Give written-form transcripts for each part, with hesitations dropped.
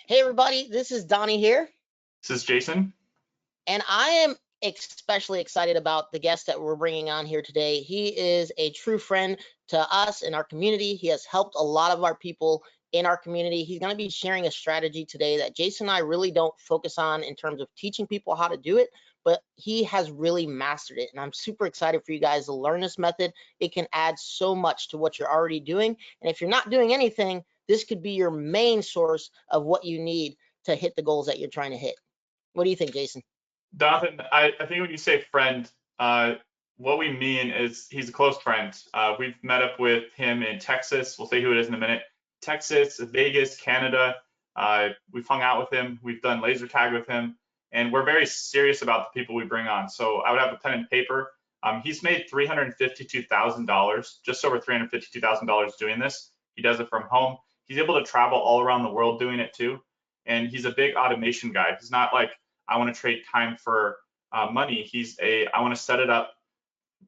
Hey everybody, this is Donnie here, This is Jason. and I am especially excited about the guest that we're bringing on here today. He is a true friend to us in our community. He has helped a lot of our people in our community. He's going to be sharing a strategy today that Jason and I really don't focus on in terms of teaching people how to do it, but he has really mastered it. And I'm super excited for you guys to learn this method. It can add so much to what you're already doing. And if you're not doing anything, this could be your main source of what you need to hit the goals that you're trying to hit. What do you think, Jason? Jonathan, I think when you say friend, what we mean is he's a close friend. We've met up with him in Texas. We'll say who it is in a minute. Texas, Vegas, Canada. We've hung out with him. We've done laser tag with him. And we're very serious about the people we bring on. So I would have a pen and paper. He's made $352,000, just over $352,000 doing this. He does it from home. He's able to travel all around the world doing it too. And he's a big automation guy. He's not like, I want to trade time for money. I want to set it up,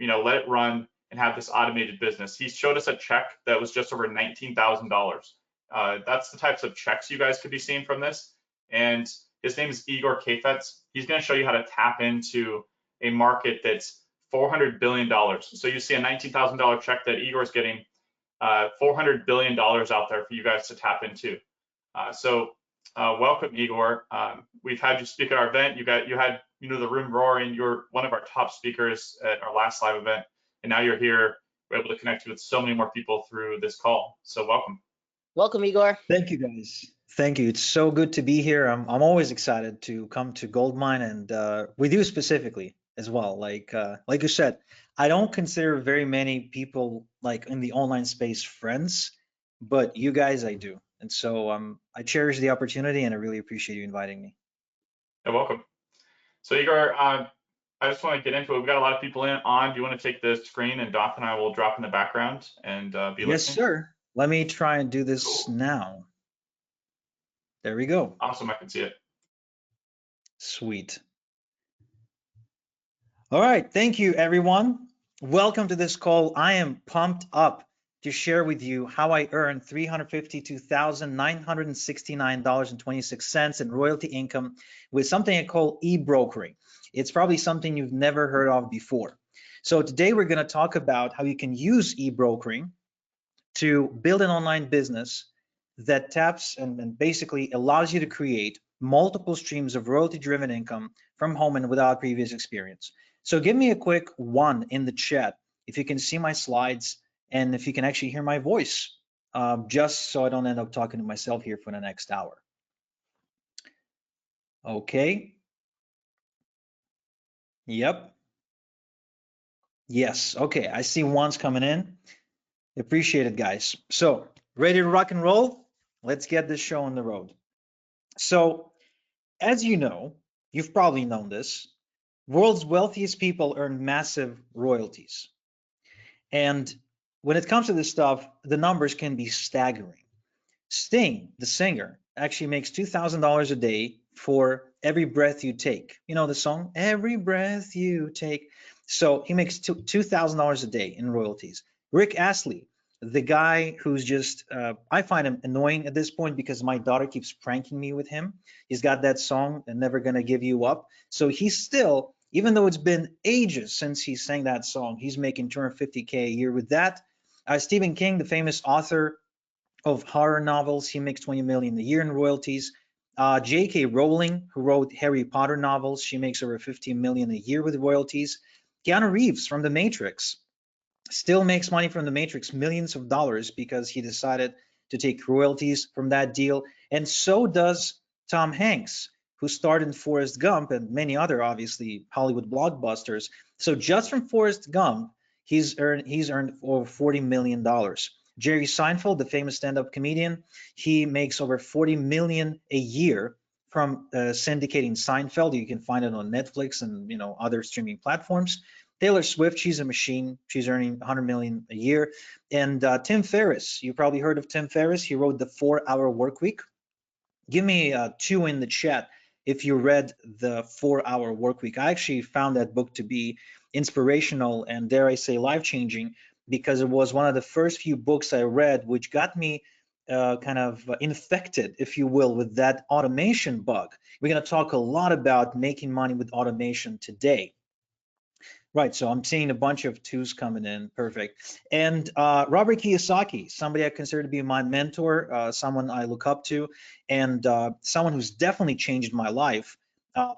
let it run and have this automated business. He showed us a check that was just over $19,000. That's the types of checks you guys could be seeing from this. And his name is Igor Kheifets. He's going to show you how to tap into a market that's $400 billion. So you see a $19,000 check that Igor's getting, $400 billion out there for you guys to tap into. Welcome, Igor. We've had you speak at our event. You had the room roaring. You're one of our top speakers at our last live event, and now you're here. We're able to connect you with so many more people through this call. So welcome. Welcome, Igor. Thank you, guys. Thank you. It's so good to be here. I'm always excited to come to Goldmine and with you specifically as well. Like you said, I don't consider very many people like in the online space friends, but you guys I do. And so I cherish the opportunity and I really appreciate you inviting me. You're welcome. So Igor, I just want to get into it. We've got a lot of people on. Do you want to take the screen and Doth and I will drop in the background and be listening? Yes, sir. Let me try and do this now. There we go. Awesome, I can see it. Sweet. All right, thank you everyone. Welcome to this call. I am pumped up to share with you how I earned $352,969.26 in royalty income with something I call e-brokering. It's probably something you've never heard of before. So today we're going to talk about how you can use e-brokering to build an online business that taps and basically allows you to create multiple streams of royalty-driven income from home and without previous experience. So give me a quick 1 in the chat if you can see my slides and if you can actually hear my voice, just so I don't end up talking to myself here for the next hour. Okay. Yep. Yes. Okay. I see ones coming in. Appreciate it, guys. So ready to rock and roll? Let's get this show on the road. So as you know, you've probably known this, world's wealthiest people earn massive royalties. And when it comes to this stuff, the numbers can be staggering. Sting, the singer, actually makes $2,000 a day for every breath you take. You know the song, Every Breath You Take. So he makes $2,000 a day in royalties. Rick Astley, the guy who's just, I find him annoying at this point because my daughter keeps pranking me with him. He's got that song, and Never Gonna Give You Up. So he's still, even though it's been ages since he sang that song, he's making $250K a year with that. Stephen King, the famous author of horror novels, he makes $20 million a year in royalties. J.K. Rowling, who wrote Harry Potter novels, she makes over $15 million a year with royalties. Keanu Reeves from The Matrix still makes money from The Matrix, millions of dollars, because he decided to take royalties from that deal. And so does Tom Hanks, who starred in Forrest Gump and many other, obviously, Hollywood blockbusters. So just from Forrest Gump, he's earned over $40 million. Jerry Seinfeld, the famous stand-up comedian, he makes over $40 million a year from syndicating Seinfeld. You can find it on Netflix and other streaming platforms. Taylor Swift, she's a machine. She's earning $100 million a year. And Tim Ferriss, you probably heard of Tim Ferriss. He wrote The 4-Hour Workweek. Give me 2 in the chat if you read The 4-Hour Workweek. I actually found that book to be inspirational and, dare I say, life-changing, because it was one of the first few books I read which got me kind of infected, if you will, with that automation bug. We're going to talk a lot about making money with automation today. Right, so I'm seeing a bunch of twos coming in, perfect. And Robert Kiyosaki, somebody I consider to be my mentor, someone I look up to, and someone who's definitely changed my life.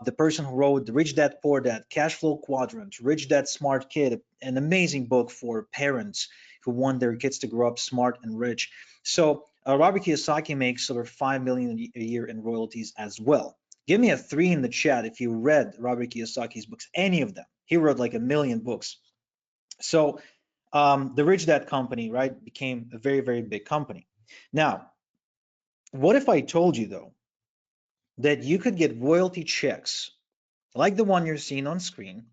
The person who wrote the Rich Dad Poor Dad, Cash Flow Quadrant, Rich Dad Smart Kid, an amazing book for parents who want their kids to grow up smart and rich. So Robert Kiyosaki makes over $5 million a year in royalties as well. Give me a 3 in the chat if you read Robert Kiyosaki's books, any of them. He wrote like 1 million books. So the Rich Dad Company, right, became a very, very big company. Now, what if I told you, though, that you could get royalty checks like the one you're seeing on screen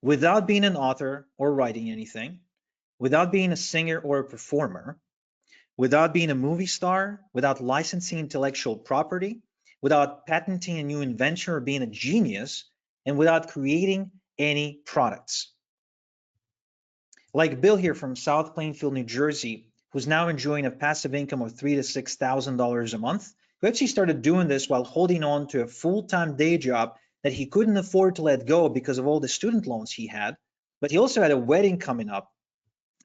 without being an author or writing anything, without being a singer or a performer, without being a movie star, without licensing intellectual property, without patenting a new invention or being a genius, and without creating any products? Like Bill here from South Plainfield, New Jersey, who's now enjoying a passive income of $3,000 to $6,000 a month, who actually started doing this while holding on to a full-time day job that he couldn't afford to let go because of all the student loans he had, but he also had a wedding coming up,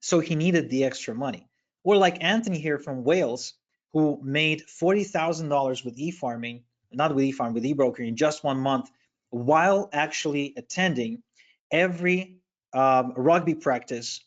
so he needed the extra money. Or like Anthony here from Wales, who made $40,000 with e-farming, not with e-farming, with e-brokering in just 1 month, while actually attending every rugby practice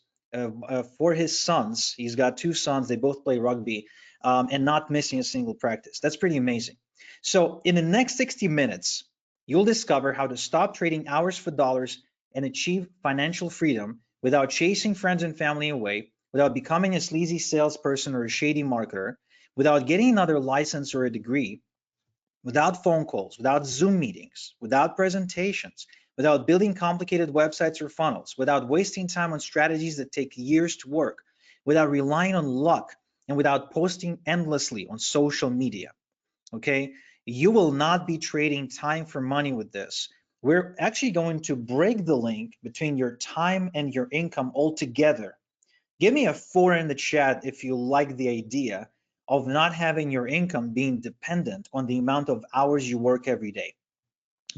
for his sons. He's got 2 sons, they both play rugby, and not missing a single practice. That's pretty amazing. So in the next 60 minutes, you'll discover how to stop trading hours for dollars and achieve financial freedom without chasing friends and family away, without becoming a sleazy salesperson or a shady marketer, without getting another license or a degree, without phone calls, without Zoom meetings, without presentations, without building complicated websites or funnels, without wasting time on strategies that take years to work, without relying on luck, and without posting endlessly on social media. Okay, you will not be trading time for money with this. We're actually going to break the link between your time and your income altogether. Give me a 4 in the chat if you like the idea of not having your income being dependent on the amount of hours you work every day.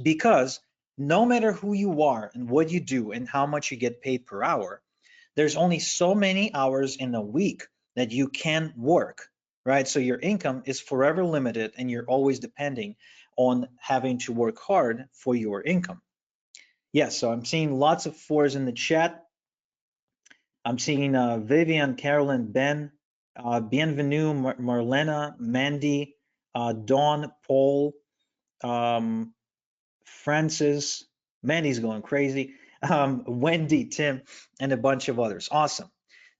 Because no matter who you are and what you do and how much you get paid per hour, there's only so many hours in a week that you can work, right? So your income is forever limited and you're always depending on having to work hard for your income. Yes, so I'm seeing lots of 4s in the chat. I'm seeing Vivian, Carolyn, Ben, Bienvenue, Marlena, Mandy, Dawn, Paul, Francis, Mandy's going crazy, Wendy, Tim, and a bunch of others. Awesome.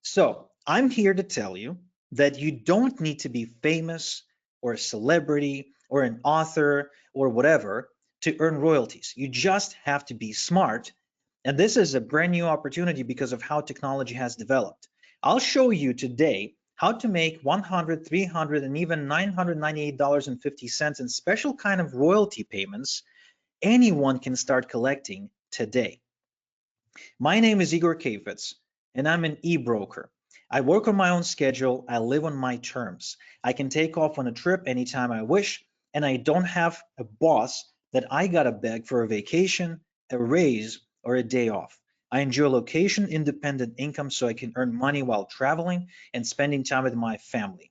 So I'm here to tell you that you don't need to be famous or a celebrity or an author or whatever to earn royalties. You just have to be smart. And this is a brand new opportunity because of how technology has developed. I'll show you today how to make $100, $300, and even $998.50 in special kind of royalty payments anyone can start collecting today. My name is Igor Kheifets, and I'm an e-broker. I work on my own schedule. I live on my terms. I can take off on a trip anytime I wish, and I don't have a boss that I gotta beg for a vacation, a raise, or a day off. I enjoy location-independent income so I can earn money while traveling and spending time with my family.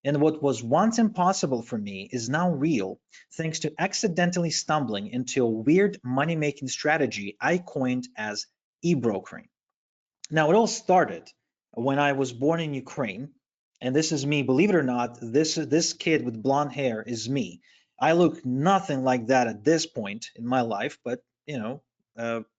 And what was once impossible for me is now real, thanks to accidentally stumbling into a weird money-making strategy I coined as e-brokering. Now, it all started when I was born in Ukraine, and this is me. Believe it or not, this kid with blonde hair is me. I look nothing like that at this point in my life, but you know,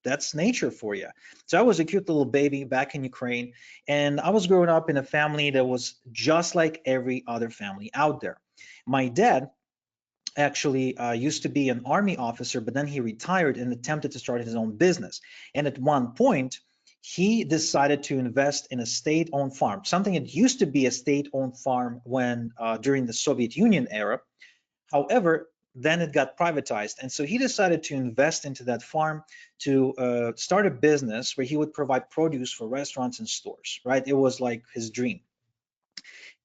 that's nature for you. So I was a cute little baby back in Ukraine, and I was growing up in a family that was just like every other family out there. My dad actually used to be an army officer, but then he retired and attempted to start his own business. And at one point, he decided to invest in a state-owned farm, something that used to be a state-owned farm when during the Soviet Union era. However, then it got privatized. And so he decided to invest into that farm to start a business where he would provide produce for restaurants and stores, right? It was like his dream.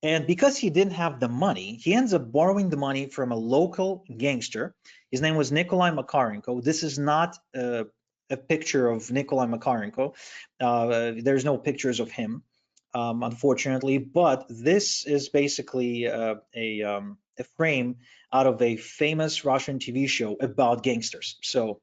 And because he didn't have the money, he ends up borrowing the money from a local gangster. His name was Nikolai Makarenko. This is not a picture of Nikolai Makarenko. There's no pictures of him, unfortunately, but this is basically a frame out of a famous Russian TV show about gangsters. So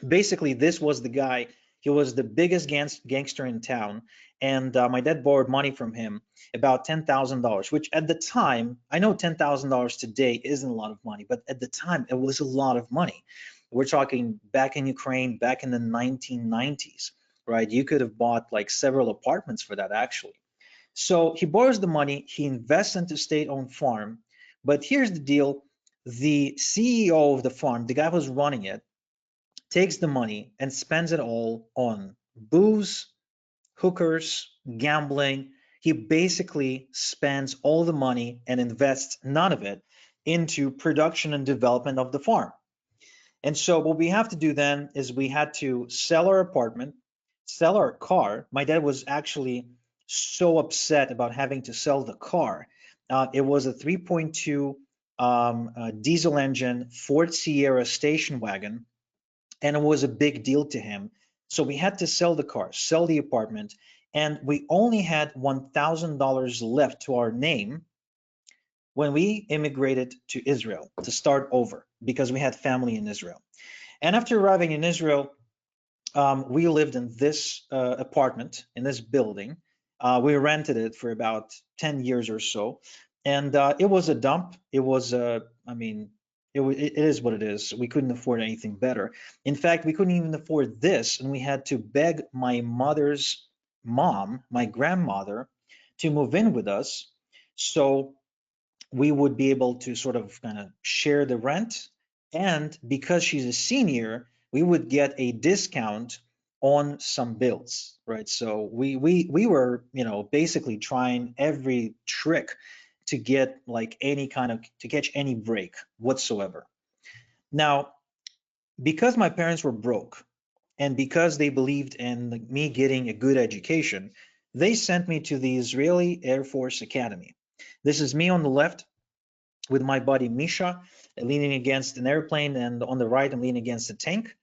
basically, this was the guy. He was the biggest gangster in town, and my dad borrowed money from him, about $10,000, which at the time, I know $10,000 today isn't a lot of money, but at the time it was a lot of money. We're talking back in Ukraine, back in the 1990s, right? You could have bought like several apartments for that, actually. So he borrows the money, he invests into state-owned farm, but here's the deal: the CEO of the farm, the guy who's running it, takes the money and spends it all on booze, hookers, gambling. He basically spends all the money and invests none of it into production and development of the farm. And so what we have to do then is we had to sell our apartment, sell our car. My dad was actually so upset about having to sell the car. It was a 3.2 diesel engine Ford Sierra station wagon, and it was a big deal to him. So we had to sell the car, sell the apartment, and we only had $1,000 left to our name when we immigrated to Israel to start over because we had family in Israel. And after arriving in Israel, we lived in this apartment, in this building. We rented it for about 10 years or so. And it was a dump. It was, I mean, it is what it is. We couldn't afford anything better. In fact, we couldn't even afford this. And we had to beg my mother's mom, my grandmother, to move in with us. So we would be able to sort of kind of share the rent. And because she's a senior, we would get a discount on some bills, right? So we were, you know, basically trying every trick to get like any kind of to catch any break whatsoever. Now, because my parents were broke and because they believed in me getting a good education, they sent me to the Israeli Air Force Academy. This is me on the left with my buddy Misha leaning against an airplane, and on the right I'm leaning against a tank.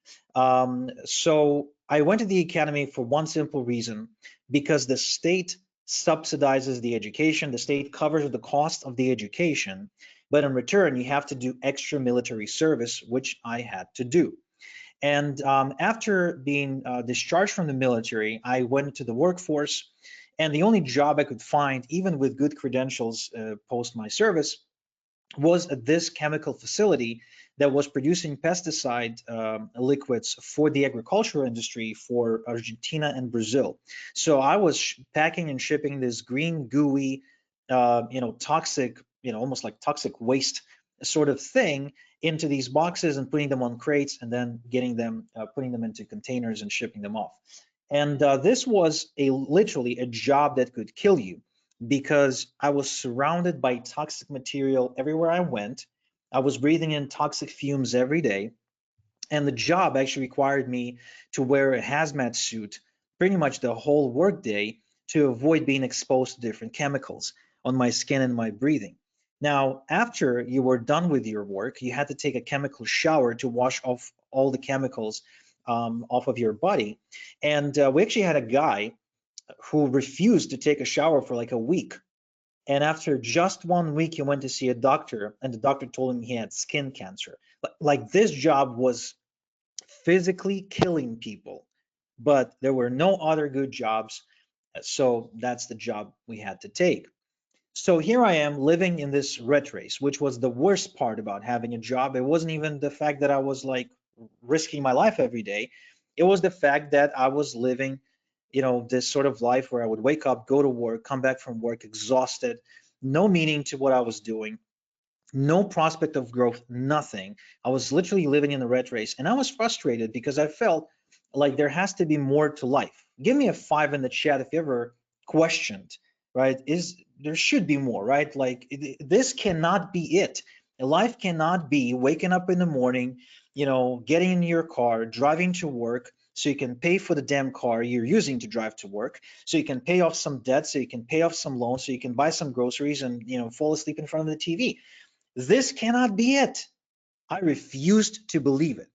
So I went to the academy for one simple reason: because the state subsidizes the education, the state covers the cost of the education, but in return you have to do extra military service, which I had to do. And after being discharged from the military, I went into the workforce, and the only job I could find, even with good credentials post my service, was at this chemical facility that was producing pesticide liquids for the agricultural industry for Argentina and Brazil. So I was packing and shipping this green gooey, toxic, almost like toxic waste sort of thing into these boxes and putting them on crates and then getting them, putting them into containers and shipping them off. And this was literally a job that could kill you, because I was surrounded by toxic material everywhere I went. I was breathing in toxic fumes every day. And the job actually required me to wear a hazmat suit pretty much the whole workday to avoid being exposed to different chemicals on my skin and my breathing. Now, after you were done with your work, you had to take a chemical shower to wash off all the chemicals off of your body. And we actually had a guy who refused to take a shower for like a week. And after just 1 week, he went to see a doctor, and the doctor told him he had skin cancer. Like this job was physically killing people, but there were no other good jobs. So that's the job we had to take. So here I am living in this rat race, which was the worst part about having a job. It wasn't even the fact that I was like risking my life every day. It was the fact that I was living, this sort of life where I would wake up, go to work, come back from work exhausted, no meaning to what I was doing, no prospect of growth, nothing. I was literally living in the rat race, and I was frustrated because I felt like there has to be more to life. Give me a 5 in the chat if you ever questioned, right? There should be more, right? Like this cannot be it. Life cannot be waking up in the morning, getting in your car, driving to work, so you can pay for the damn car you're using to drive to work, so you can pay off some debt, so you can pay off some loans, so you can buy some groceries and, fall asleep in front of the TV. This cannot be it. I refused to believe it.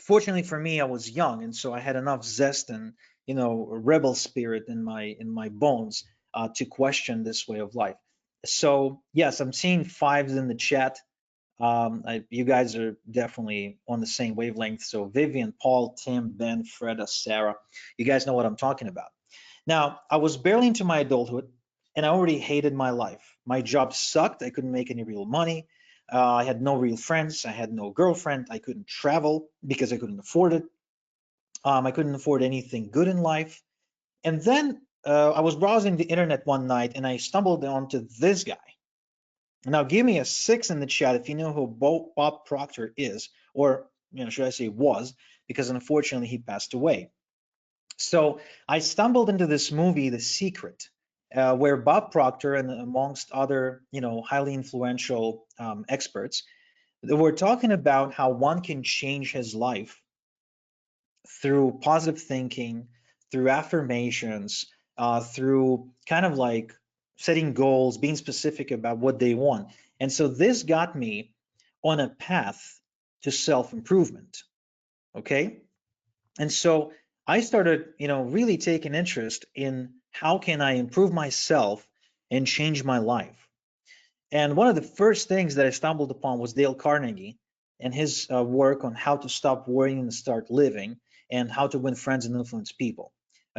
Fortunately for me, I was young, and so I had enough zest and, rebel spirit in my bones to question this way of life. So yes, I'm seeing fives in the chat. You guys are definitely on the same wavelength. So Vivian, Paul, Tim, Ben, Freda, Sarah, you guys know what I'm talking about. Now, I was barely into my adulthood, and I already hated my life. My job sucked. I couldn't make any real money. I had no real friends. I had no girlfriend. I couldn't travel because I couldn't afford it. I couldn't afford anything good in life. And then I was browsing the internet one night, and I stumbled onto this guy. Now, give me a 6 in the chat if you know who Bob Proctor is, or should I say was, because unfortunately he passed away. So I stumbled into this movie, The Secret, where Bob Proctor and amongst other, highly influential experts, they were talking about how one can change his life through positive thinking, through affirmations, through kind of like setting goals, being specific about what they want. And so this got me on a path to self-improvement. Okay. And so I started, really taking interest in how can I improve myself and change my life. And one of the first things that I stumbled upon was Dale Carnegie and his work on how to stop worrying and start living, and how to win friends and influence people.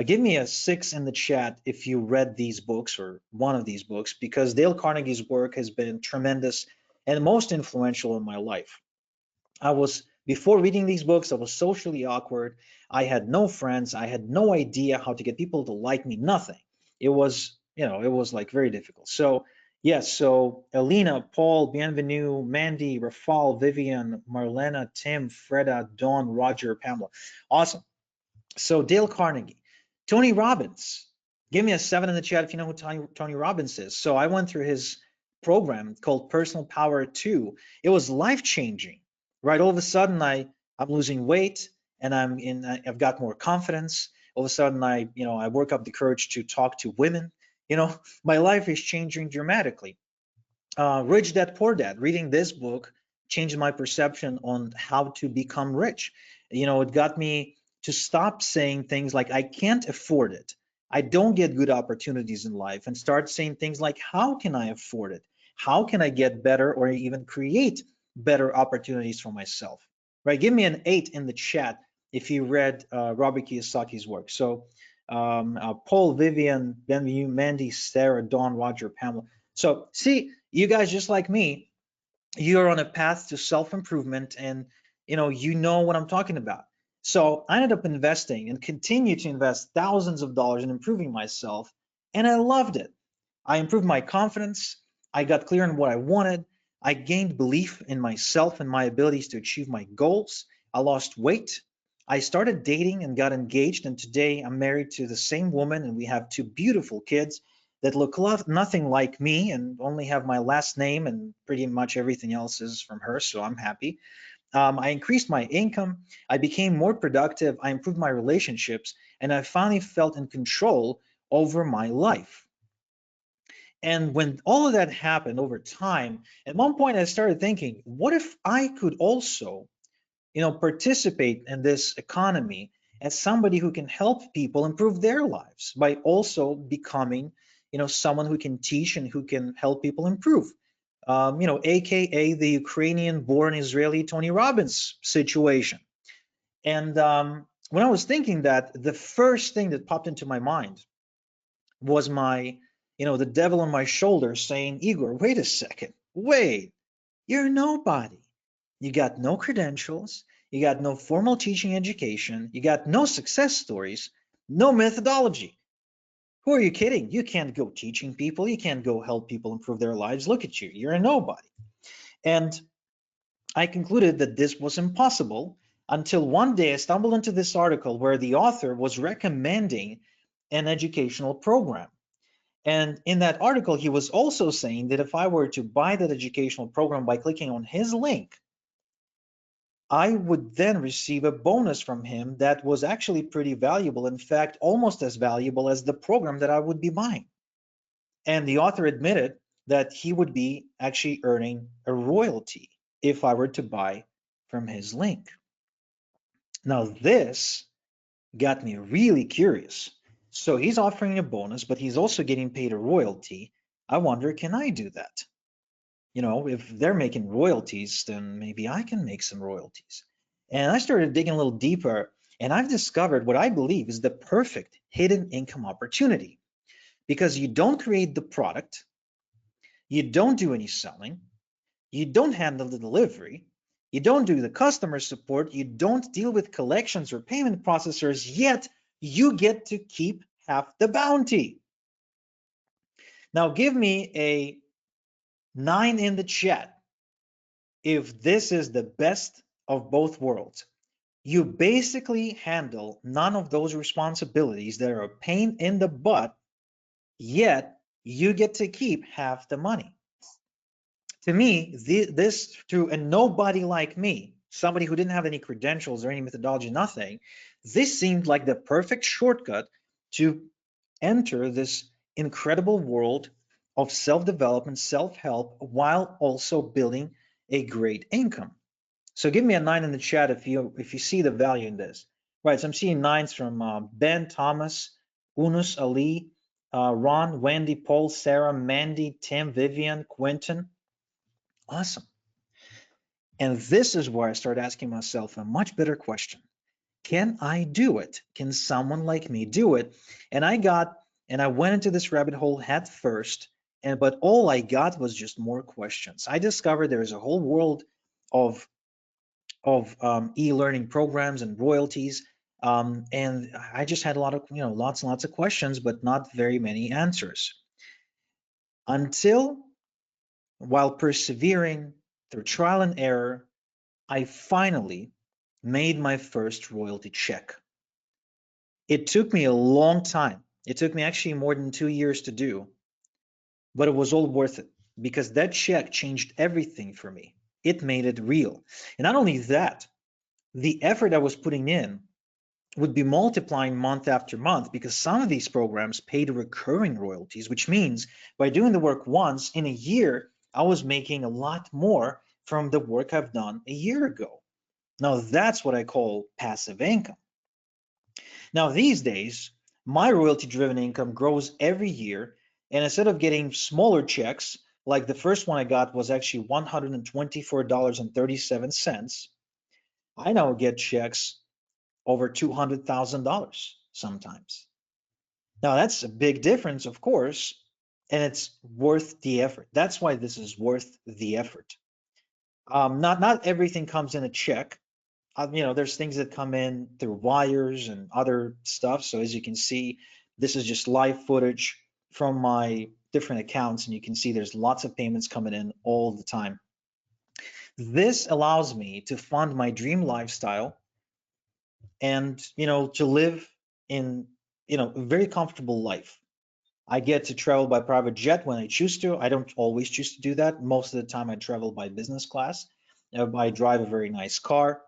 Give me a 6 in the chat if you read these books or one of these books, because Dale Carnegie's work has been tremendous and most influential in my life. Before reading these books, I was socially awkward. I had no friends. I had no idea how to get people to like me, nothing. It was, it was like very difficult. So yes, so Alina, Paul, Bienvenue, Mandy, Rafal, Vivian, Marlena, Tim, Freda, Dawn, Roger, Pamela. Awesome. So Dale Carnegie, Tony Robbins. Give me a 7 in the chat if you know who Tony Robbins is. So I went through his program called Personal Power 2. It was life-changing, right? All of a sudden I'm losing weight, and I've got more confidence. All of a sudden I work up the courage to talk to women. My life is changing dramatically. Rich Dad Poor Dad, reading this book changed my perception on how to become rich. It got me to stop saying things like, I can't afford it, I don't get good opportunities in life, and start saying things like, how can I afford it? How can I get better or even create better opportunities for myself? Right? Give me an 8 in the chat if you read Robert Kiyosaki's work. So Paul, Vivian, Ben, Mandy, Sarah, Dawn, Roger, Pamela. So see, you guys, just like me, you're on a path to self-improvement, and you know what I'm talking about. So I ended up investing and continue to invest thousands of dollars in improving myself, and I loved it. I improved my confidence. I got clear on what I wanted. I gained belief in myself and my abilities to achieve my goals. I lost weight. I started dating and got engaged, and today I'm married to the same woman, and we have 2 beautiful kids that look nothing like me and only have my last name, and pretty much everything else is from her, so I'm happy. I increased my income. I became more productive. I improved my relationships, and I finally felt in control over my life. And when all of that happened over time, at one point I started thinking, what if I could also, participate in this economy as somebody who can help people improve their lives by also becoming, someone who can teach and who can help people improve. AKA the Ukrainian-born Israeli Tony Robbins situation. And when I was thinking that, the first thing that popped into my mind was the devil on my shoulder saying, Igor, wait a second, wait, you're nobody. You got no credentials, you got no formal teaching education, you got no success stories, no methodology. Who are you kidding? You can't go teaching people, you can't go help people improve their lives. Look at you, you're a nobody. And I concluded that this was impossible until one day I stumbled into this article where the author was recommending an educational program. And in that article, he was also saying that if I were to buy that educational program by clicking on his link, I would then receive a bonus from him that was actually pretty valuable. In fact, almost as valuable as the program that I would be buying. And the author admitted that he would be actually earning a royalty if I were to buy from his link. Now, this got me really curious. So he's offering a bonus, but he's also getting paid a royalty. I wonder, can I do that? You know, if they're making royalties, then maybe I can make some royalties. And I started digging a little deeper, and I've discovered what I believe is the perfect hidden income opportunity, because you don't create the product, you don't do any selling, you don't handle the delivery, you don't do the customer support, you don't deal with collections or payment processors, yet you get to keep half the bounty. Now give me a 9 in the chat if this is the best of both worlds. You basically handle none of those responsibilities that are a pain in the butt, yet you get to keep half the money. To me, this through a nobody like me, somebody who didn't have any credentials or any methodology, nothing, this seemed like the perfect shortcut to enter this incredible world of self-development, self-help, while also building a great income. So give me a 9 in the chat if you see the value in this. Right, so I'm seeing 9s from Ben, Thomas, Unus, Ali, Ron, Wendy, Paul, Sarah, Mandy, Tim, Vivian, Quentin. Awesome. And this is where I start asking myself a much better question. Can I do it? Can someone like me do it? And I went into this rabbit hole head first, but all I got was just more questions. I discovered there is a whole world of e-learning programs and royalties, and I just had a lot of lots and lots of questions, but not very many answers. Until, while persevering through trial and error, I finally made my first royalty check. It took me a long time. It took me actually more than 2 years to do, but it was all worth it because that check changed everything for me. It made it real. And not only that, the effort I was putting in would be multiplying month after month because some of these programs paid recurring royalties, which means by doing the work once in a year, I was making a lot more from the work I've done a year ago. Now that's what I call passive income. Now these days, my royalty driven income grows every year, and instead of getting smaller checks, like the first one I got was actually $124.37, I now get checks over $200,000 sometimes. Now that's a big difference, of course, and it's worth the effort. That's why this is worth the effort. Not everything comes in a check. There's things that come in through wires and other stuff. So as you can see, this is just live footage from my different accounts, and you can see there's lots of payments coming in all the time. This allows me to fund my dream lifestyle and to live in a very comfortable life. I get to travel by private jet when I choose to. I don't always choose to do that. Most of the time I travel by business class. I drive a very nice car.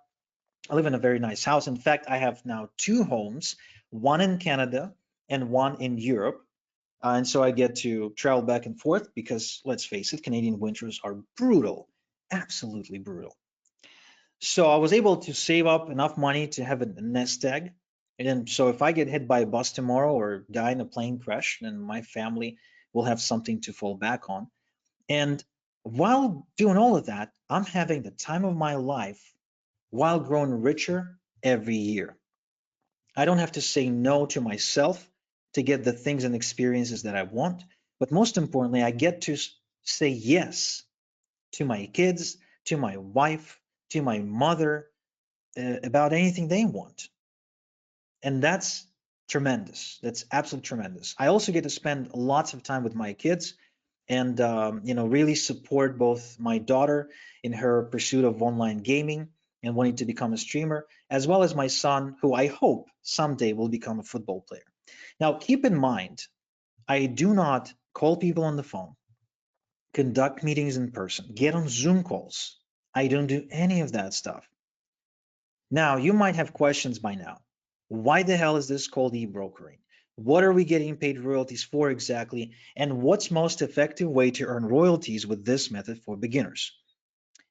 I live in a very nice house. In fact, I have now 2 homes, one in Canada and one in Europe. And so I get to travel back and forth because, let's face it, Canadian winters are brutal, absolutely brutal. So I was able to save up enough money to have a nest egg. And then, so if I get hit by a bus tomorrow or die in a plane crash, then my family will have something to fall back on. And while doing all of that, I'm having the time of my life while growing richer every year. I don't have to say no to myself to get the things and experiences that I want. But most importantly, I get to say yes to my kids, to my wife, to my mother, about anything they want. And that's tremendous. That's absolutely tremendous. I also get to spend lots of time with my kids and really support both my daughter in her pursuit of online gaming and wanting to become a streamer, as well as my son, who I hope someday will become a football player. Now, keep in mind, I do not call people on the phone, conduct meetings in person, get on Zoom calls. I don't do any of that stuff. Now, you might have questions by now. Why the hell is this called e-brokering? What are we getting paid royalties for exactly? And what's most effective way to earn royalties with this method for beginners?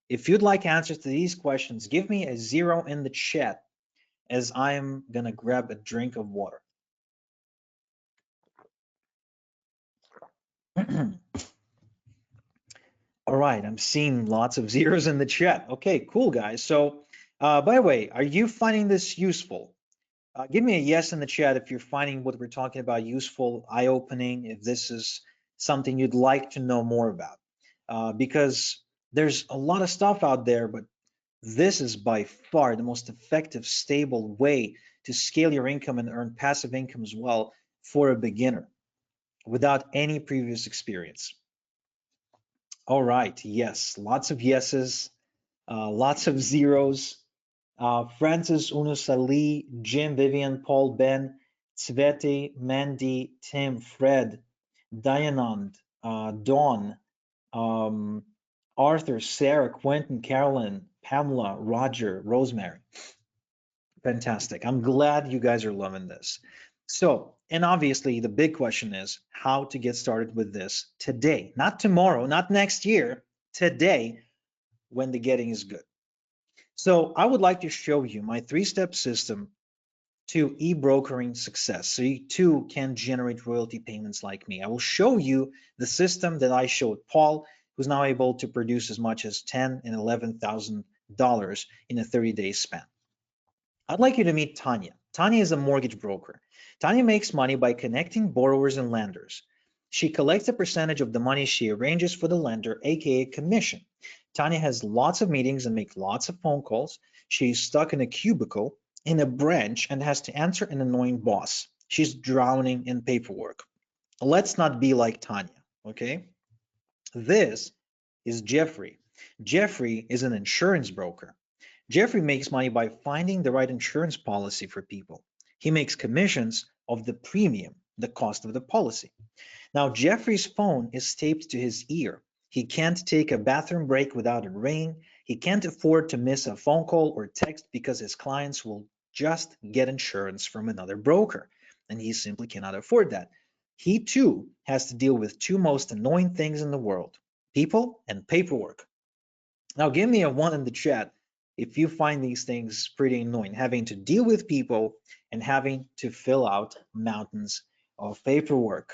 If you'd like answers to these questions, give me a 0 in the chat as I am gonna grab a drink of water. All right, I'm seeing lots of zeros in the chat. Okay, cool, guys. So, by the way, are you finding this useful? Give me a yes in the chat if you're finding what we're talking about useful, eye-opening, if this is something you'd like to know more about. Because there's a lot of stuff out there, but this is by far the most effective, stable way to scale your income and earn passive income as well for a beginner without any previous experience. All right, yes, lots of yeses, lots of zeros. Francis, Unus Ali, Jim, Vivian, Paul, Ben, Sveti, Mandy, Tim, Fred, Dianond, Dawn, Arthur, Sarah, Quentin, Carolyn, Pamela, Roger, Rosemary. Fantastic. I'm glad you guys are loving this. So, and obviously the big question is how to get started with this today, not tomorrow, not next year, today when the getting is good. So I would like to show you my 3-step system to e-brokering success. So you too can generate royalty payments like me. I will show you the system that I showed Paul, who's now able to produce as much as $10,000 and $11,000 in a 30-day span. I'd like you to meet Tanya. Tanya is a mortgage broker. Tanya makes money by connecting borrowers and lenders. She collects a percentage of the money she arranges for the lender, aka commission. Tanya has lots of meetings and makes lots of phone calls. She's stuck in a cubicle in a branch and has to answer an annoying boss. She's drowning in paperwork. Let's not be like Tanya, okay? This is Jeffrey. Jeffrey is an insurance broker. Jeffrey makes money by finding the right insurance policy for people. He makes commissions of the premium, the cost of the policy. Now, Jeffrey's phone is taped to his ear. He can't take a bathroom break without it ringing. He can't afford to miss a phone call or text because his clients will just get insurance from another broker, and he simply cannot afford that. He too has to deal with 2 most annoying things in the world: people and paperwork. Now, give me a 1 in the chat if you find these things pretty annoying, having to deal with people and having to fill out mountains of paperwork.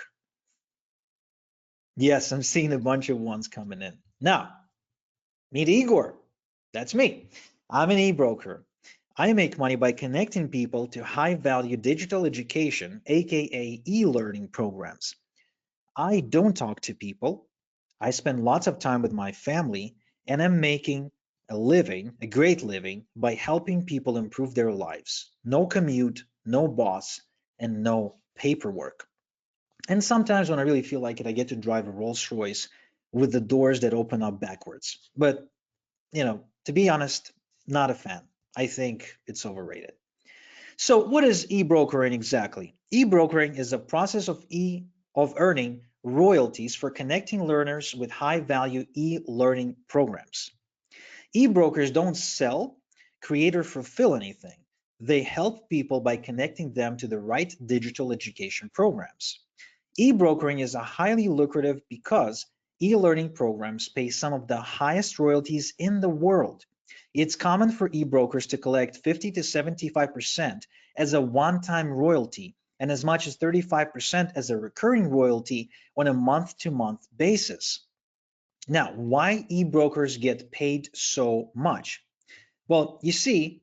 Yes, I'm seeing a bunch of 1s coming in. Now, meet Igor. That's me. I'm an e-broker. I make money by connecting people to high-value digital education, aka e-learning programs. I don't talk to people. I spend lots of time with my family, and I'm making a living, a great living, by helping people improve their lives. No commute, no boss, and no paperwork. And sometimes when I really feel like it, I get to drive a Rolls Royce with the doors that open up backwards. But, you know, to be honest, not a fan. I think it's overrated. So what is e-brokering exactly? E-brokering is a process of earning royalties for connecting learners with high-value e-learning programs. E-brokers don't sell, create, or fulfill anything. They help people by connecting them to the right digital education programs. E-brokering is a highly lucrative because e-learning programs pay some of the highest royalties in the world. It's common for e-brokers to collect 50 to 75% as a one-time royalty and as much as 35% as a recurring royalty on a month-to-month basis. Now, why e-brokers get paid so much? Well, you see,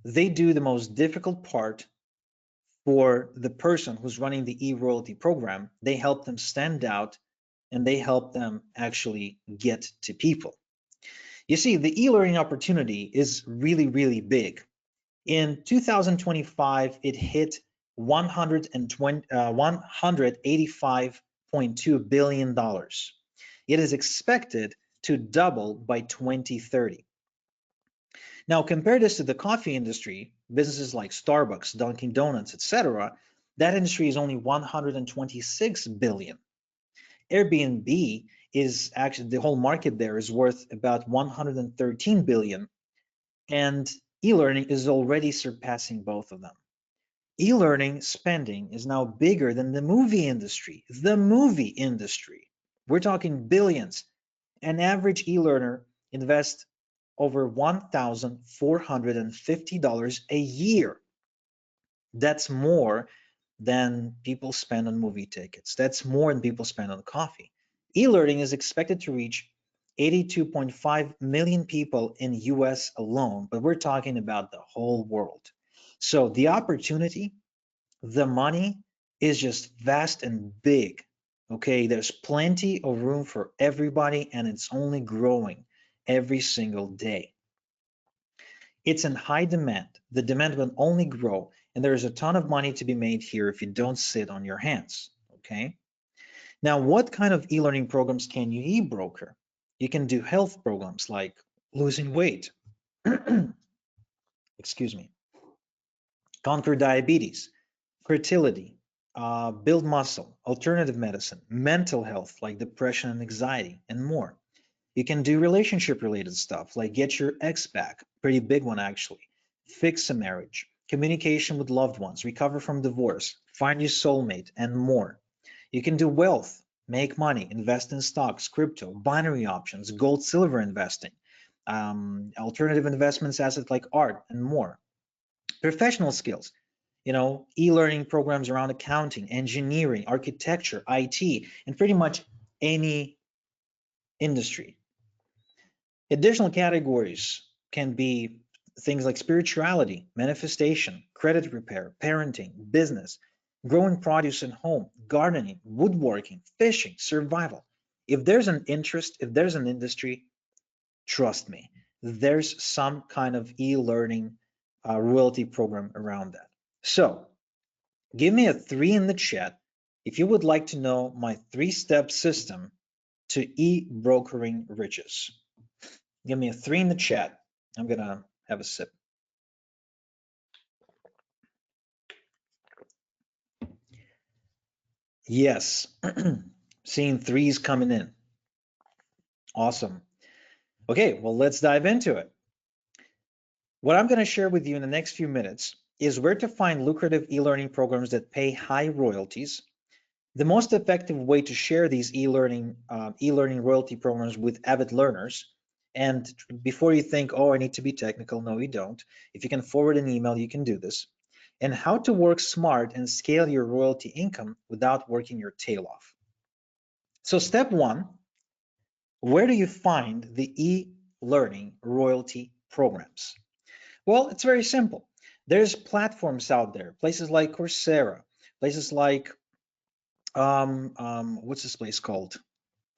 they do the most difficult part for the person who's running the e-royalty program. They help them stand out and they help them actually get to people. You see, the e-learning opportunity is really, really big. In 2025, it hit $185.2 billion. It is expected to double by 2030. Now, compare this to the coffee industry, businesses like Starbucks, Dunkin' Donuts, etc. That industry is only 126 billion. Airbnb is actually, the whole market there is worth about 113 billion. And e-learning is already surpassing both of them. E-learning spending is now bigger than the movie industry. The movie industry. We're talking billions. An average e-learner invests over $1,450 a year. That's more than people spend on movie tickets. That's more than people spend on coffee. E-learning is expected to reach 82.5 million people in US alone, but we're talking about the whole world. So the opportunity, the money is just vast and big. Okay, there's plenty of room for everybody, and it's only growing every single day. It's in high demand. The demand will only grow, and there's a ton of money to be made here if you don't sit on your hands. Okay. Now, what kind of e-learning programs can you e-broker? You can do health programs like losing weight, excuse me, conquer diabetes, fertility, build muscle, alternative medicine, mental health like depression and anxiety, and more. You can do relationship related stuff like get your ex back, pretty big one actually, fix a marriage, communication with loved ones, recover from divorce, find your soulmate, and more. You can do wealth, make money, invest in stocks, crypto, binary options, gold, silver investing, alternative investments, assets like art, and more. Professional skills, e-learning programs around accounting, engineering, architecture, IT, and pretty much any industry. Additional categories can be things like spirituality, manifestation, credit repair, parenting, business, growing produce in home, gardening, woodworking, fishing, survival. If there's an interest, if there's an industry, trust me, there's some kind of e-learning royalty program around that. So give me a 3 in the chat if you would like to know my 3-step system to e-brokering riches. Give me a 3 in the chat. I'm gonna have a sip. Yes, seeing 3s coming in. Awesome. Okay, well, let's dive into it. What I'm gonna share with you in the next few minutes is where to find lucrative e-learning programs that pay high royalties, the most effective way to share these e-learning royalty programs with avid learners. And before you think, oh, I need to be technical, no, you don't. If you can forward an email, you can do this. And how to work smart and scale your royalty income without working your tail off. So step 1, where do you find the e-learning royalty programs? Well, it's very simple. There's platforms out there, places like Coursera, places like, what's this place called?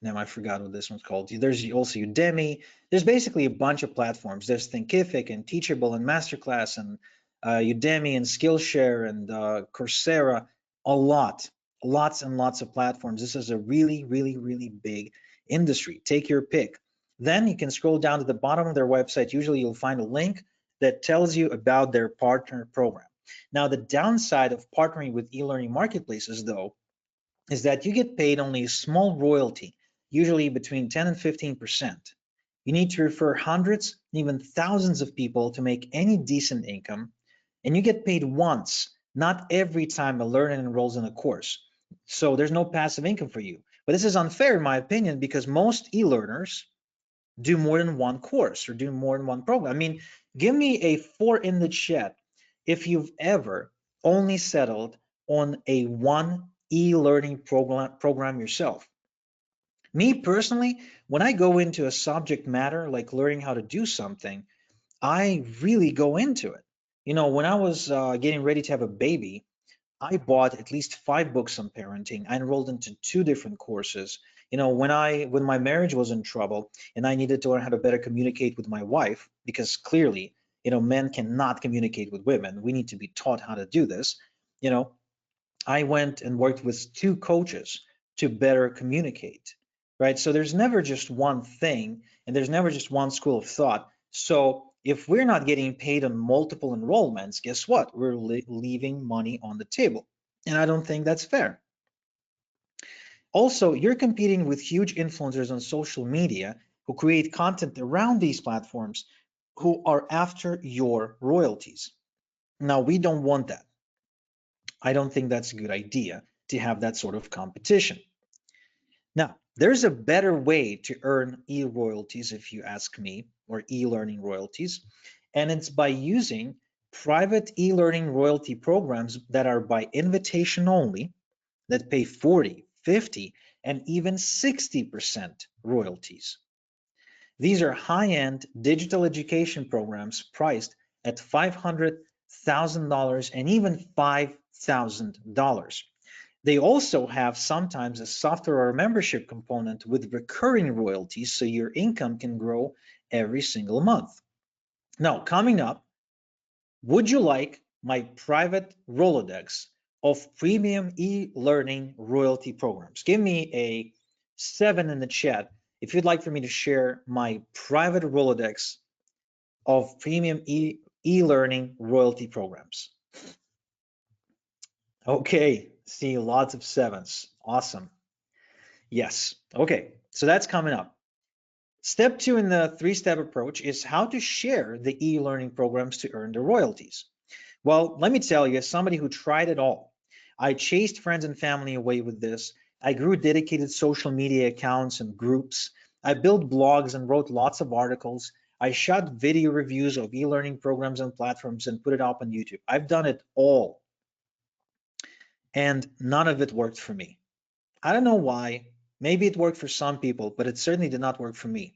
Now I forgot what this one's called. There's also Udemy. There's basically a bunch of platforms. There's Thinkific and Teachable and Masterclass and Udemy and Skillshare and Coursera. Lots and lots of platforms. This is a really, really, really big industry. Take your pick. Then you can scroll down to the bottom of their website. Usually you'll find a link that tells you about their partner program. Now, the downside of partnering with e-learning marketplaces, though, is that you get paid only a small royalty, usually between 10 and 15%. You need to refer hundreds, even thousands of people to make any decent income, and you get paid once, not every time a learner enrolls in a course. So there's no passive income for you. But this is unfair in my opinion, because most e-learners do more than one course or do more than one program. I mean, give me a 4 in the chat if you've ever only settled on a one e-learning program yourself. Me personally, when I go into a subject matter like learning how to do something, I really go into it. When I was getting ready to have a baby, I bought at least 5 books on parenting. I enrolled into 2 different courses. When my marriage was in trouble and I needed to learn how to better communicate with my wife, because clearly, men cannot communicate with women. We need to be taught how to do this. I went and worked with 2 coaches to better communicate, right? So there's never just one thing, and there's never just one school of thought. So if we're not getting paid on multiple enrollments, guess what? We're leaving money on the table. And I don't think that's fair. Also, you're competing with huge influencers on social media who create content around these platforms who are after your royalties. Now, we don't want that. I don't think that's a good idea to have that sort of competition. Now, there's a better way to earn e-royalties, if you ask me, or e-learning royalties, and it's by using private e-learning royalty programs that are by invitation only, that pay 40, 50, and even 60% royalties. These are high-end digital education programs priced at $500,000 and even $5,000. They also have sometimes a software or membership component with recurring royalties, so your income can grow every single month. Now, coming up, would you like my private Rolodex of premium e-learning royalty programs? Give me a 7 in the chat if you'd like for me to share my private Rolodex of premium e-learning royalty programs. Okay, see lots of 7s. Awesome. Yes. Okay, so that's coming up. Step 2 in the 3-step approach is how to share the e-learning programs to earn the royalties. Well, let me tell you, as somebody who tried it all, I chased friends and family away with this. I grew dedicated social media accounts and groups. I built blogs and wrote lots of articles. I shot video reviews of e-learning programs and platforms and put it up on YouTube. I've done it all. And none of it worked for me. I don't know why. Maybe it worked for some people, but it certainly did not work for me.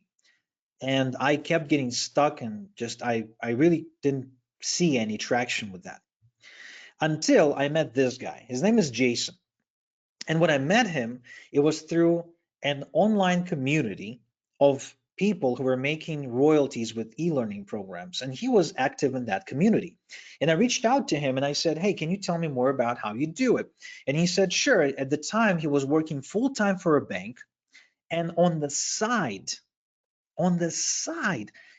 And I kept getting stuck and just I really didn't see any traction with that. Until I met this guy. His name is Jason. And when I met him, it was through an online community of people who were making royalties with e-learning programs. And he was active in that community. And I reached out to him and I said, hey, can you tell me more about how you do it? And he said, sure. At the time, he was working full-time for a bank. And on the side,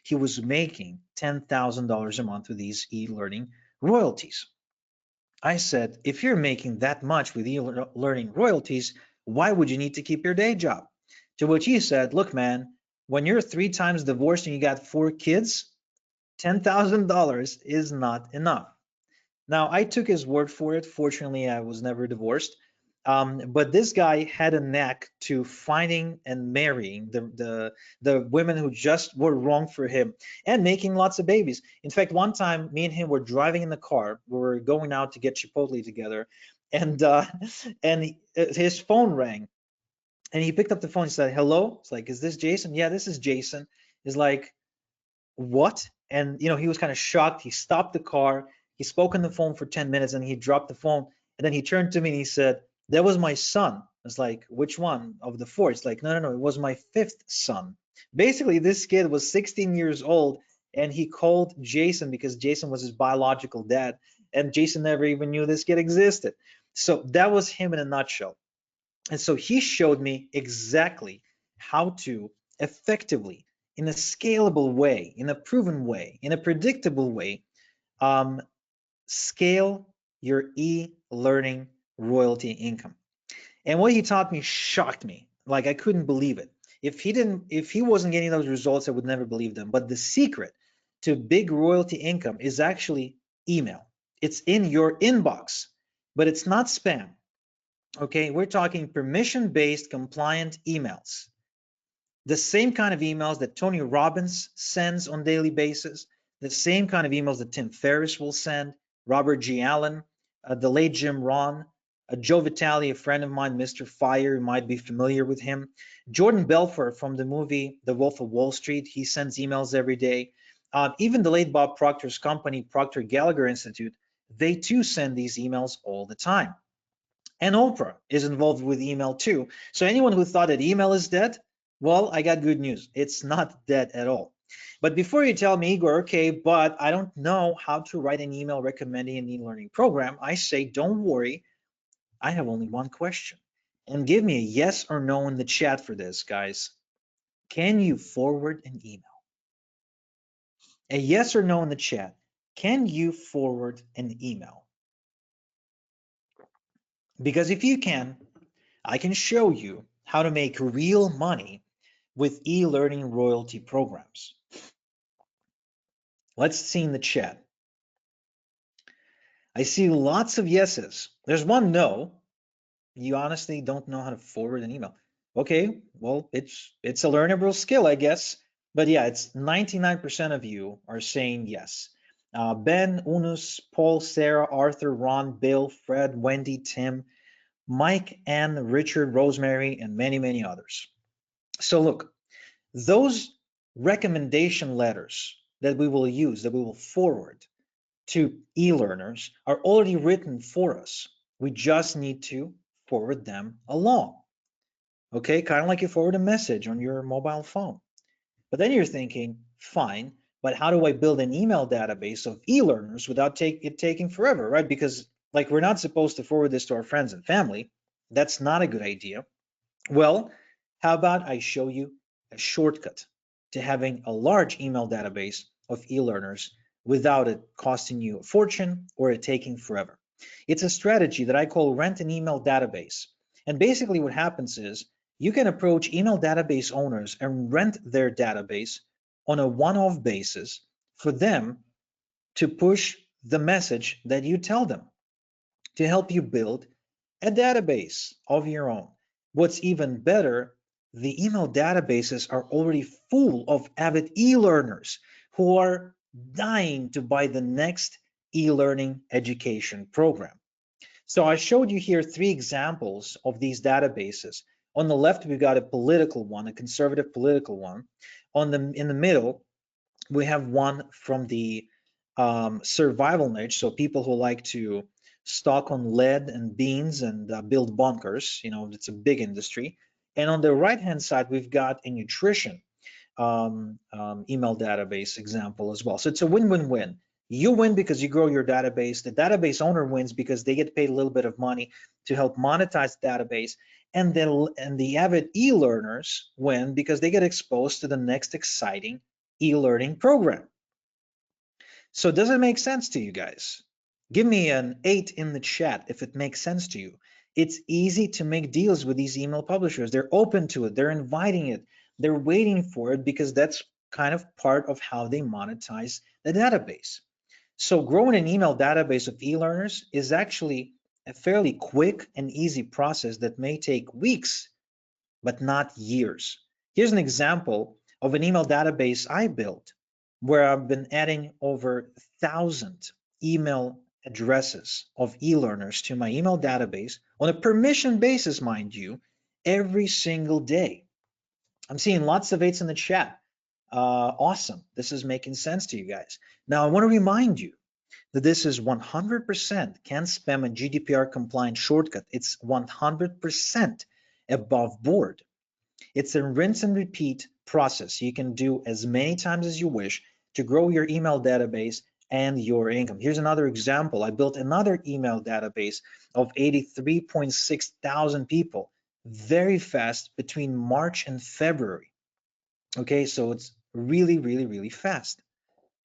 he was making $10,000 a month with these e-learning royalties. I said, if you're making that much with e-learning royalties, why would you need to keep your day job? To which he said, look, man, when you're 3 times divorced and you got 4 kids, $10,000 is not enough. Now, I took his word for it. Fortunately, I was never divorced. But this guy had a knack to finding and marrying the women who just were wrong for him and making lots of babies. In fact, one time, me and him were driving in the car. We were going out to get Chipotle together, and his phone rang, and he picked up the phone. He said, "Hello." It's like, "Is this Jason?" "Yeah, this is Jason." He's like, "What?" And he was kind of shocked. He stopped the car. He spoke on the phone for 10 minutes, and he dropped the phone. And then he turned to me and he said, that was my son. I was like, which one of the 4? It's like, no, it was my 5th son. Basically, this kid was 16 years old and he called Jason because Jason was his biological dad, and Jason never even knew this kid existed. So that was him in a nutshell. And so he showed me exactly how to effectively, in a scalable way, in a proven way, in a predictable way, scale your e-learning royalty income. And what he taught me shocked me. Like, I couldn't believe it. If he wasn't getting those results, I would never believe them. But the secret to big royalty income is actually email. It's in your inbox, but it's not spam. Okay, we're talking permission-based compliant emails. The same kind of emails that Tony Robbins sends on a daily basis, the same kind of emails that Tim Ferriss will send, Robert G. Allen, the late Jim Rohn, Joe Vitale, a friend of mine, Mr. Fire, you might be familiar with him. Jordan Belfort from the movie The Wolf of Wall Street, he sends emails every day. Even the late Bob Proctor's company, Proctor Gallagher Institute, they too send these emails all the time. And Oprah is involved with email too. So anyone who thought that email is dead, well, I got good news. It's not dead at all. But before you tell me, Igor, okay, but I don't know how to write an email recommending an e-learning program, I say, don't worry. I have only one question. And give me a yes or no in the chat for this, guys. Can you forward an email? A yes or no in the chat. Can you forward an email? Because if you can, I can show you how to make real money with e-learning royalty programs. Let's see in the chat. I see lots of yeses. There's one no. You honestly don't know how to forward an email. Okay, well, it's a learnable skill, I guess. But yeah, it's 99% of you are saying yes. Ben, Unus, Paul, Sarah, Arthur, Ron, Bill, Fred, Wendy, Tim, Mike, Ann, Richard, Rosemary, and many, many others. So look, those recommendation letters that we will use, that we will forward to e-learners are already written for us. We just need to forward them along. Okay, kind of like you forward a message on your mobile phone. But then you're thinking, fine, but how do I build an email database of e-learners without it taking forever, right? Because like we're not supposed to forward this to our friends and family. That's not a good idea. Well, how about I show you a shortcut to having a large email database of e-learners without it costing you a fortune or it taking forever. It's a strategy that I call rent an email database. And basically what happens is you can approach email database owners and rent their database on a one-off basis for them to push the message that you tell them to help you build a database of your own. What's even better, the email databases are already full of avid e-learners who are dying to buy the next e-learning education program. So I showed you here 3 examples of these databases. On the left, we've got a political one, a conservative political one. In the middle, we have one from the survival niche, so people who like to stock on lead and beans and build bunkers. You know, it's a big industry. And on the right-hand side, we've got a nutrition email database example as well. So it's a win-win-win. You win because you grow your database. The database owner wins because they get paid a little bit of money to help monetize the database. And the avid e-learners win because they get exposed to the next exciting e-learning program. So does it make sense to you guys? Give me an 8 in the chat if it makes sense to you. It's easy to make deals with these email publishers. They're open to it. They're inviting it. They're waiting for it because that's kind of part of how they monetize the database. So growing an email database of e-learners is actually a fairly quick and easy process that may take weeks, but not years. Here's an example of an email database I built where I've been adding over 1,000 email addresses of e-learners to my email database on a permission basis, mind you, every single day. I'm seeing lots of 8s in the chat. Awesome. This is making sense to you guys. Now, I want to remind you that this is 100% CAN-SPAM and GDPR compliant shortcut. It's 100% above board. It's a rinse and repeat process. You can do as many times as you wish to grow your email database and your income. Here's another example. I built another email database of 83.6 thousand people very fast between March and February. Okay, so it's really, really, really fast.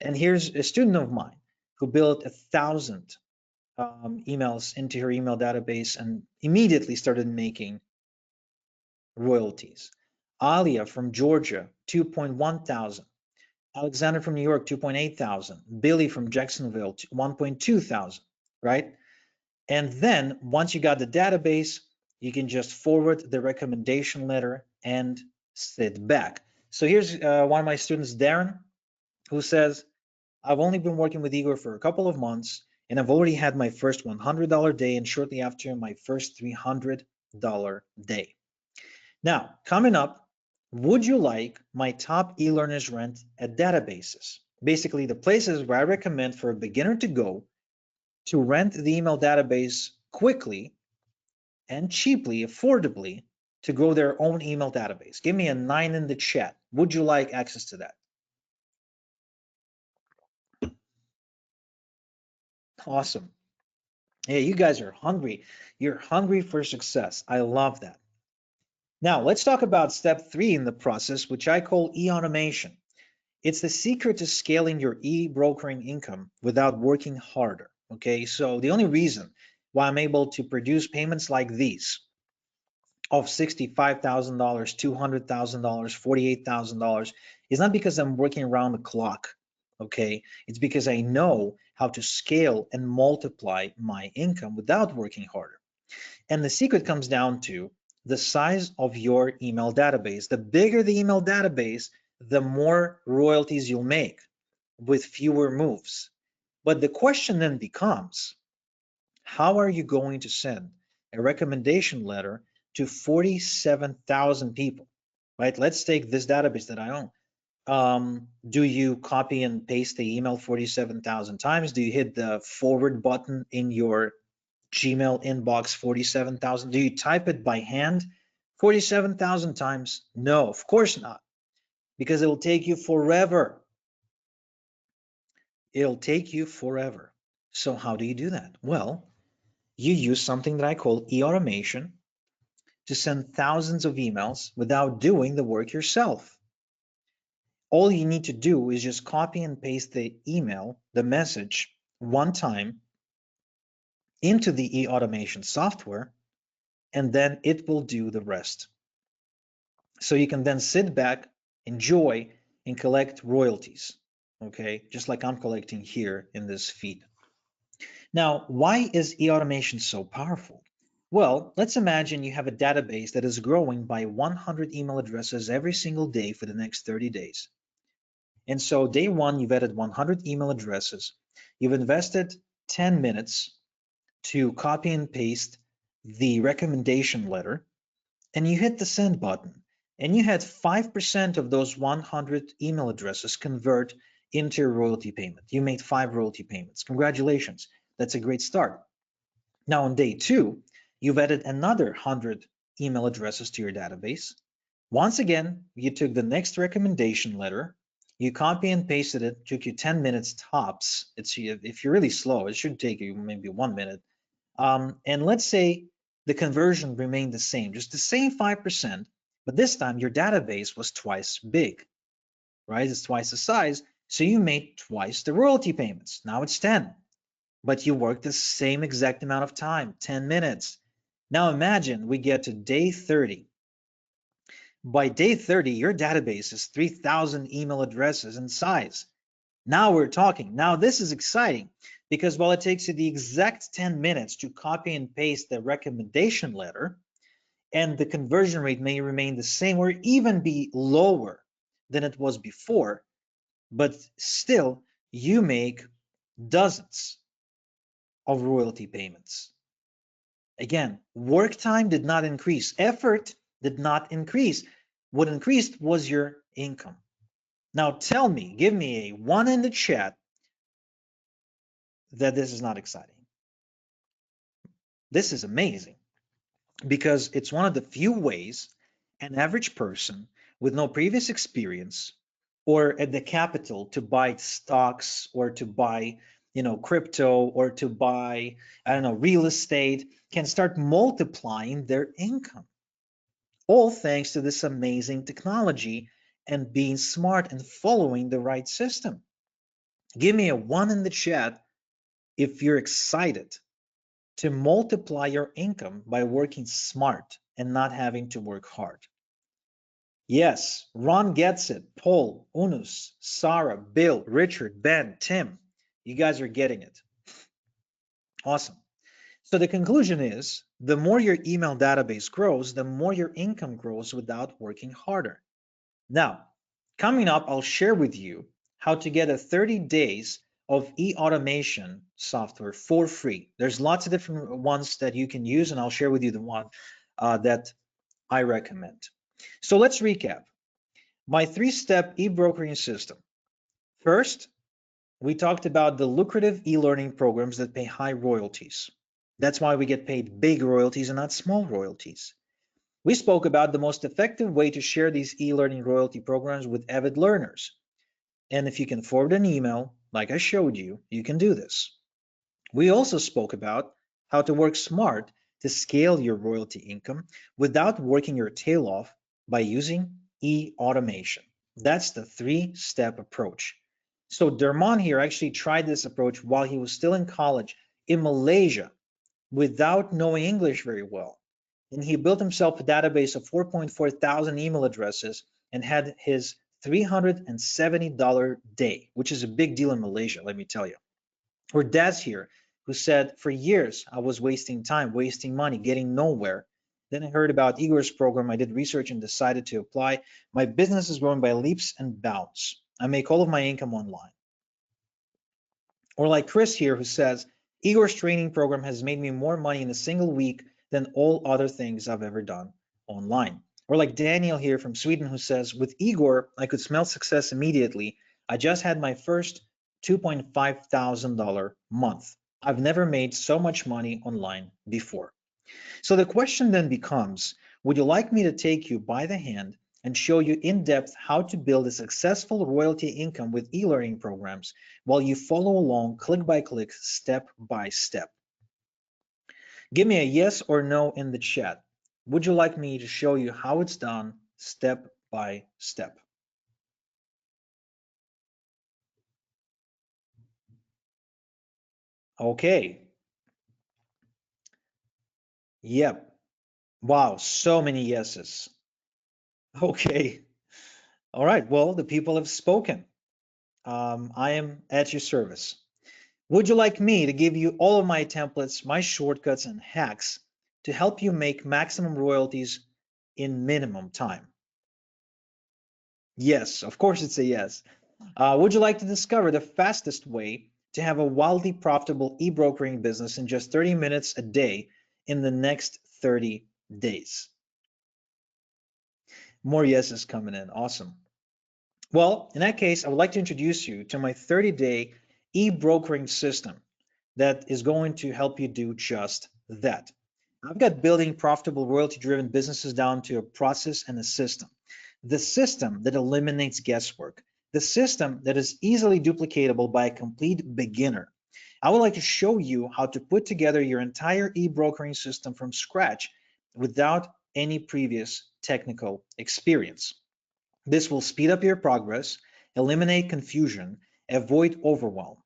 And here's a student of mine who built 1,000 emails into her email database and immediately started making royalties. Alia from Georgia, 2.1 thousand. Alexander from New York, 2.8 thousand. Billy from Jacksonville, 1.2 thousand, right? And then once you got the database, you can just forward the recommendation letter and sit back. So here's one of my students, Darren, who says, I've only been working with Igor for a couple of months, and I've already had my first $100 day, and shortly after my first $300 day. Now, coming up, would you like my top e-learners rent at databases? Basically, the places where I recommend for a beginner to go to rent the email database quickly and cheaply, affordably, to grow their own email database. Give me a 9 in the chat. Would you like access to that? Awesome. Hey, you guys are hungry. You're hungry for success. I love that. Now, let's talk about step 3 in the process, which I call e-automation. It's the secret to scaling your e-brokering income without working harder. Okay, so the only reason why I'm able to produce payments like these of $65,000, $200,000, $48,000 is not because I'm working around the clock okay? It's because I know how to scale and multiply my income without working harder. And the secret comes down to the size of your email database. The bigger the email database, the more royalties you'll make with fewer moves. But the question then becomes, how are you going to send a recommendation letter to 47,000 people, right? Let's take this database that I own. Do you copy and paste the email 47,000 times? Do you hit the forward button in your Gmail inbox 47,000? Do you type it by hand 47,000 times? No, of course not, because it'll take you forever. It'll take you forever. So how do you do that? Well, you use something that I call e-automation to send thousands of emails without doing the work yourself. All you need to do is just copy and paste the email, the message, one time into the e-automation software, and then it will do the rest. So you can then sit back, enjoy, and collect royalties, okay? Just like I'm collecting here in this feed. Now, why is e-automation so powerful? Well, let's imagine you have a database that is growing by 100 email addresses every single day for the next 30 days. And so day one, you've added 100 email addresses. You've invested 10 minutes to copy and paste the recommendation letter, and you hit the send button. And you had 5% of those 100 email addresses convert into a royalty payment. You made 5 royalty payments. Congratulations. That's a great start. Now on day 2, you've added another 100 email addresses to your database. Once again, you took the next recommendation letter, you copy and pasted it, took you 10 minutes tops. If you're really slow, it should take you maybe 1 minute. And let's say the conversion remained the same, just the same 5%, but this time your database was twice big, right? It's twice the size, so you made twice the royalty payments. Now it's 10, but you worked the same exact amount of time, 10 minutes. Now imagine we get to day 30. By day 30, your database is 3,000 email addresses in size. Now we're talking. Now this is exciting because while it takes you the exact 10 minutes to copy and paste the recommendation letter, and the conversion rate may remain the same or even be lower than it was before, but still you make dozens of royalty payments. Again, work time did not increase, effort did not increase. What increased was your income. Now tell me, give me a 1 in the chat that this is not exciting. This is amazing because it's one of the few ways an average person with no previous experience or at the capital to buy stocks or to buy, crypto or to buy, real estate can start multiplying their income. All thanks to this amazing technology and being smart and following the right system. Give me a 1 in the chat if you're excited to multiply your income by working smart and not having to work hard. Yes, Ron gets it. Paul, Unus, Sarah, Bill, Richard, Ben, Tim, you guys are getting it. Awesome. So the conclusion is, the more your email database grows, the more your income grows without working harder. Now, coming up, I'll share with you how to get a 30 days of e-automation software for free. There's lots of different ones that you can use, and I'll share with you the one that I recommend. So let's recap. My 3-step e-brokering system. First, we talked about the lucrative e-learning programs that pay high royalties. That's why we get paid big royalties and not small royalties. We spoke about the most effective way to share these e-learning royalty programs with avid learners. And if you can forward an email, like I showed you, you can do this. We also spoke about how to work smart to scale your royalty income without working your tail off by using e-automation. That's the 3-step approach. So Derman here actually tried this approach while he was still in college in Malaysia without knowing English very well. And he built himself a database of 4.4 thousand email addresses and had his $370 day, which is a big deal in Malaysia, let me tell you. Or Daz here, who said, for years I was wasting time, wasting money, getting nowhere. Then I heard about Igor's program. I did research and decided to apply. My business is growing by leaps and bounds. I make all of my income online. Or like Chris here, who says, Igor's training program has made me more money in a single week than all other things I've ever done online. Or like Daniel here from Sweden, who says, with Igor, I could smell success immediately. I just had my first $2.5 thousand month. I've never made so much money online before. So the question then becomes, would you like me to take you by the hand and show you in depth how to build a successful royalty income with e-learning programs while you follow along click by click, step by step? Give me a yes or no in the chat. Would you like me to show you how it's done step by step? Okay. Yep. Wow, so many yeses. Okay. All right. Well, the people have spoken. I am at your service. Would you like me to give you all of my templates, my shortcuts and hacks to help you make maximum royalties in minimum time? Yes, of course it's a yes. Would you like to discover the fastest way to have a wildly profitable e-brokering business in just 30 minutes a day in the next 30 days? More yeses coming in. Awesome. Well, in that case, I would like to introduce you to my 30-day e-brokering system that is going to help you do just that. I've got building profitable royalty-driven businesses down to a process and a system. The system that eliminates guesswork. The system that is easily duplicatable by a complete beginner. I would like to show you how to put together your entire e-brokering system from scratch without any previous technical experience. This will speed up your progress, eliminate confusion, avoid overwhelm.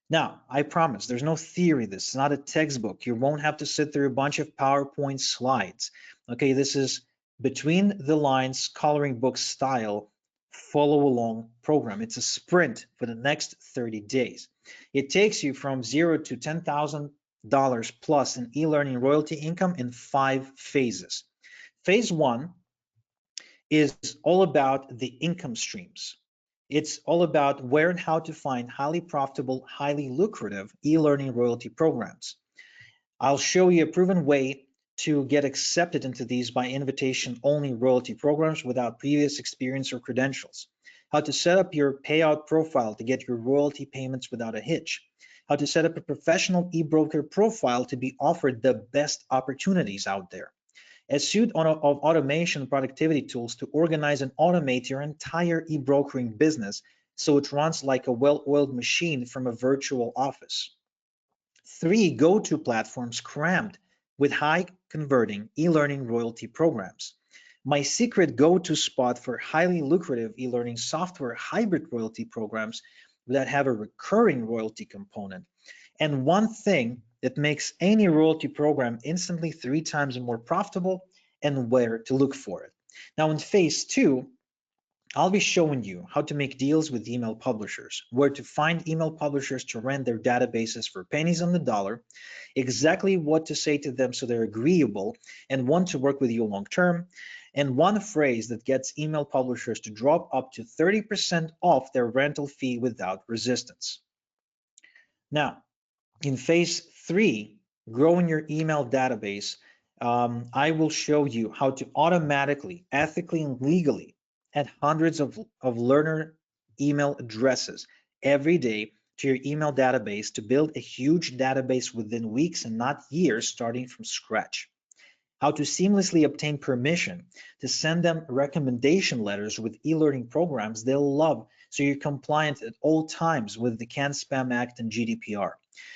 Now, I promise there's no theory. This is not a textbook. You won't have to sit through a bunch of PowerPoint slides. Okay, this is between the lines coloring book style follow along program. It's a sprint for the next 30 days. It takes you from $0 to $10,000 plus in e-learning royalty income in 5 phases. Phase 1 is all about the income streams. It's all about where and how to find highly profitable, highly lucrative e-learning royalty programs. I'll show you a proven way to get accepted into these by invitation only royalty programs without previous experience or credentials. How to set up your payout profile to get your royalty payments without a hitch. How to set up a professional e-broker profile to be offered the best opportunities out there. A suite of automation productivity tools to organize and automate your entire e-brokering business so it runs like a well-oiled machine from a virtual office. 3 go-to platforms crammed with high converting e-learning royalty programs. My secret go-to spot for highly lucrative e-learning software hybrid royalty programs that have a recurring royalty component. And one thing that makes any royalty program instantly 3 times more profitable and where to look for it. Now in phase 2, I'll be showing you how to make deals with email publishers, where to find email publishers to rent their databases for pennies on the dollar, exactly what to say to them so they're agreeable and want to work with you long term, and one phrase that gets email publishers to drop up to 30% off their rental fee without resistance. Now, in phase 3, growing your email database, I will show you how to automatically, ethically, and legally add hundreds of learner email addresses every day to your email database to build a huge database within weeks and not years, starting from scratch. How to seamlessly obtain permission to send them recommendation letters with e-learning programs they'll love so you're compliant at all times with the CAN-SPAM Act and GDPR.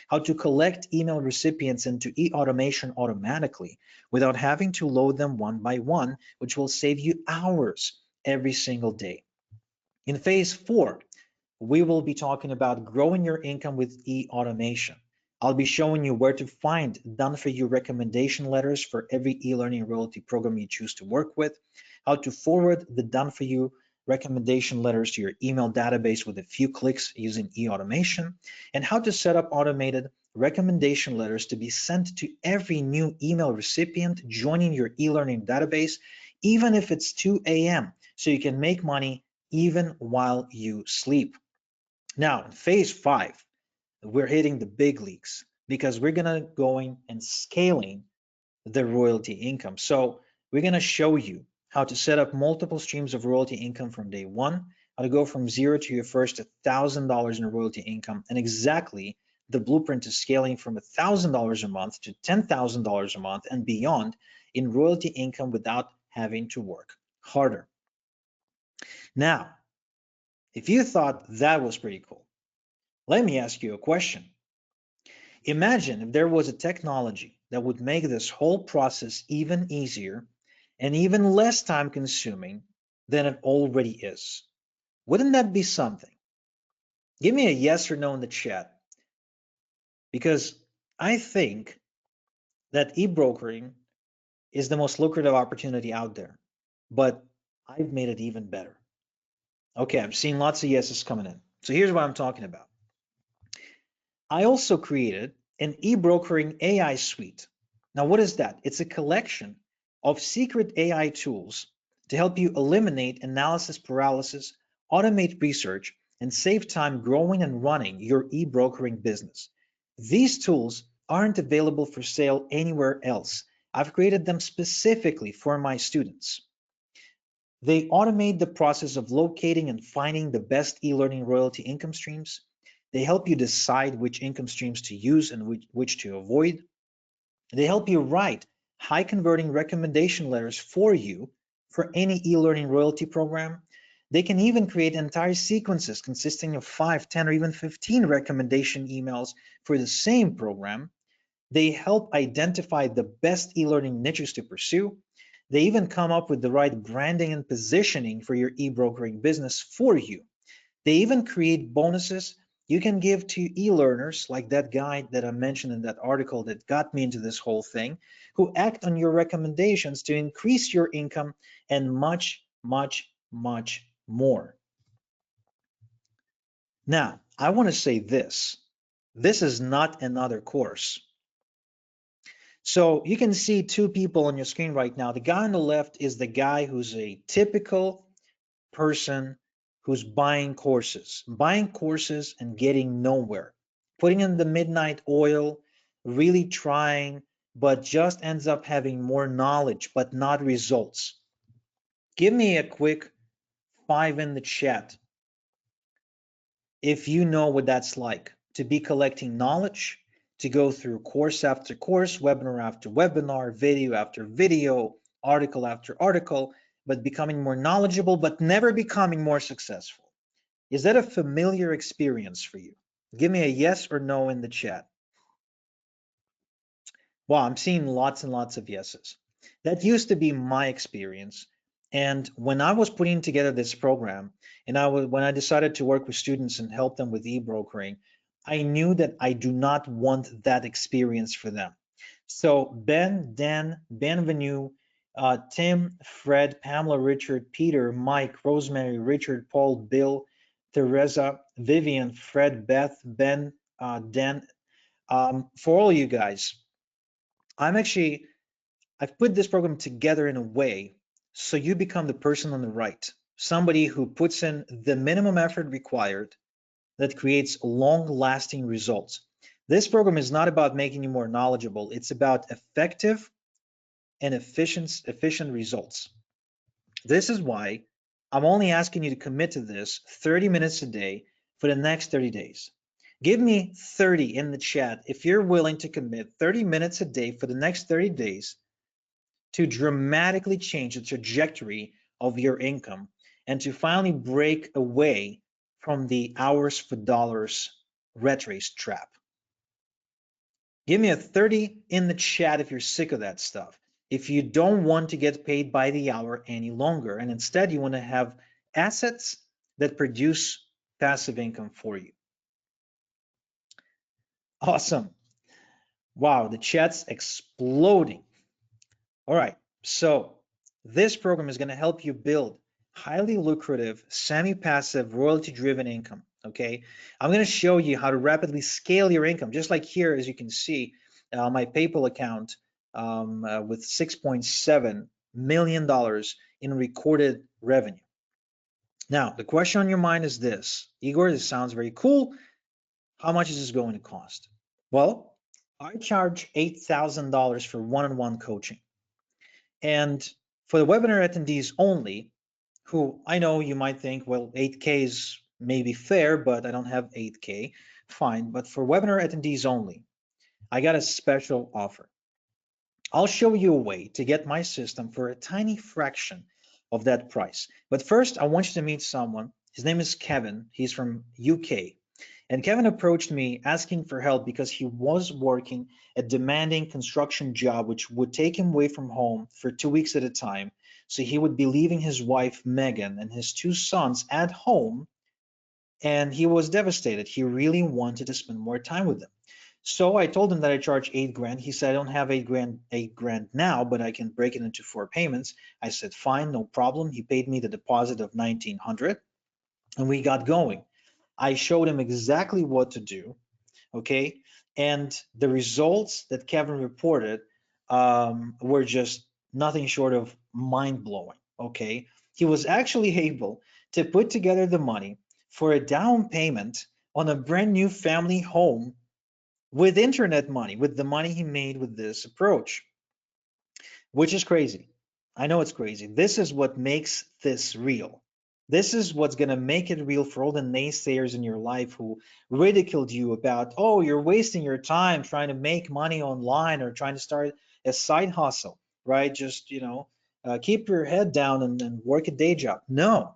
How to collect email recipients into e-automation automatically without having to load them one by one, which will save you hours every single day. In phase 4, we will be talking about growing your income with e-automation. I'll be showing you where to find done-for-you recommendation letters for every e-learning royalty program you choose to work with, how to forward the done-for-you recommendation letters to your email database with a few clicks using e-automation, and how to set up automated recommendation letters to be sent to every new email recipient joining your e-learning database, even if it's 2 a.m., so you can make money even while you sleep. Now, in phase 5, we're hitting the big leagues because we're gonna going and scaling the royalty income. So we're gonna show you how to set up multiple streams of royalty income from day one, how to go from zero to your first $1,000 in royalty income, and exactly the blueprint to scaling from $1,000 a month to $10,000 a month and beyond in royalty income without having to work harder. Now, if you thought that was pretty cool, let me ask you a question. Imagine if there was a technology that would make this whole process even easier and even less time consuming than it already is. Wouldn't that be something? Give me a yes or no in the chat, because I think that e-brokering is the most lucrative opportunity out there, but I've made it even better. Okay, I'm seeing lots of yeses coming in. So here's what I'm talking about. I also created an e-brokering AI suite. Now, what is that? It's a collection of secret AI tools to help you eliminate analysis paralysis, automate research, and save time growing and running your e-brokering business. These tools aren't available for sale anywhere else. I've created them specifically for my students. They automate the process of locating and finding the best e-learning royalty income streams. They help you decide which income streams to use and which to avoid. They help you write high converting recommendation letters for you for any e-learning royalty program. They can even create entire sequences consisting of 5, 10, or even 15 recommendation emails for the same program. They help identify the best e-learning niches to pursue. They even come up with the right branding and positioning for your e-brokering business for you. They even create bonuses you can give to e-learners, like that guy that I mentioned in that article that got me into this whole thing, who act on your recommendations to increase your income, and much, much, much more. Now, I want to say this. This is not another course. So you can see two people on your screen right now. The guy on the left is the guy who's a typical person who's buying courses and getting nowhere, putting in the midnight oil, really trying, but just ends up having more knowledge, but not results. Give me a quick 5 in the chat if you know what that's like, to be collecting knowledge, to go through course after course, webinar after webinar, video after video, article after article, but becoming more knowledgeable, but never becoming more successful. Is that a familiar experience for you? Give me a yes or no in the chat. Wow, I'm seeing lots and lots of yeses. That used to be my experience. And when I was putting together this program, and when I decided to work with students and help them with e-brokering, I knew that I do not want that experience for them. So Ben, Dan, Benvenue, Tim, Fred, Pamela, Richard, Peter, Mike, Rosemary, Richard, Paul, Bill, Teresa, Vivian, Fred, Beth, Ben, Dan, for all you guys, I've put this program together in a way so you become the person on the right, somebody who puts in the minimum effort required that creates long-lasting results. This program is not about making you more knowledgeable. It's about effective and efficient results. This is why I'm only asking you to commit to this 30 minutes a day for the next 30 days. Give me 30 in the chat if you're willing to commit 30 minutes a day for the next 30 days to dramatically change the trajectory of your income and to finally break away from the hours for dollars rat race trap. Give me a 30 in the chat if you're sick of that stuff. If you don't want to get paid by the hour any longer, and instead you want to have assets that produce passive income for you. Awesome. Wow, the chat's exploding. All right, so this program is going to help you build highly lucrative, semi-passive, royalty-driven income. Okay, I'm going to show you how to rapidly scale your income. Just like here, as you can see, my PayPal account with $6.7 million in recorded revenue. Now, the question on your mind is this: Igor, this sounds very cool. How much is this going to cost? Well, I charge $8,000 for one-on-one coaching. And for the webinar attendees only, who I know you might think, well, 8K is maybe fair, but I don't have 8K. Fine. But for webinar attendees only, I got a special offer. I'll show you a way to get my system for a tiny fraction of that price. But first, I want you to meet someone. His name is Kevin. He's from UK. And Kevin approached me asking for help because he was working a demanding construction job, which would take him away from home for 2 weeks at a time. So he would be leaving his wife, Megan, and his 2 sons at home. And he was devastated. He really wanted to spend more time with them. So I told him that I charge 8 grand. He said, I don't have 8 grand now, but I can break it into 4 payments. I said, fine, no problem. He paid me the deposit of 1,900 and we got going. I showed him exactly what to do. Okay. And the results that Kevin reported were just nothing short of mind blowing. Okay. He was actually able to put together the money for a down payment on a brand new family home with internet money, with the money he made with this approach, which is crazy. I know it's crazy. This is what makes this real. This is what's going to make it real for all the naysayers in your life who ridiculed you about, oh, you're wasting your time trying to make money online or trying to start a side hustle, right? Just, keep your head down and work a day job. No,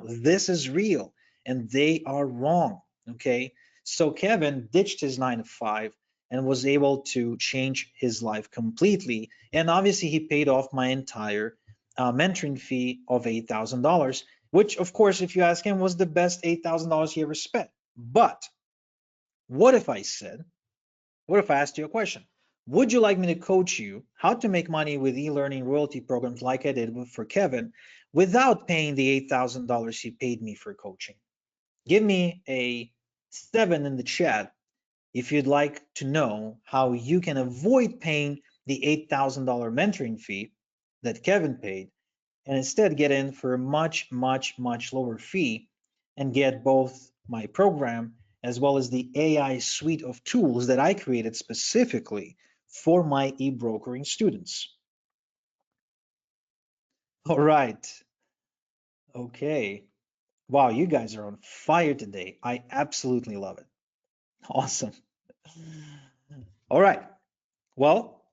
this is real and they are wrong. Okay. So Kevin ditched his 9 to 5 and was able to change his life completely. And obviously he paid off my entire mentoring fee of $8,000, which of course, if you ask him, was the best $8,000 he ever spent. But what if I asked you a question? Would you like me to coach you how to make money with e-learning royalty programs like I did for Kevin without paying the $8,000 he paid me for coaching? Give me a 7 in the chat if you'd like to know how you can avoid paying the $8,000 mentoring fee that Kevin paid and instead get in for a much lower fee and get both my program as well as the AI suite of tools that I created specifically for my e-brokering students. All right. Okay. Wow, you guys are on fire today. I absolutely love it. Awesome. All right. Well,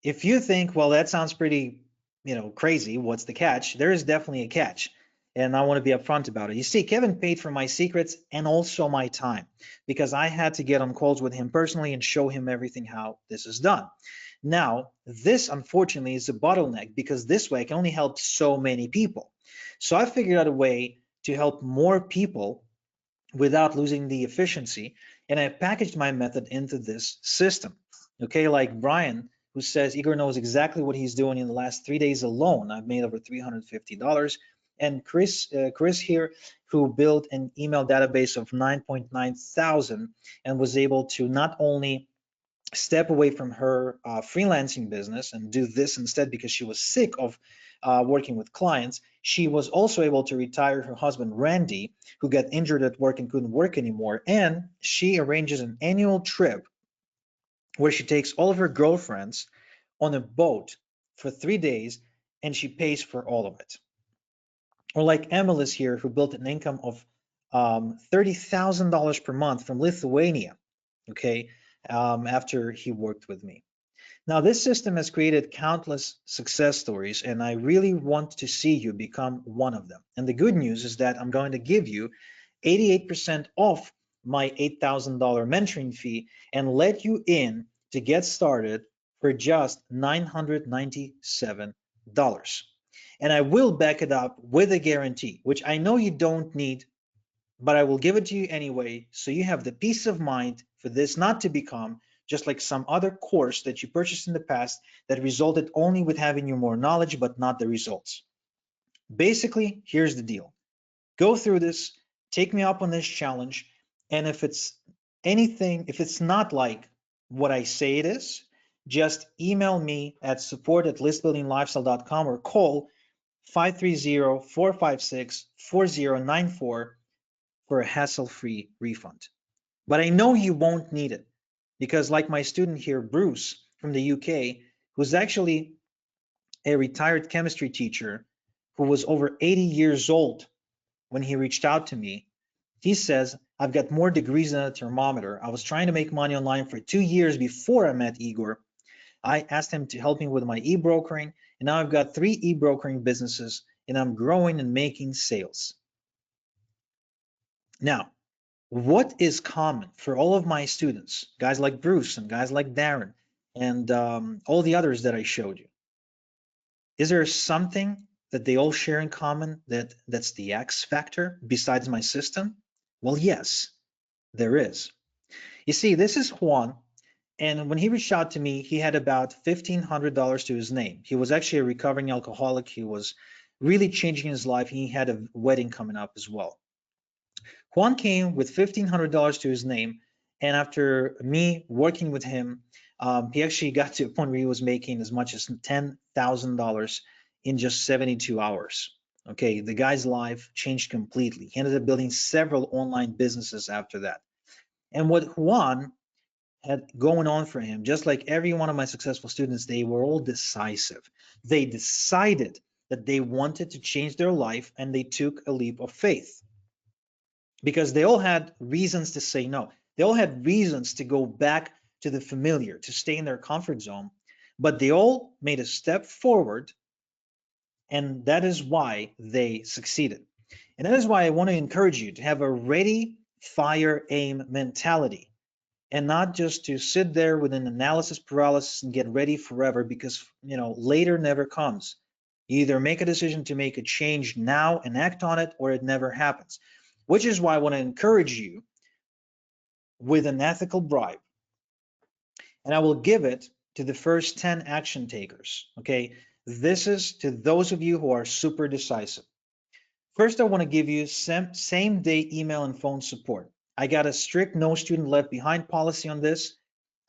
if you think, well, that sounds pretty, crazy, what's the catch? There is definitely a catch. And I want to be upfront about it. You see, Kevin paid for my secrets and also my time because I had to get on calls with him personally and show him everything how this is done. Now, this unfortunately is a bottleneck because this way I can only help so many people. So I figured out a way to help more people without losing the efficiency. And I packaged my method into this system. Okay, like Brian, who says Igor knows exactly what he's doing in the last 3 days alone. I've made over $350. And Chris here, who built an email database of 9.9 thousand and was able to not only step away from her freelancing business and do this instead because she was sick of working with clients. She was also able to retire her husband, Randy, who got injured at work and couldn't work anymore. And she arranges an annual trip where she takes all of her girlfriends on a boat for 3 days and she pays for all of it. Or like Emilis here, who built an income of $30,000 per month from Lithuania, okay, after he worked with me. Now, this system has created countless success stories, and I really want to see you become one of them. And the good news is that I'm going to give you 88% off my $8,000 mentoring fee and let you in to get started for just $997. And I will back it up with a guarantee, which I know you don't need, but I will give it to you anyway, so you have the peace of mind for this not to become just like some other course that you purchased in the past that resulted only with having you more knowledge, but not the results. Basically, here's the deal. Go through this, take me up on this challenge, and if it's anything, if it's not like what I say it is, just email me at support@listbuildinglifestyle.com or call 530-456-4094 for a hassle-free refund. But I know you won't need it because, like my student here, Bruce from the UK, who's actually a retired chemistry teacher who was over 80 years old when he reached out to me, he says, I've got more degrees than a thermometer. I was trying to make money online for 2 years before I met Igor. I asked him to help me with my e-brokering, and now I've got 3 e-brokering businesses, and I'm growing and making sales. Now, what is common for all of my students, guys like Bruce and guys like Darren and all the others that I showed you? Is there something that they all share in common that's the X factor besides my system? Well, yes, there is. You see, this is Juan, and when he reached out to me, he had about $1,500 to his name. He was actually a recovering alcoholic. He was really changing his life. He had a wedding coming up as well. Juan came with $1,500 to his name, and after me working with him, he actually got to a point where he was making as much as $10,000 in just 72 hours. Okay, the guy's life changed completely. He ended up building several online businesses after that. And what Juan had going on for him, just like every one of my successful students, they were all decisive. They decided that they wanted to change their life, and they took a leap of faith. Because they all had reasons to say no. They all had reasons to go back to the familiar, to stay in their comfort zone, but they all made a step forward, and that is why they succeeded. And that is why I want to encourage you to have a ready, fire, aim mentality, and not just to sit there with an analysis paralysis and get ready forever, because later never comes. You either make a decision to make a change now and act on it, or it never happens. Which is why I want to encourage you with an ethical bribe. And I will give it to the first 10 action takers. Okay, this is to those of you who are super decisive. First, I want to give you same day email and phone support. I got a strict no student left behind policy on this.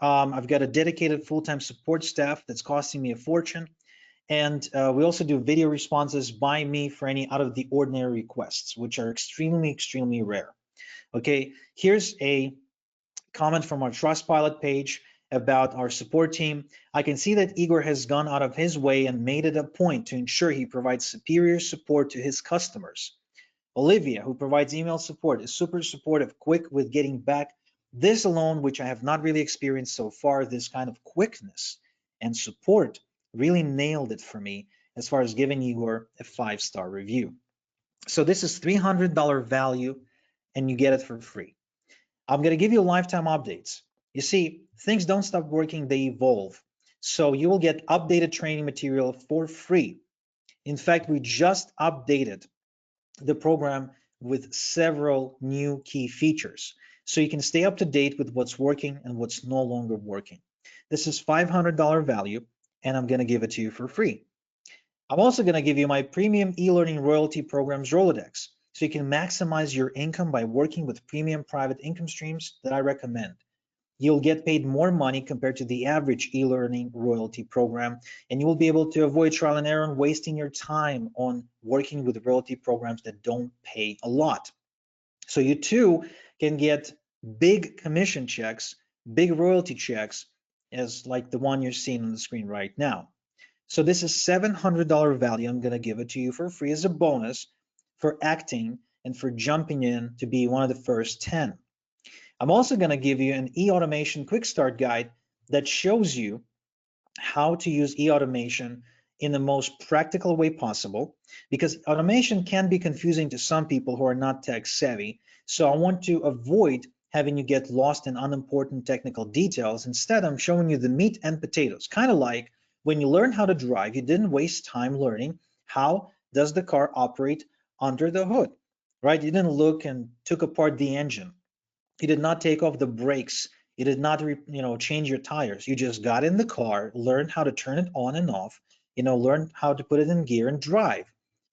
I've got a dedicated full-time support staff that's costing me a fortune. And we also do video responses by me for any out of the ordinary requests, which are extremely, extremely rare. Okay, here's a comment from our Trustpilot page about our support team. I can see that Igor has gone out of his way and made it a point to ensure he provides superior support to his customers. Olivia, who provides email support, is super supportive, quick with getting back. This alone, which I have not really experienced so far, this kind of quickness and support really nailed it for me as far as giving Igor a 5-star review. So this is $300 value, and you get it for free. I'm going to give you lifetime updates. You see, things don't stop working, they evolve. So you will get updated training material for free. In fact, we just updated the program with several new key features, so you can stay up to date with what's working and what's no longer working. This is $500 value, and I'm going to give it to you for free. I'm also going to give you my premium e-learning royalty programs Rolodex, so you can maximize your income by working with premium private income streams that I recommend. You'll get paid more money compared to the average e-learning royalty program, and you will be able to avoid trial and error and wasting your time on working with royalty programs that don't pay a lot. So you too can get big commission checks, big royalty checks, as like the one you're seeing on the screen right now. So this is $700 value. I'm going to give it to you for free as a bonus for acting and for jumping in to be one of the first 10. I'm also going to give you an e-automation quick start guide that shows you how to use e-automation in the most practical way possible, because automation can be confusing to some people who are not tech savvy. So I want to avoid having you get lost in unimportant technical details. Instead, I'm showing you the meat and potatoes, kind of like when you learn how to drive, you didn't waste time learning how does the car operate under the hood, right? You didn't look and took apart the engine. You did not take off the brakes. You did not, change your tires. You just got in the car, learned how to turn it on and off, learned how to put it in gear and drive.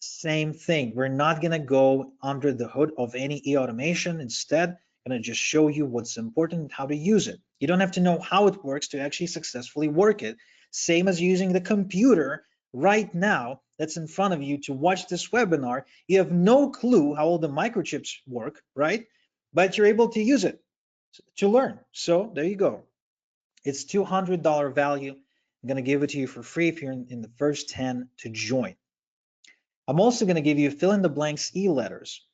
Same thing. We're not going to go under the hood of any e-automation. Instead, I'm going to just show you what's important and how to use it. You don't have to know how it works to actually successfully work it. Same as using the computer right now that's in front of you to watch this webinar. You have no clue how all the microchips work, right? But you're able to use it to learn. So there you go. It's $200 value. I'm going to give it to you for free if you're in the first 10 to join. I'm also going to give you fill in the blanks e-letters.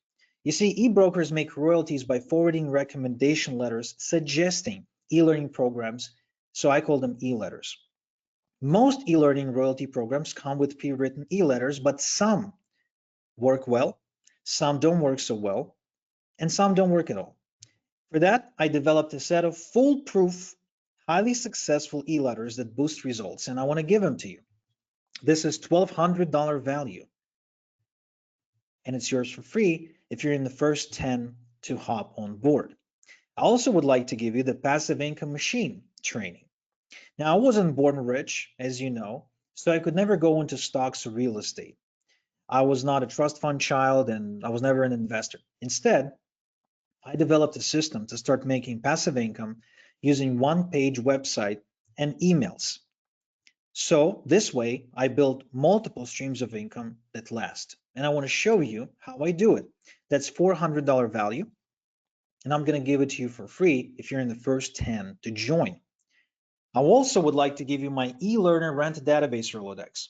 You see, e-brokers make royalties by forwarding recommendation letters suggesting e-learning programs, so I call them e-letters. Most e-learning royalty programs come with pre-written e-letters, but some work well, some don't work so well, and some don't work at all. For that, I developed a set of foolproof, highly successful e-letters that boost results, and I want to give them to you. This is $1,200 value, and it's yours for free if you're in the first 10 to hop on board. I also would like to give you the passive income machine training. Now, I wasn't born rich, as you know, so I could never go into stocks or real estate. I was not a trust fund child, and I was never an investor. Instead, I developed a system to start making passive income using one-page website and emails. So this way, I built multiple streams of income that last. And I want to show you how I do it. That's $400 value. And I'm going to give it to you for free if you're in the first 10 to join. I also would like to give you my eLearner Rent Database Rolodex.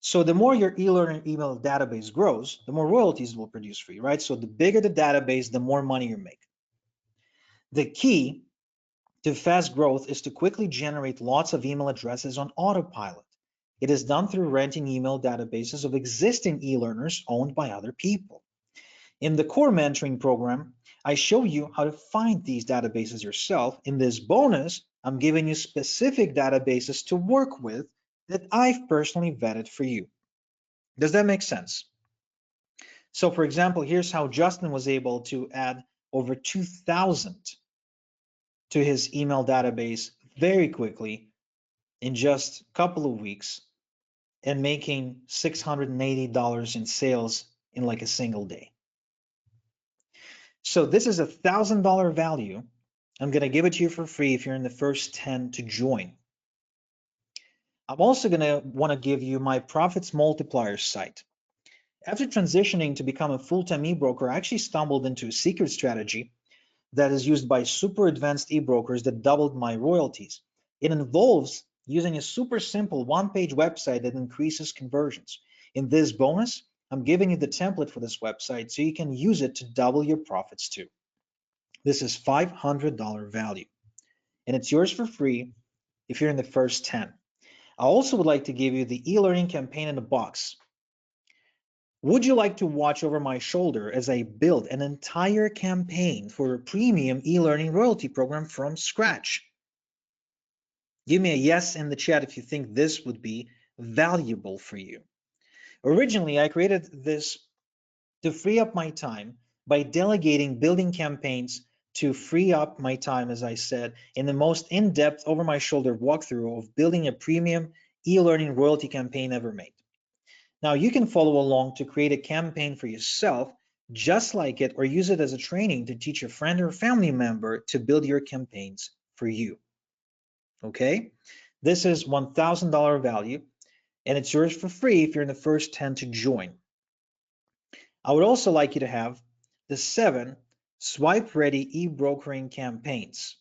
So the more your eLearner email database grows, the more royalties it will produce for you, right? So the bigger the database, the more money you make. The key to fast growth is to quickly generate lots of email addresses on autopilot. It is done through renting email databases of existing e-learners owned by other people. In the core mentoring program, I show you how to find these databases yourself. In this bonus, I'm giving you specific databases to work with that I've personally vetted for you. Does that make sense? So for example, here's how Justin was able to add over 2,000 to his email database very quickly in just a couple of weeks and making $680 in sales in like a single day. So this is $1,000 value. I'm going to give it to you for free if you're in the first 10 to join. I'm also going to want to give you my profits multiplier site. After transitioning to become a full-time e-broker, I actually stumbled into a secret strategy that is used by super advanced e-brokers that doubled my royalties. It involves using a super simple one-page website that increases conversions. In this bonus, I'm giving you the template for this website so you can use it to double your profits too. This is $500 value, and it's yours for free if you're in the first 10. I also would like to give you the e-learning campaign in a box. Would you like to watch over my shoulder as I build an entire campaign for a premium e-learning royalty program from scratch? Give me a yes in the chat if you think this would be valuable for you. Originally, I created this to free up my time by delegating building campaigns to free up my time, as I said, in the most in-depth over my shoulder walkthrough of building a premium e-learning royalty campaign ever made. Now you can follow along to create a campaign for yourself just like it, or use it as a training to teach a friend or family member to build your campaigns for you. Okay, this is $1,000 value, and it's yours for free if you're in the first 10 to join. I would also like you to have the 7 swipe-ready e-brokering campaigns.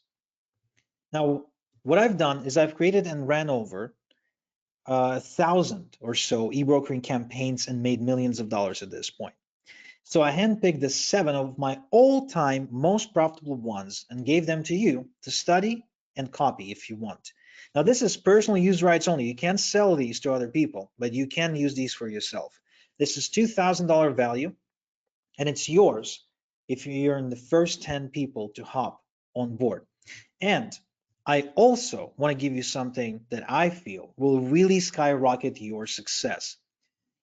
Now, what I've done is I've created and ran over 1,000 or so e-brokering campaigns and made millions of dollars at this point. So I handpicked the 7 of my all-time most profitable ones and gave them to you to study and copy if you want. Now this is personal use rights only. You can't sell these to other people, but you can use these for yourself. This is $2,000 value, and it's yours if you're in the first 10 people to hop on board. And I also want to give you something that I feel will really skyrocket your success.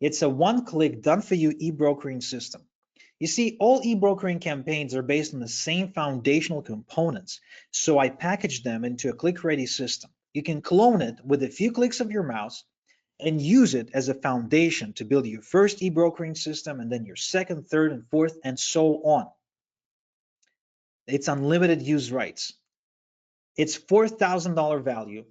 It's a one-click done-for-you e-brokering system. You see, all e-brokering campaigns are based on the same foundational components, so I packaged them into a click-ready system. You can clone it with a few clicks of your mouse and use it as a foundation to build your first e-brokering system and then your second, third, and fourth, and so on. It's unlimited use rights. It's $4,000 value.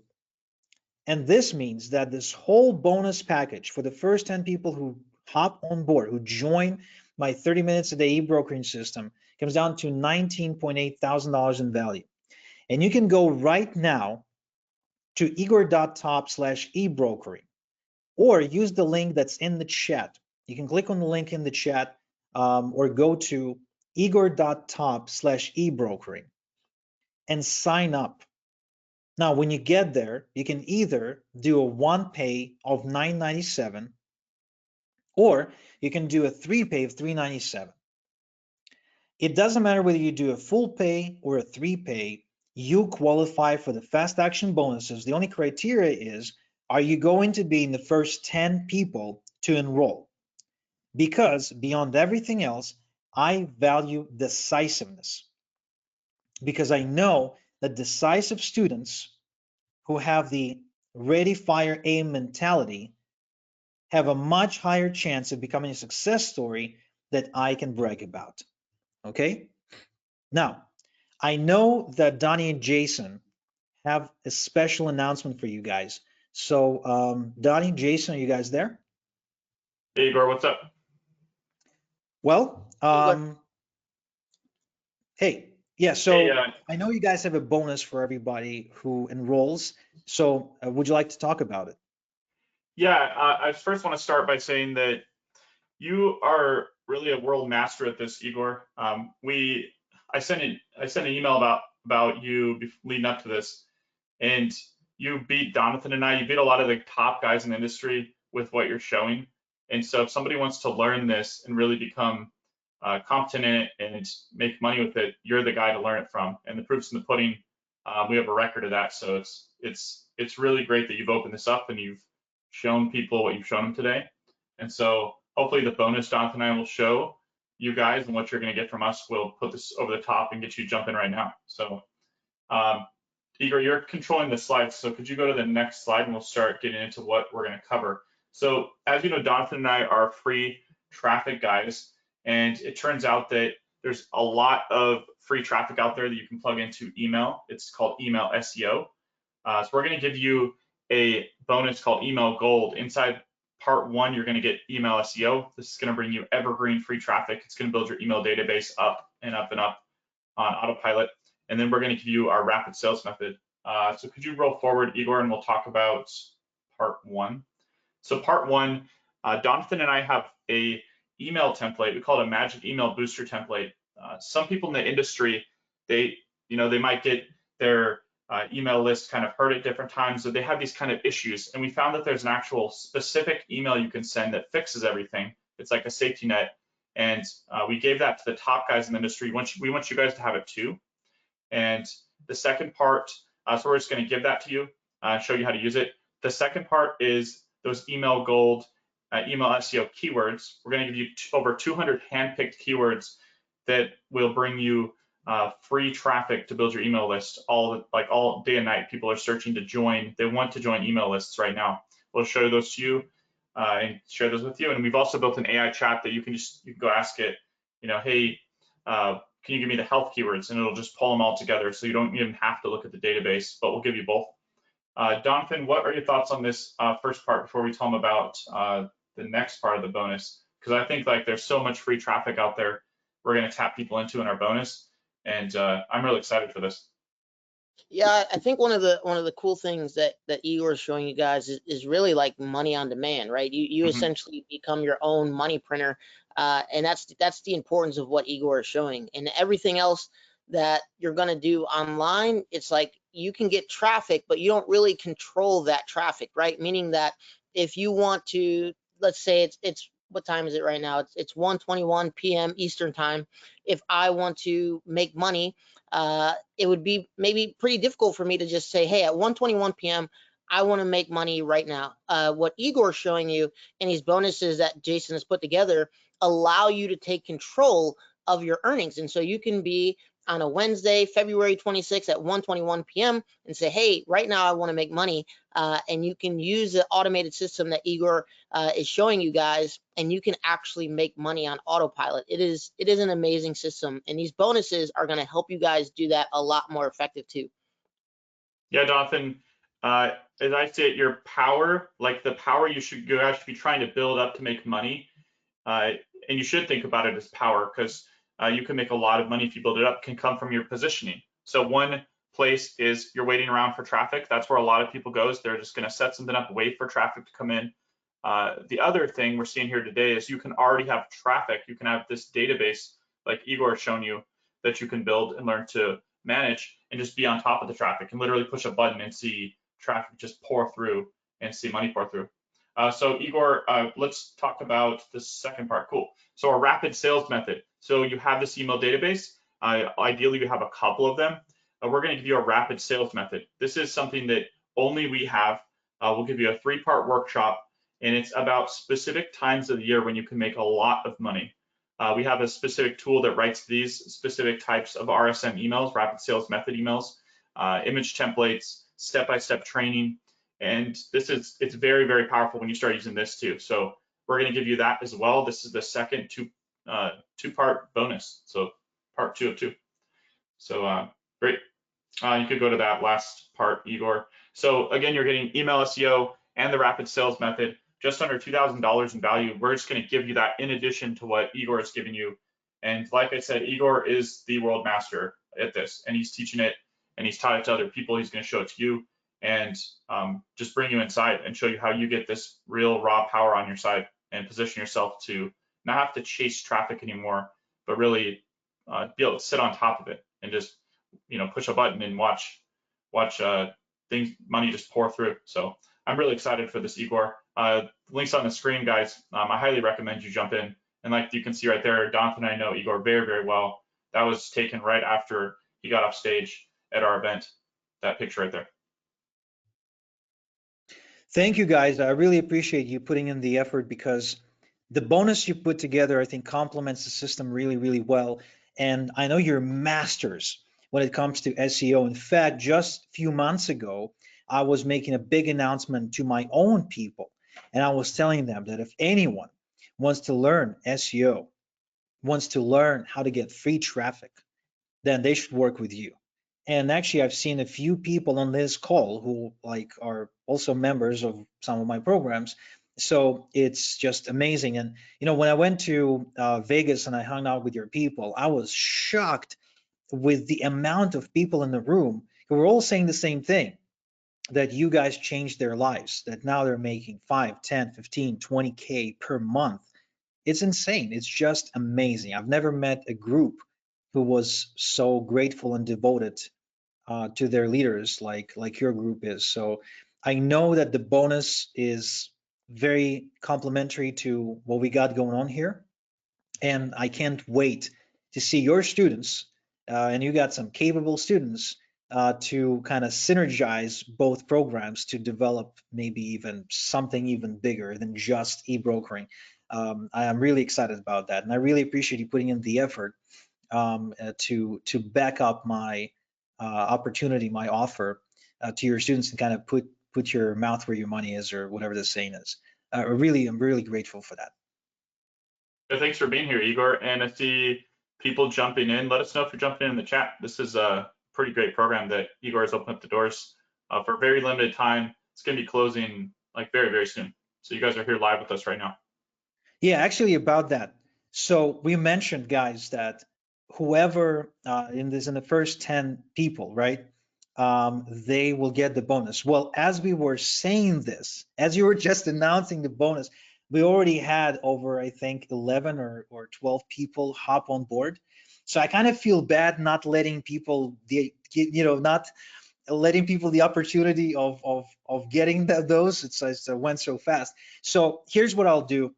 And this means that this whole bonus package for the first 10 people who hop on board, who join my 30 minutes a day e-brokering system, comes down to $19.8 thousand in value. And you can go right now to igor.top/ebrokering or use the link that's in the chat. You can click on the link in the chat or go to igor.top/ebrokering and sign up. Now, when you get there, you can either do a one pay of $997 or you can do a three pay of $397. It doesn't matter whether you do a full pay or a three pay, you qualify for the fast action bonuses. The only criteria is, are you going to be in the first 10 people to enroll? Because beyond everything else, I value decisiveness. Because I know that decisive students who have the ready, fire, aim mentality have a much higher chance of becoming a success story that I can brag about. Okay? Now, I know that Donnie and Jason have a special announcement for you guys. So, Donnie, Jason, are you guys there? Hey, Igor, what's up? Well, hey, yeah, so Hey, I know you guys have a bonus for everybody who enrolls. So, would you like to talk about it? yeah, I first want to start by saying that you are really a world master at this, Igor. I sent an email about you leading up to this, and you beat Donathan and I. You beat a lot of the top guys in the industry with what you're showing. And so, if somebody wants to learn this and really become competent in it and make money with it, you're the guy to learn it from. And the proof's in the pudding. We have a record of that, so it's really great that you've opened this up and you've shown people what you've shown them today. And so hopefully the bonus Jonathan and I will show you guys and what you're going to get from us will put this over the top and get you jumping right now. So Igor, you're controlling the slides. So could you go to the next slide and we'll start getting into what we're going to cover. So as you know, Jonathan and I are free traffic guys. And it turns out that there's a lot of free traffic out there that you can plug into email. It's called email SEO. So we're going to give you a bonus called Email Gold. Inside part one, you're going to get email SEO. This is going to bring you evergreen free traffic. It's going to build your email database up and up and up on autopilot. And then we're going to give you our rapid sales method. So could you roll forward, Igor, and we'll talk about part one. So part one, Jonathan and I have a email template. We call it a magic email booster template. Some people in the industry, they might get their email list kind of hurt at different times, so they have these kind of issues. And we found that there's an actual specific email you can send that fixes everything. It's like a safety net. And we gave that to the top guys in the industry. We want you guys to have it too. And the second part, so we're just going to give that to you, show you how to use it. The second part is those email gold email SEO keywords. We're going to give you over 200 handpicked keywords that will bring you free traffic to build your email list. All day and night, people are searching to join. They want to join email lists right now. We'll show those to you and share those with you. And we've also built an AI chat that you can go ask it, hey, can you give me the health keywords? And it'll just pull them all together. So you don't even have to look at the database, but we'll give you both. Jonathan, what are your thoughts on this first part before we tell them about the next part of the bonus? Because I think there's so much free traffic out there we're going to tap people into in our bonus, and I'm really excited for this. Yeah, I think one of the cool things that Igor is showing you guys is really like money on demand, right? You essentially become your own money printer, and that's the importance of what Igor is showing. And everything else that you're going to do online, it's like you can get traffic, but you don't really control that traffic, right? Meaning that if you want to, let's say it's what time is it right now? It's 1:21 p.m. Eastern time. If I want to make money, it would be maybe pretty difficult for me to just say, hey, at 1:21 p.m., I want to make money right now. What Igor's showing you and these bonuses that Jason has put together allow you to take control of your earnings. And so you can be on a Wednesday, February 26th at 1:21 p.m. and say, hey, right now I want to make money. And you can use the automated system that Igor is showing you guys, and you can actually make money on autopilot. It is an amazing system, and these bonuses are going to help you guys do that a lot more effective too. Yeah, Jonathan, as I say it, your power, like the power you guys should be trying to build up to make money, and you should think about it as power, because you can make a lot of money if you build it up, can come from your positioning. So one place is you're waiting around for traffic. That's where a lot of people goes. They're just going to set something up, wait for traffic to come in. The other thing we're seeing here today is you can already have traffic. You can have this database like Igor has shown you that you can build and learn to manage and just be on top of the traffic and literally push a button and see traffic just pour through and see money pour through. So Igor, let's talk about the second part. Cool. So a rapid sales method. So you have this email database. Ideally, you have a couple of them. We're going to give you a rapid sales method. This is something that only we have. We'll give you a 3-part workshop, and it's about specific times of the year when you can make a lot of money. We have a specific tool that writes these specific types of RSM emails, rapid sales method emails, image templates, step-by-step training. And it's very, very powerful when you start using this too. So we're going to give you that as well. This is the second two-part bonus. So part 2 of 2. So great. You could go to that last part, Igor. So again, you're getting email SEO and the rapid sales method, just under $2,000 in value. We're just going to give you that in addition to what Igor is giving you. And like I said, Igor is the world master at this, and he's teaching it, and he's taught it to other people. He's going to show it to you, and just bring you inside and show you how you get this real raw power on your side and position yourself to not have to chase traffic anymore, but really be able to sit on top of it and just, push a button and watch money just pour through. So I'm really excited for this, Igor. Links on the screen, guys. I highly recommend you jump in. And like you can see right there, Jonathan and I know Igor very, very well. That was taken right after he got off stage at our event, that picture right there. Thank you, guys. I really appreciate you putting in the effort, because the bonus you put together, I think, complements the system really, really well. And I know you're masters when it comes to SEO. In fact, just a few months ago, I was making a big announcement to my own people, and I was telling them that if anyone wants to learn SEO, wants to learn how to get free traffic, then they should work with you. And actually, I've seen a few people on this call who are also members of some of my programs. So it's just amazing. And when I went to Vegas and I hung out with your people, I was shocked with the amount of people in the room who were all saying the same thing, that you guys changed their lives, that now they're making 5, 10, 15, 20K per month. It's insane. It's just amazing. I've never met a group who was so grateful and devoted to their leaders like your group is. So I know that the bonus is very complementary to what we got going on here, and I can't wait to see your students, and you got some capable students, to kind of synergize both programs to develop maybe even something even bigger than just e-brokering. I am really excited about that, and I really appreciate you putting in the effort to back up my opportunity, my offer to your students, and kind of put your mouth where your money is, or whatever the saying is. I'm really grateful for that. Yeah, thanks for being here, Igor. And I see people jumping in. Let us know if you're jumping in the chat. This is a pretty great program that Igor has opened up the doors for a very limited time. It's going to be closing very, very soon. So you guys are here live with us right now. Yeah, actually about that. So we mentioned, guys, that whoever in the first 10 people, right, they will get the bonus. Well, as we were saying this, as you were just announcing the bonus, we already had over, I think, 11 or 12 people hop on board. So I kind of feel bad not letting people not letting people the opportunity of getting those. It went so fast. So here's what I'll do,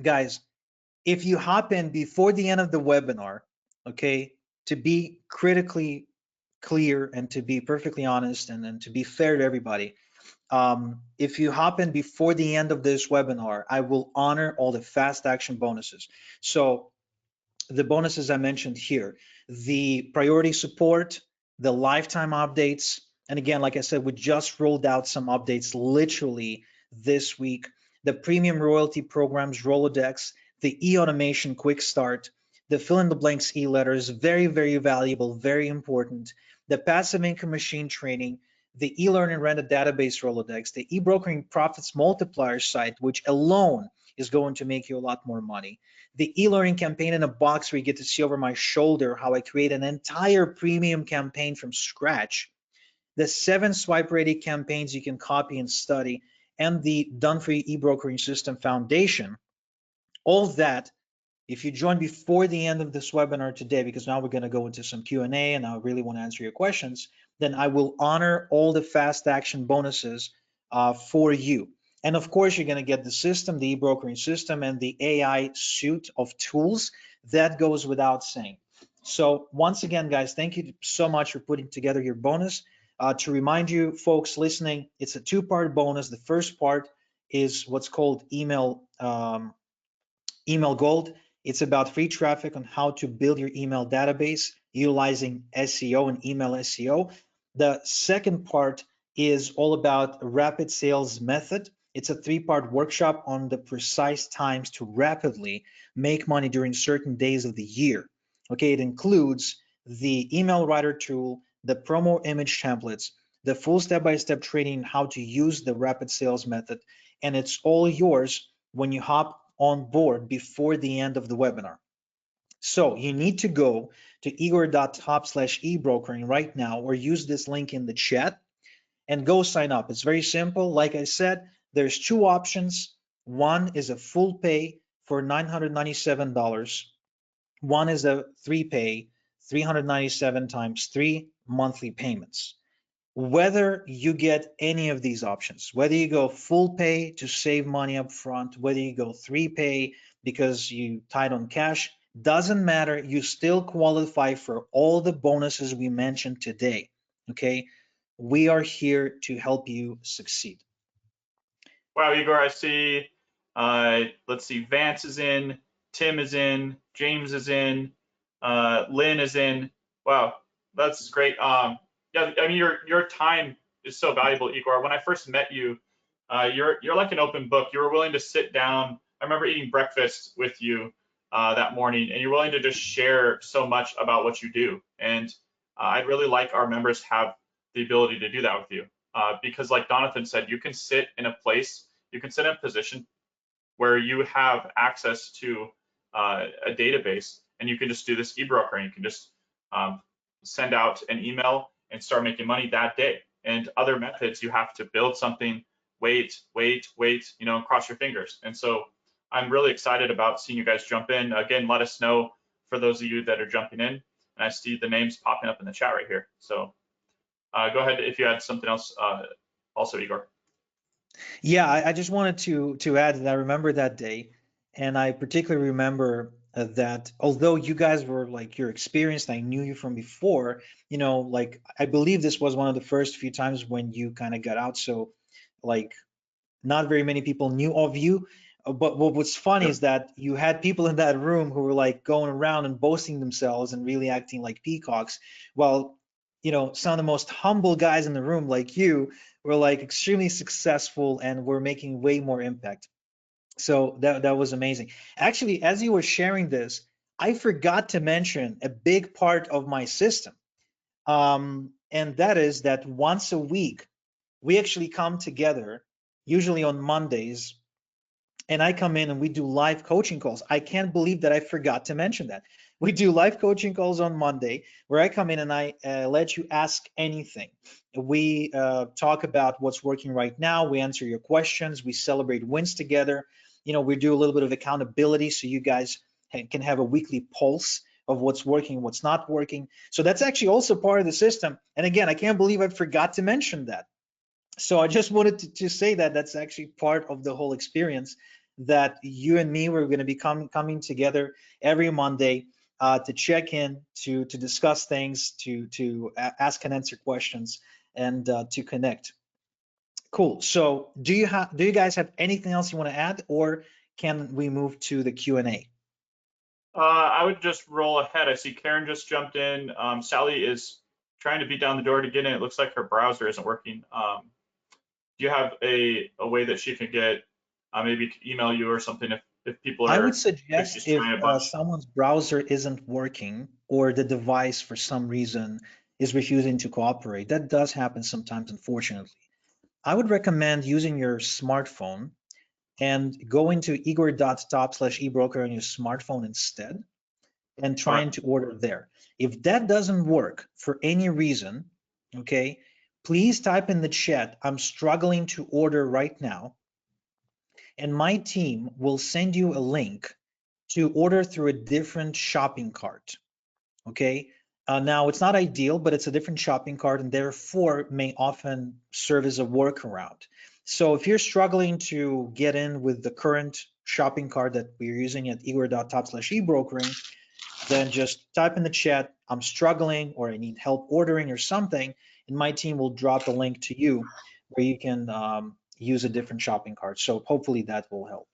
guys. If you hop in before the end of the webinar, okay, to be critically clear and to be perfectly honest and to be fair to everybody, if you hop in before the end of this webinar, I will honor all the fast action bonuses. So the bonuses I mentioned here, the priority support, the lifetime updates. And again, like I said, we just rolled out some updates literally this week. The premium royalty programs, Rolodex, the e-automation quick start, the fill in the blanks e-letters, very, very valuable, very important. The passive income machine training, the e-learning rented database Rolodex, the e-brokering profits multiplier site, which alone is going to make you a lot more money. The e-learning campaign in a box where you get to see over my shoulder how I create an entire premium campaign from scratch. The 7 swipe ready campaigns you can copy and study, and the done for you e-brokering system foundation. All that, if you join before the end of this webinar today, because now we're going to go into some Q&A and I really want to answer your questions, then I will honor all the fast action bonuses for you. And of course, you're going to get the system, the e-brokering system, and the AI suite of tools. That goes without saying. So once again, guys, thank you so much for putting together your bonus. To remind you folks listening, it's a 2-part bonus. The first part is what's called email gold. It's about free traffic on how to build your email database utilizing SEO and email SEO. The second part is all about rapid sales method. It's a 3-part workshop on the precise times to rapidly make money during certain days of the year. Okay, it includes the email writer tool, the promo image templates, the full step-by-step training how to use the rapid sales method, and it's all yours when you hop on board before the end of the webinar. So you need to go to igor.top/ebrokering right now, or use this link in the chat and go sign up. It's very simple. Like I said, there's 2 options. One is a full pay for $997. One is a 3 pay, 397 times 3 monthly payments. Whether you get any of these options, whether you go full pay to save money up front, whether you go 3 pay because you tied on cash, doesn't matter. You still qualify for all the bonuses we mentioned today. Okay, we are here to help you succeed. Wow, Igor, I see. Let's see, Vance is in, Tim is in, James is in, Lynn is in. Wow, that's great. Yeah, I mean, your time is so valuable, Igor. When I first met you, you're like an open book. You were willing to sit down. I remember eating breakfast with you that morning, and you're willing to just share so much about what you do. And I'd really like our members have the ability to do that with you. Because like Donathan said, you can sit in a place, you can sit in a position where you have access to a database, and you can just do this e-brokering. You can just send out an email and start making money that day. And other methods, you have to build something, wait, cross your fingers. And so I'm really excited about seeing you guys jump in. Again, let us know for those of you that are jumping in. And I see the names popping up in the chat right here. So go ahead if you had something else also, Igor. Yeah, I just wanted to add that I remember that day, and I particularly remember that although you guys were like, you're experienced, I knew you from before, like I believe this was one of the first few times when you kind of got out, so like not very many people knew of you. But what's funny is that you had people in that room who were like going around and boasting themselves and really acting like peacocks, while some of the most humble guys in the room like you were like extremely successful and were making way more impact. So that was amazing. Actually, as you were sharing this, I forgot to mention a big part of my system, and that is that once a week we actually come together, usually on Mondays, and I come in and we do live coaching calls. I can't believe that I forgot to mention that. We do live coaching calls on Monday where I come in and I let you ask anything. We talk about what's working right now. We answer your questions. We celebrate wins together. We do a little bit of accountability so you guys can have a weekly pulse of what's working, what's not working. So that's actually also part of the system. And again, I can't believe I forgot to mention that. So I just wanted to say that that's actually part of the whole experience, that you and me, we're going to be coming together every Monday to check in, to discuss things, to ask and answer questions, and to connect. Cool. So do you guys have anything else you want to add, or can we move to the Q&A? I would just roll ahead. I see Karen just jumped in. Sally is trying to beat down the door to get in. It looks like her browser isn't working. Do you have a way that she can get, maybe email you or something if people I are, would if she's suggest if trying a bunch? someone's browser isn't working or the device for some reason is refusing to cooperate, that does happen sometimes, unfortunately. I would recommend using your smartphone and go into igor.top/ebroker on your smartphone instead and trying to order there. If that doesn't work for any reason, okay, please type in the chat, I'm struggling to order right now, and my team will send you a link to order through a different shopping cart, okay? Now, it's not ideal, but it's a different shopping cart and therefore may often serve as a workaround. So if you're struggling to get in with the current shopping cart that we're using at igor.top/ebrokering, then just type in the chat, I'm struggling or I need help ordering or something, and my team will drop a link to you where you can use a different shopping cart. So hopefully that will help.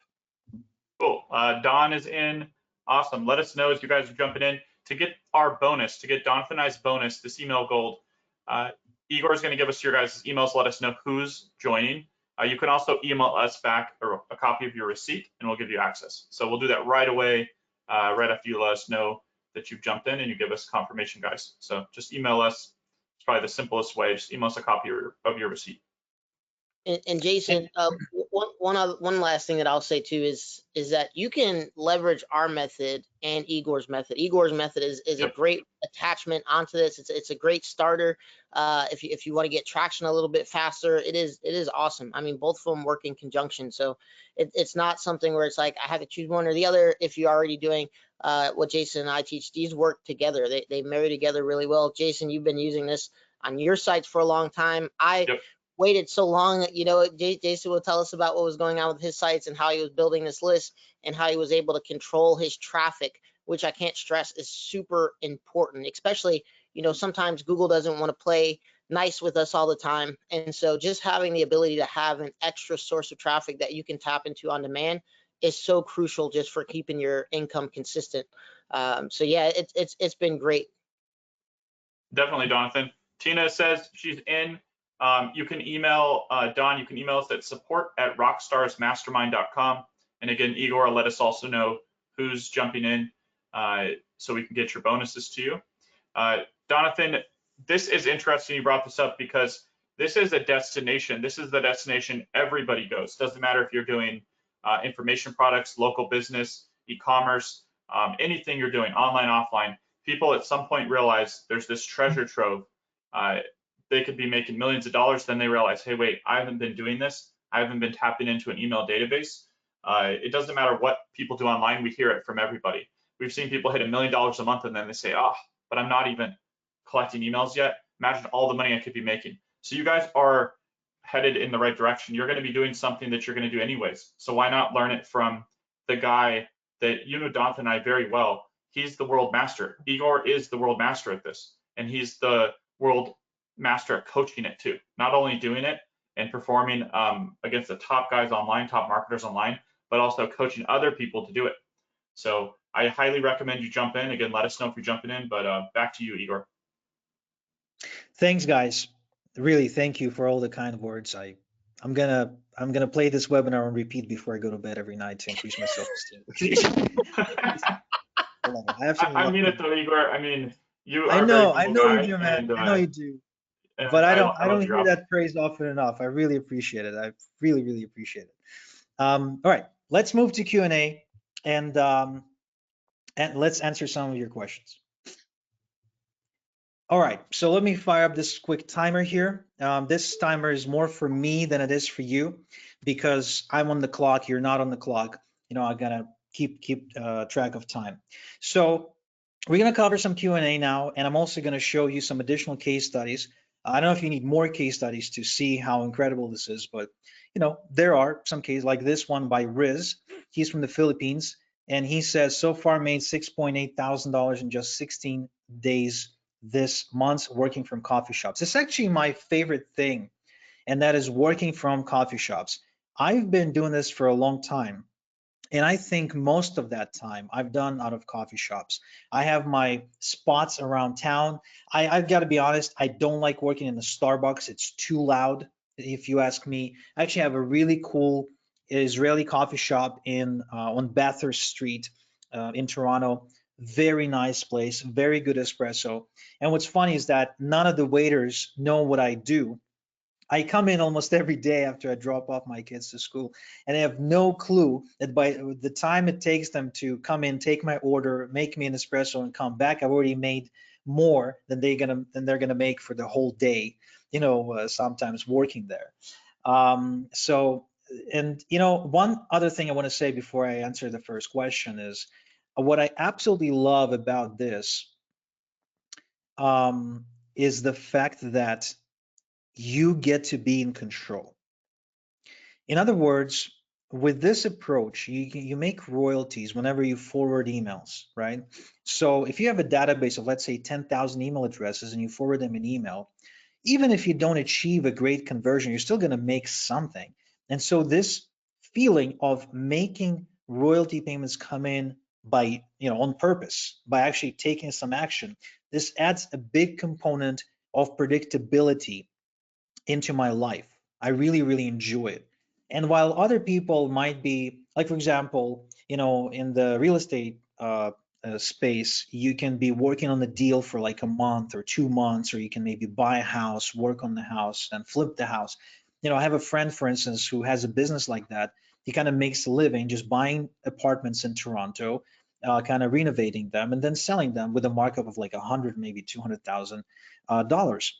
Cool. Don is in. Awesome. Let us know as you guys are jumping in to get our bonus, to get Donathan and I's bonus, this email gold. Igor is going to give us your guys' emails, let us know who's joining. You can also email us back a copy of your receipt and we'll give you access. So we'll do that right away, right after you let us know that you've jumped in and you give us confirmation, guys. So just email us. It's probably the simplest way. Just email us a copy of your receipt. And Jason, one last thing that I'll say too is that you can leverage our method and Igor's method. Igor's method is Yep. a great attachment onto this. It's a great starter. If you want to get traction a little bit faster, it is awesome. I mean, both of them work in conjunction, so it's not something where it's like I have to choose one or the other. If you're already doing what Jason and I teach, these work together. They marry together really well. Jason, you've been using this on your sites for a long time. Yep. Waited so long, you know, Jason will tell us about what was going on with his sites and how he was building this list and how he was able to control his traffic, which I can't stress is super important, especially, you know, sometimes Google doesn't want to play nice with us all the time. And so just having the ability to have an extra source of traffic that you can tap into on demand is so crucial just for keeping your income consistent. So yeah, it's been great. Definitely, Donathan. Tina says she's in. You can email Don. You can email us at support@rockstarsmastermind.com. And again, Igor, let us also know who's jumping in so we can get your bonuses to you. Donathan, this is interesting. You brought this up because this is a destination. This is the destination everybody goes. Doesn't matter if you're doing information products, local business, e-commerce, anything you're doing, online, offline. People at some point realize there's this treasure trove. They could be making millions of dollars, then they realize, hey, wait, I haven't been doing this. I haven't been tapping into an email database. It doesn't matter what people do online. We hear it from everybody. We've seen people hit $1 million a month and then they say, oh, but I'm not even collecting emails yet. Imagine all the money I could be making. So you guys are headed in the right direction. You're going to be doing something that you're going to do anyways. So why not learn it from the guy that you know, Donathan and I very well. He's the world master. Igor is the world master at this, and he's the world master at coaching it too. Not only doing it and performing against the top guys online, top marketers online, but also coaching other people to do it. So I highly recommend you jump in. Again, let us know if you're jumping in, but back to you, Igor. Thanks, guys. Really, thank you for all the kind words. I'm gonna play this webinar on repeat before I go to bed every night to increase my self-esteem. I mean it though, Igor. I mean, you are I know a very you guy, do, man. and, I know you do. and But I love don't your hear that praised often enough. I really appreciate it. I really appreciate it. All right, let's move to Q&A and let's answer some of your questions. All right, so let me fire up this quick timer here. This timer is more for me than it is for you because I'm on the clock, you're not on the clock. You know, I gotta keep track of time. So we're gonna cover some Q&A now, and I'm also gonna show you some additional case studies. I don't know if you need more case studies to see how incredible this is, but you know, there are some cases like this one by Riz. He's from the Philippines, and he says so far made $6.8 thousand in just 16 days this month working from coffee shops. It's actually my favorite thing, and that is working from coffee shops. I've been doing this for a long time, And I think most of that time I've done out of coffee shops. I have my spots around town. I've got to be honest, I don't like working in the Starbucks. It's too loud, if you ask me. I actually have a really cool Israeli coffee shop in on Bathurst Street in Toronto. Very nice place, very good espresso. And what's funny is that none of the waiters know what I do. I come in almost every day after I drop off my kids to school, and I have no clue that by the time it takes them to come in, take my order, make me an espresso, and come back, I've already made more than they're gonna make for the whole day. Sometimes working there. So, and one other thing I want to say before I answer the first question is what I absolutely love about this is the fact that you get to be in control. In other words, with this approach, you make royalties whenever you forward emails, right? So if you have a database of, let's say, 10,000 email addresses and you forward them an email, even if you don't achieve a great conversion, you're still going to make something. And so this feeling of making royalty payments come in by, on purpose, by actually taking some action, this adds a big component of predictability into my life. I really, really enjoy it. And while other people might be, like, for example, in the real estate space, you can be working on the deal for like a month or 2 months, or you can maybe buy a house, work on the house, and flip the house. I have a friend, for instance, who has a business like that. He kind of makes a living just buying apartments in Toronto, kind of renovating them, and then selling them with a markup of like 100, maybe $200,000.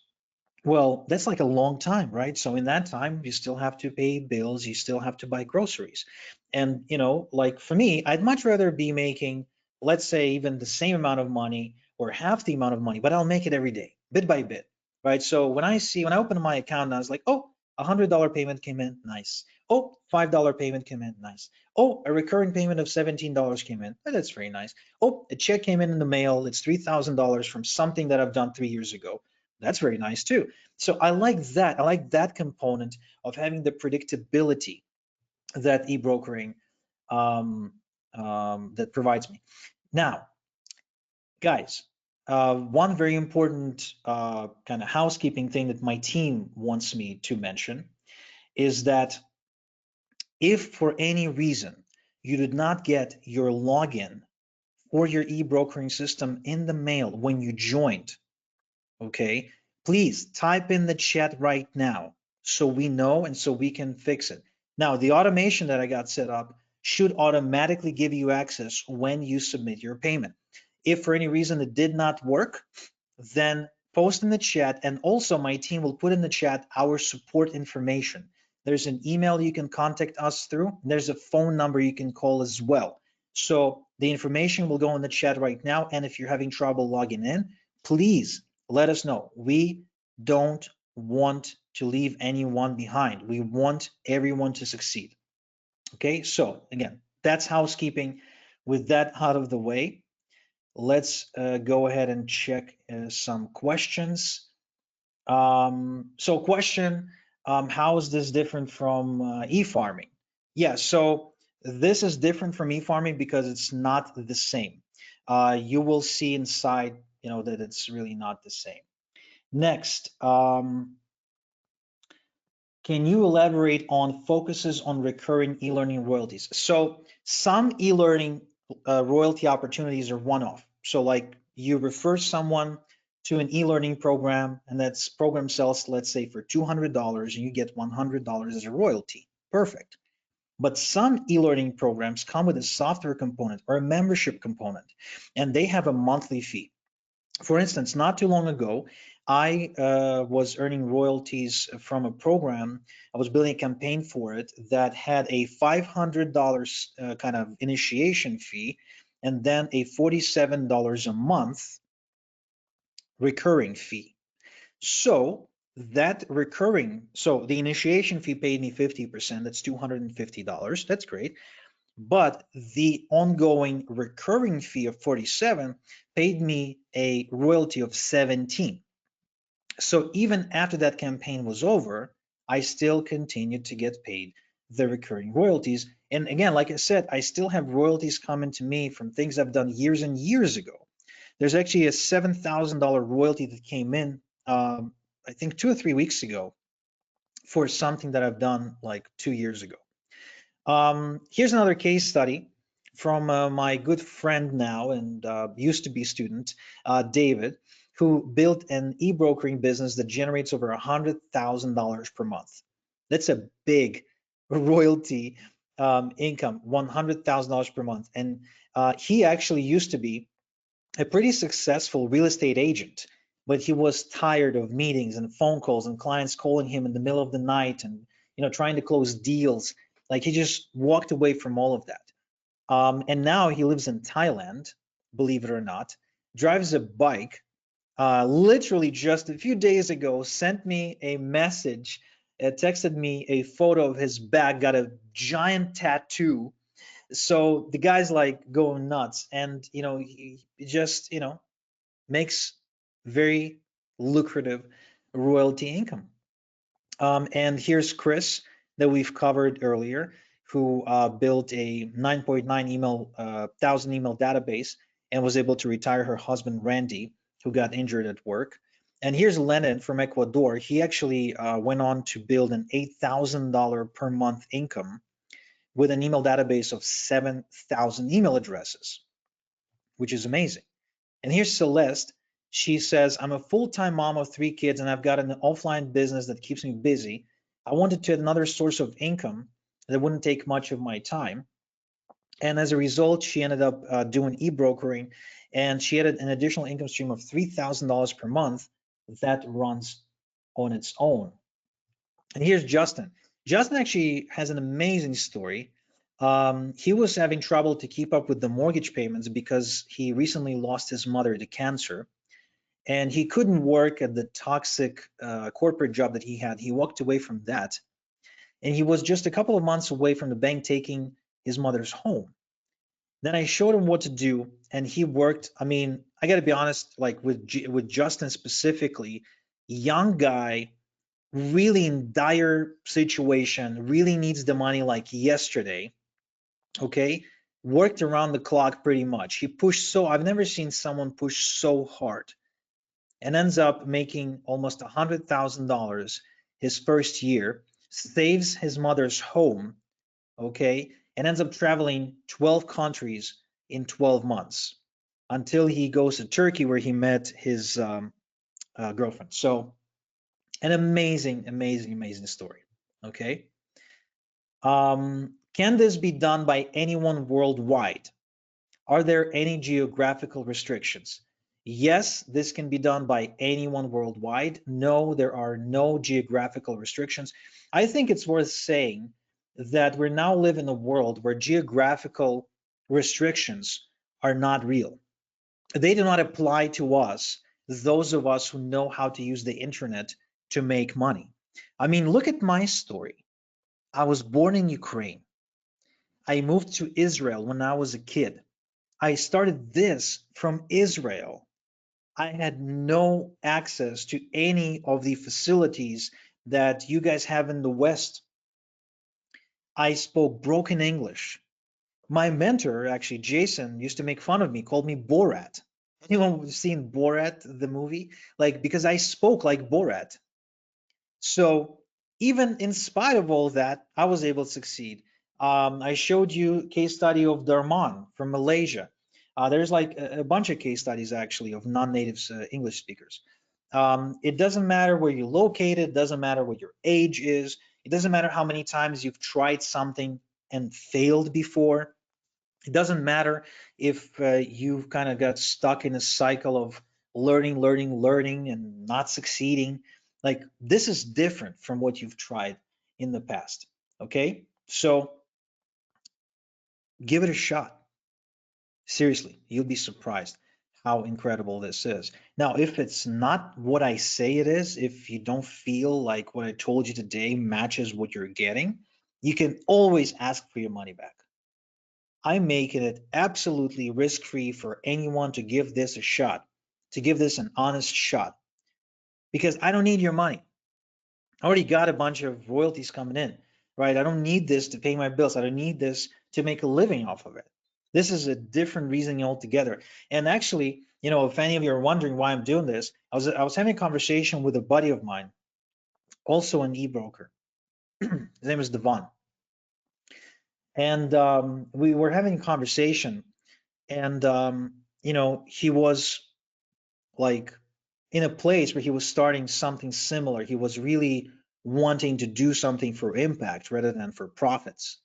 Well, that's like a long time, right? So in that time, you still have to pay bills, you still have to buy groceries. And, like for me, I'd much rather be making, let's say, even the same amount of money or half the amount of money, but I'll make it every day, bit by bit, right? So when I open my account, I was like, oh, $100 payment came in, nice. Oh, $5 payment came in, nice. Oh, a recurring payment of $17 came in, that's very nice. Oh, a check came in the mail, it's $3,000 from something that I've done 3 years ago. That's very nice too. So I like that. I like that component of having the predictability that e-brokering that provides me. Now, guys, one very important kind of housekeeping thing that my team wants me to mention is that if for any reason you did not get your login for your e-brokering system in the mail when you joined, okay, please type in the chat right now so we know and so we can fix it. Now, the automation that I got set up should automatically give you access when you submit your payment. If for any reason it did not work, then post in the chat, and also my team will put in the chat our support information. There's an email you can contact us through. There's a phone number you can call as well. So the information will go in the chat right now, and if you're having trouble logging in, please let us know. We don't want to leave anyone behind. We want everyone to succeed. Okay, so again, that's housekeeping. With that out of the way, let's go ahead and check some questions. So question, how is this different from e-farming? Yeah, so this is different from e-farming because it's not the same. You will see inside, that it's really not the same. Next, can you elaborate on focuses on recurring e-learning royalties? So some e-learning royalty opportunities are one-off. So like you refer someone to an e-learning program, and that program sells, let's say, for $200, and you get $100 as a royalty. Perfect. But some e-learning programs come with a software component or a membership component, and they have a monthly fee. For instance, not too long ago, I was earning royalties from a program. I was building a campaign for it that had a $500 kind of initiation fee, and then a $47 a month recurring fee. So that recurring, so the initiation fee paid me 50%, that's $250, that's great. But the ongoing recurring fee of 47 paid me a royalty of 17. So even after that campaign was over, I still continued to get paid the recurring royalties. And again, like I said, I still have royalties coming to me from things I've done years and years ago. There's actually a $7,000 royalty that came in, I think 2 or 3 weeks ago, for something that I've done like 2 years ago. Here's another case study from my good friend now and used to be student, David, who built an e-brokering business that generates over $100,000 per month. That's a big royalty income, $100,000 per month. And he actually used to be a pretty successful real estate agent, but he was tired of meetings and phone calls and clients calling him in the middle of the night and trying to close deals. Like he just walked away from all of that. And now he lives in Thailand, believe it or not, drives a bike. Literally just a few days ago, sent me a message, texted me a photo of his back, got a giant tattoo. So the guy's like going nuts, and he just makes very lucrative royalty income. And here's Chris that we've covered earlier, who built a 9.9 thousand email database and was able to retire her husband Randy, who got injured at work. And here's Lenin from Ecuador. He actually went on to build an $8,000 per month income with an email database of 7,000 email addresses, which is amazing. And here's Celeste. She says, I'm a full-time mom of 3 kids and I've got an offline business that keeps me busy. I wanted to add another source of income that wouldn't take much of my time. And as a result, she ended up doing e-brokering, and she added an additional income stream of $3,000 per month that runs on its own. And here's Justin. Justin actually has an amazing story. He was having trouble to keep up with the mortgage payments because he recently lost his mother to cancer, and he couldn't work at the toxic corporate job that he had. He walked away from that, and he was just a couple of months away from the bank taking his mother's home. Then I showed him what to do, and he worked. I mean, I got to be honest, like with Justin specifically, young guy, really in dire situation, really needs the money like yesterday. Okay, worked around the clock pretty much. He pushed I've never seen someone push so hard, and ends up making almost $100,000 his first year, saves his mother's home, okay, and ends up traveling 12 countries in 12 months until he goes to Turkey where he met his girlfriend. So an amazing, amazing, amazing story, okay? Can this be done by anyone worldwide? Are there any geographical restrictions? Yes, this can be done by anyone worldwide. No, there are no geographical restrictions. I think it's worth saying that we now live in a world where geographical restrictions are not real. They do not apply to us, those of us who know how to use the internet to make money. I mean, look at my story. I was born in Ukraine. I moved to Israel when I was a kid. I started this from Israel. I had no access to any of the facilities that you guys have in the West. I spoke broken English. My mentor, actually, Jason, used to make fun of me, called me Borat. Anyone seen Borat, the movie? Like, because I spoke like Borat. So even in spite of all that, I was able to succeed. I showed you case study of Darman from Malaysia. There's like a bunch of case studies actually of non-native English speakers. It doesn't matter where you're located, doesn't matter what your age is, it doesn't matter how many times you've tried something and failed before. It doesn't matter if you've kind of got stuck in a cycle of learning and not succeeding. Like this is different from what you've tried in the past. Okay, so give it a shot. Seriously, you'll be surprised how incredible this is. Now, if it's not what I say it is, if you don't feel like what I told you today matches what you're getting, you can always ask for your money back. I'm making it absolutely risk-free for anyone to give this a shot, to give this an honest shot, because I don't need your money. I already got a bunch of royalties coming in, right? I don't need this to pay my bills. I don't need this to make a living off of it. This is a different reasoning altogether. And actually, if any of you are wondering why I'm doing this, I was having a conversation with a buddy of mine, also an e-broker. His name is Devon. And we were having a conversation, and he was like in a place where he was starting something similar. He was really wanting to do something for impact rather than for profits.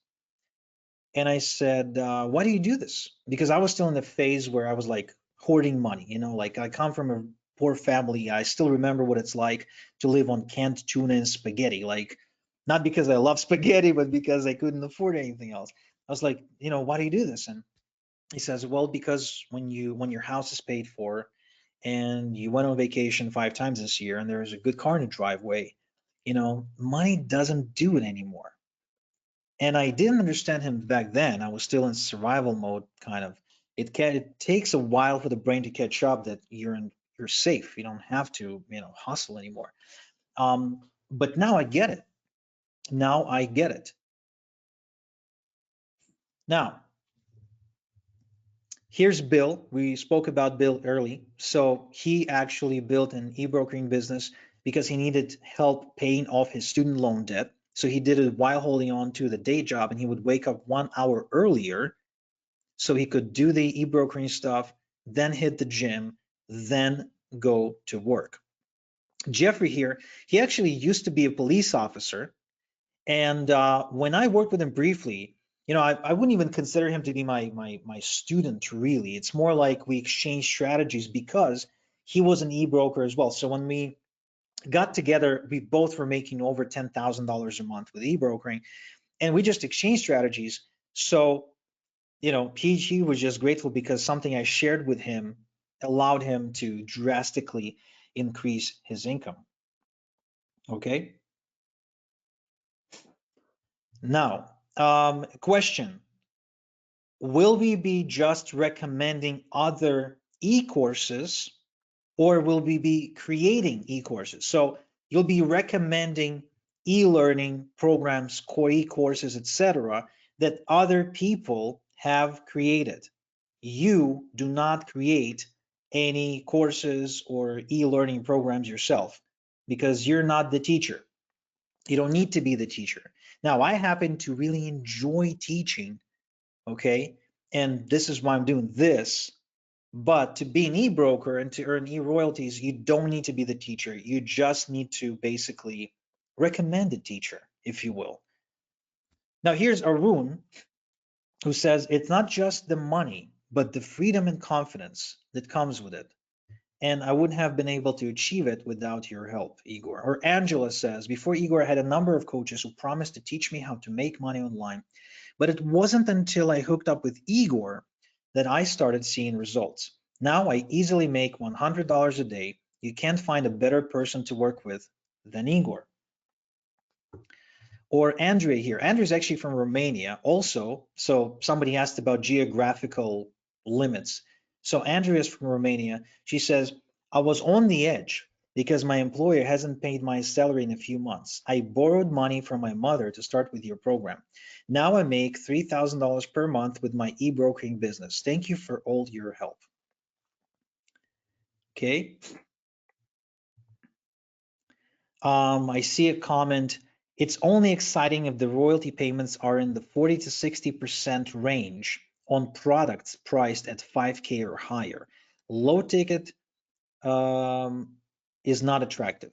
And I said, why do you do this? Because I was still in the phase where I was like hoarding money, like I come from a poor family. I still remember what it's like to live on canned tuna and spaghetti. Like, not because I love spaghetti, but because I couldn't afford anything else. I was like, why do you do this? And he says, well, because when your house is paid for and you went on vacation 5 times this year and there's a good car in the driveway, money doesn't do it anymore. And I didn't understand him back then. I was still in survival mode, kind of. It takes a while for the brain to catch up that you're safe. You don't have to, hustle anymore. But now I get it. Now I get it. Now, here's Bill. We spoke about Bill early. So he actually built an e-brokering business because he needed help paying off his student loan debt. So he did it while holding on to the day job, and he would wake up 1 hour earlier so he could do the e-brokering stuff, then hit the gym, then go to work. Jeffrey here, he actually used to be a police officer. And when I worked with him briefly, I wouldn't even consider him to be my student, really. It's more like we exchanged strategies because he was an e-broker as well. So when we got together, we both were making over $10,000 a month with e-brokering, and we just exchanged strategies. So he was just grateful because something I shared with him allowed him to drastically increase his income. Okay. Now, question. Will we be just recommending other e-courses, or will we be creating e-courses? So you'll be recommending e-learning programs, core e-courses, etc., that other people have created. You do not create any courses or e-learning programs yourself because you're not the teacher. You don't need to be the teacher. Now, I happen to really enjoy teaching, okay? And this is why I'm doing this. But to be an e-broker and to earn e-royalties, you don't need to be the teacher. You just need to basically recommend a teacher, if you will. Now, here's Arun, who says it's not just the money, but the freedom and confidence that comes with it. And I wouldn't have been able to achieve it without your help, Igor. Or Angela says, before Igor, I had a number of coaches who promised to teach me how to make money online. But it wasn't until I hooked up with Igor that I started seeing results. Now I easily make $100 a day. You can't find a better person to work with than Igor. Or Andrea here. Andrea's actually from Romania also. So somebody asked about geographical limits. So Andrea's from Romania. She says, I was on the edge because my employer hasn't paid my salary in a few months. I borrowed money from my mother to start with your program. Now I make $3,000 per month with my e-brokering business. Thank you for all your help. Okay. I see a comment. It's only exciting if the royalty payments are in the 40 to 60% range on products priced at 5K or higher. Low ticket is not attractive.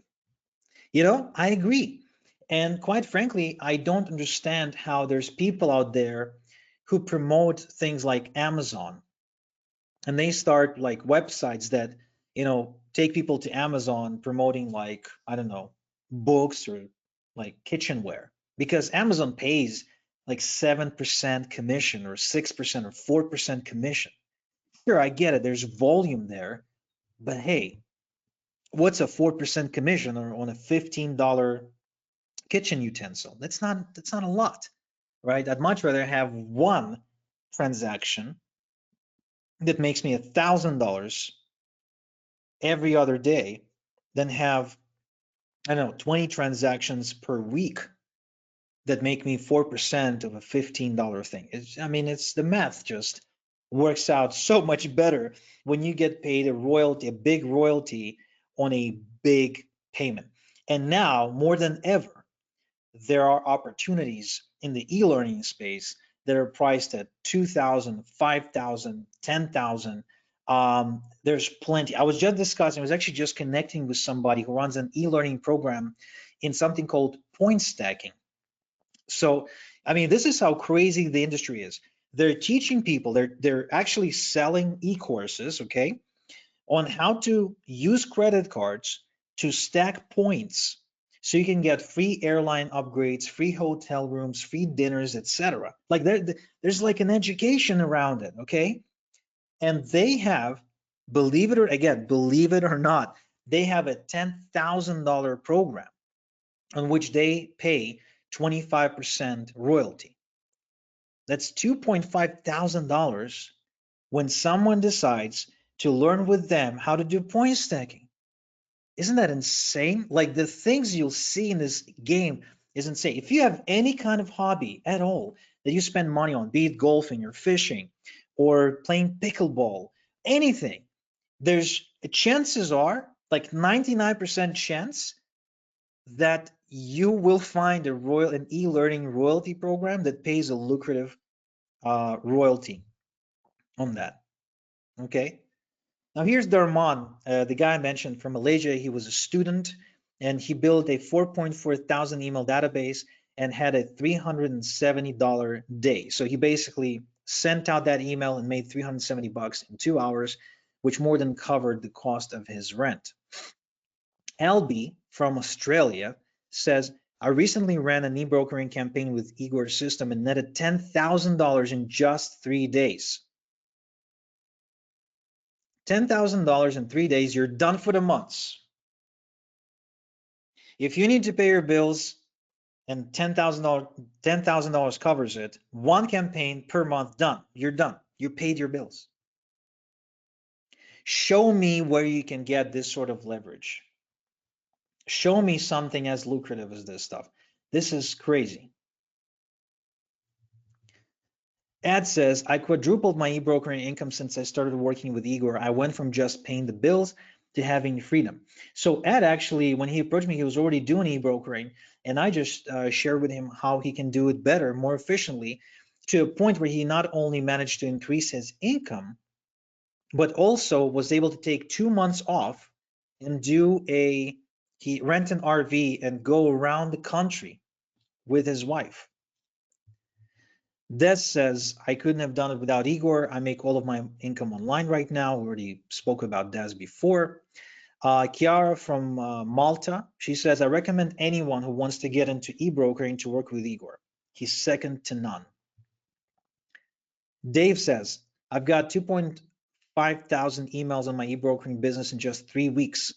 I agree. And quite frankly, I don't understand how there's people out there who promote things like Amazon, and they start like websites that, take people to Amazon promoting like, I don't know, books or like kitchenware, because Amazon pays like 7% commission or 6% or 4% commission. Sure, I get it. There's volume there, but hey, what's a 4% commission on a $15 kitchen utensil? That's not a lot, right? I'd much rather have one transaction that makes me $1,000 every other day than have, I don't know, 20 transactions per week. that make me 4% of a $15 thing. I mean, it's the math just works out so much better when you get paid a royalty, a big royalty on a big payment. And now more than ever, there are opportunities in the e-learning space that are priced at 2,000, 5,000, 10,000. There's plenty. I was was actually just connecting with somebody who runs an e-learning program in something called point stacking. So, I mean, this is how crazy the industry is. They're teaching people, they're actually selling e-courses, okay, on how to use credit cards to stack points so you can get free airline upgrades, free hotel rooms, free dinners, etc. Like there's like an education around it, okay? And they have, believe it or not, they have a $10,000 program on which they pay 25% royalty. That's $2,500 when someone decides to learn with them how to do point stacking. Isn't that insane? Like the things you'll see in this game is insane. If you have any kind of hobby at all that you spend money on, be it golfing or fishing or playing pickleball, anything, there's chances are like 99% chance that you will find an e-learning royalty program that pays a lucrative royalty on that. Okay. Now here's Darman, the guy I mentioned from Malaysia. He was a student and he built a 4.4 thousand email database and had a $370 day. So he basically sent out that email and made $370 in 2 hours, which more than covered the cost of his rent. Albie from Australia says, I recently ran an e-brokering campaign with Igor System and netted $10,000 in just 3 days. $10,000 in 3 days, you're done for the months. If you need to pay your bills and $10,000 covers it, one campaign per month, done. You're done. You paid your bills. Show me where you can get this sort of leverage. Show me something as lucrative as this stuff. This is crazy. Ed says, I quadrupled my e-brokering income since I started working with Igor. I went from just paying the bills to having freedom. So Ed actually, when he approached me, he was already doing e-brokering, and I just shared with him how he can do it better, more efficiently, to a point where he not only managed to increase his income, but also was able to take 2 months off and he rent an RV and go around the country with his wife. Des says, I couldn't have done it without Igor. I make all of my income online right now. We already spoke about Des before. Chiara from Malta, she says, I recommend anyone who wants to get into e-brokering to work with Igor. He's second to none. Dave says, I've got 2.5 thousand emails on my e-brokering business in just 3 weeks.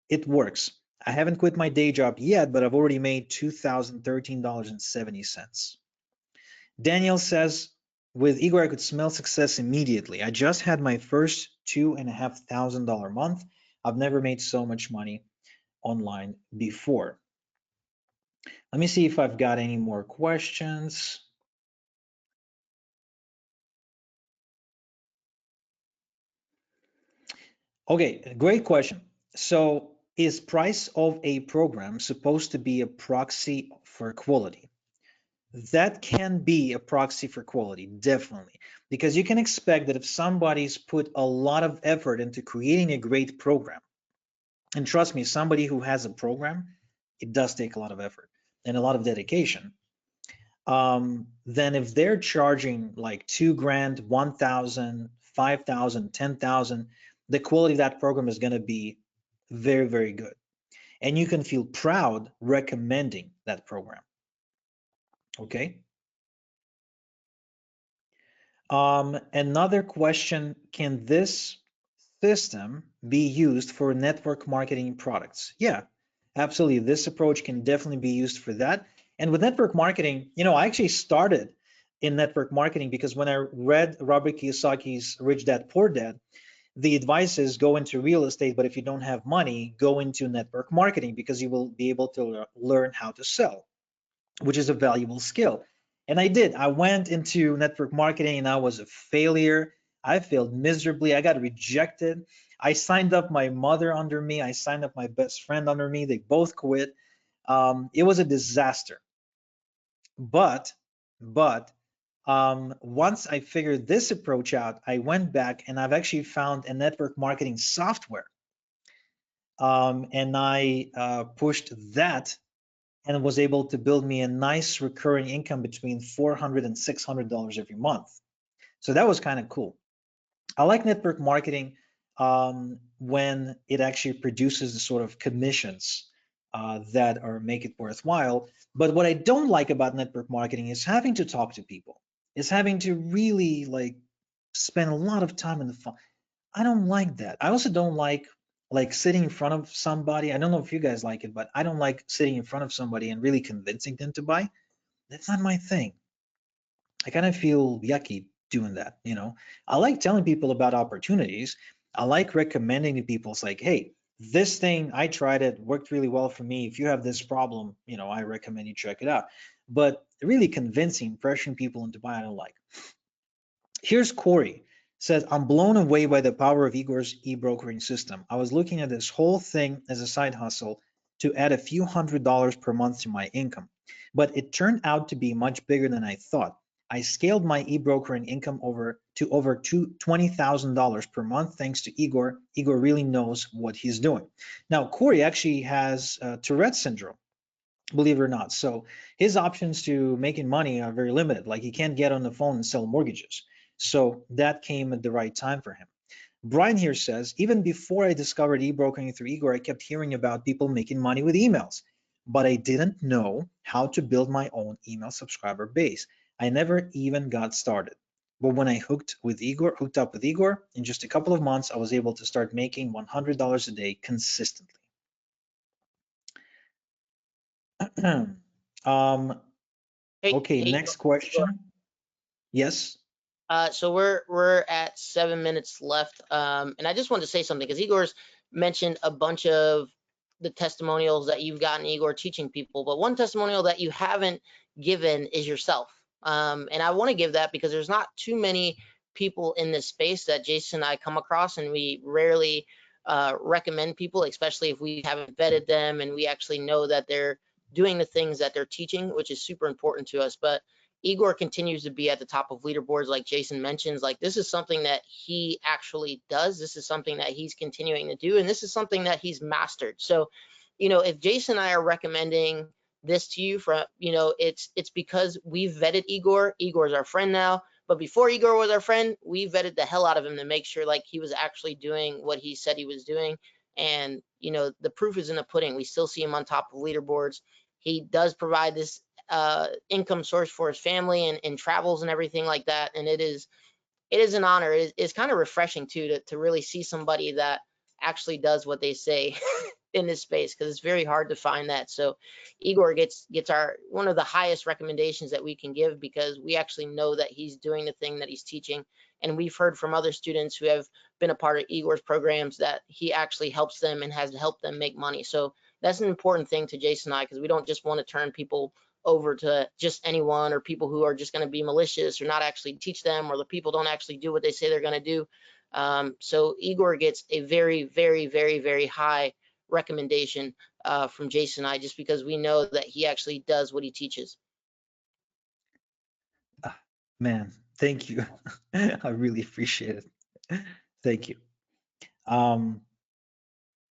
It works. I haven't quit my day job yet, but I've already made $2,013.70. Daniel says, with Igor, I could smell success immediately. I just had my first $2,500 month. I've never made so much money online before. Let me see if I've got any more questions. Okay, great question. So is price of a program supposed to be a proxy for quality? That can be a proxy for quality, definitely, because you can expect that if somebody's put a lot of effort into creating a great program, and trust me, somebody who has a program, it does take a lot of effort and a lot of dedication. Then if they're charging like $2,000, $1,000, $5,000, $10,000, the quality of that program is going to be very, very good. And you can feel proud recommending that program. Okay. Another question, can this system be used for network marketing products? Yeah, absolutely. This approach can definitely be used for that. And with network marketing, I actually started in network marketing because when I read Robert Kiyosaki's Rich Dad Poor Dad, the advice is go into real estate, but if you don't have money, go into network marketing because you will be able to learn how to sell. which is a valuable skill. And I did. I went into network marketing and I was a failure. I failed miserably. I got rejected. I signed up my mother under me. I signed up my best friend under me. They both quit. It was a disaster. But, once I figured this approach out, I went back and I've actually found a network marketing software. And I pushed that and was able to build me a nice recurring income between $400 and $600 every month. So that was kind of cool. I like network marketing when it actually produces the sort of commissions that are make it worthwhile. But what I don't like about network marketing is having to talk to people, is having to really like spend a lot of time in the phone. I don't like that. I also don't like sitting in front of somebody. I don't know if you guys like it, but I don't like sitting in front of somebody and really convincing them to buy. That's not my thing. I kind of feel yucky doing that, you know. I like telling people about opportunities. I like recommending to people, it's like, hey, this thing, I tried it, worked really well for me. If you have this problem, you know, I recommend you check it out. But really convincing, pressuring people into buying, I don't like. Here's Corey. Says, I'm blown away by the power of Igor's e-brokering system. I was looking at this whole thing as a side hustle to add a few $100s per month to my income, but it turned out to be much bigger than I thought. I scaled my e-brokering income over $20,000 per month thanks to Igor. Igor really knows what he's doing. Now, Corey actually has Tourette's syndrome, believe it or not. So his options to making money are very limited. Like he can't get on the phone and sell mortgages. So that came at the right time for him. Brian here says, even before I discovered e-brokering through Igor, I kept hearing about people making money with emails, but I didn't know how to build my own email subscriber base. I never even got started. But when I hooked up with Igor, in just a couple of months, I was able to start making $100 a day consistently. Okay, next question. Yes. So we're at 7 minutes left, and I just wanted to say something because Igor's mentioned a bunch of the testimonials that you've gotten Igor teaching people, but one testimonial that you haven't given is yourself. And I want to give that because there's not too many people in this space that Jason and I come across, and we rarely recommend people, especially if we haven't vetted them and we actually know that they're doing the things that they're teaching, which is super important to us. But Igor continues to be at the top of leaderboards, like Jason mentions. Like, this is something that he actually does. This is something that he's continuing to do, and this is something that he's mastered. So, you know, if Jason and I are recommending this to you, from, you know, it's because we've vetted Igor. Igor's our friend now, but before Igor was our friend, we vetted the hell out of him to make sure like he was actually doing what he said he was doing. And, you know, the proof is in the pudding. We still see him on top of leaderboards. He does provide this income source for his family and travels and everything like that. And it is an honor. It's kind of refreshing too to really see somebody that actually does what they say in this space, because it's very hard to find that. So Igor gets our one of the highest recommendations that we can give, because we actually know that he's doing the thing that he's teaching. And we've heard from other students who have been a part of Igor's programs that he actually helps them and has helped them make money. So that's an important thing to Jason and I, because we don't just want to turn people over to just anyone, or people who are just going to be malicious or not actually teach them, or the people don't actually do what they say they're going to do. So Igor gets a very, very, very, very high recommendation from Jason and I, just because we know that he actually does what he teaches. Man, thank you. I really appreciate it. Thank you. Man,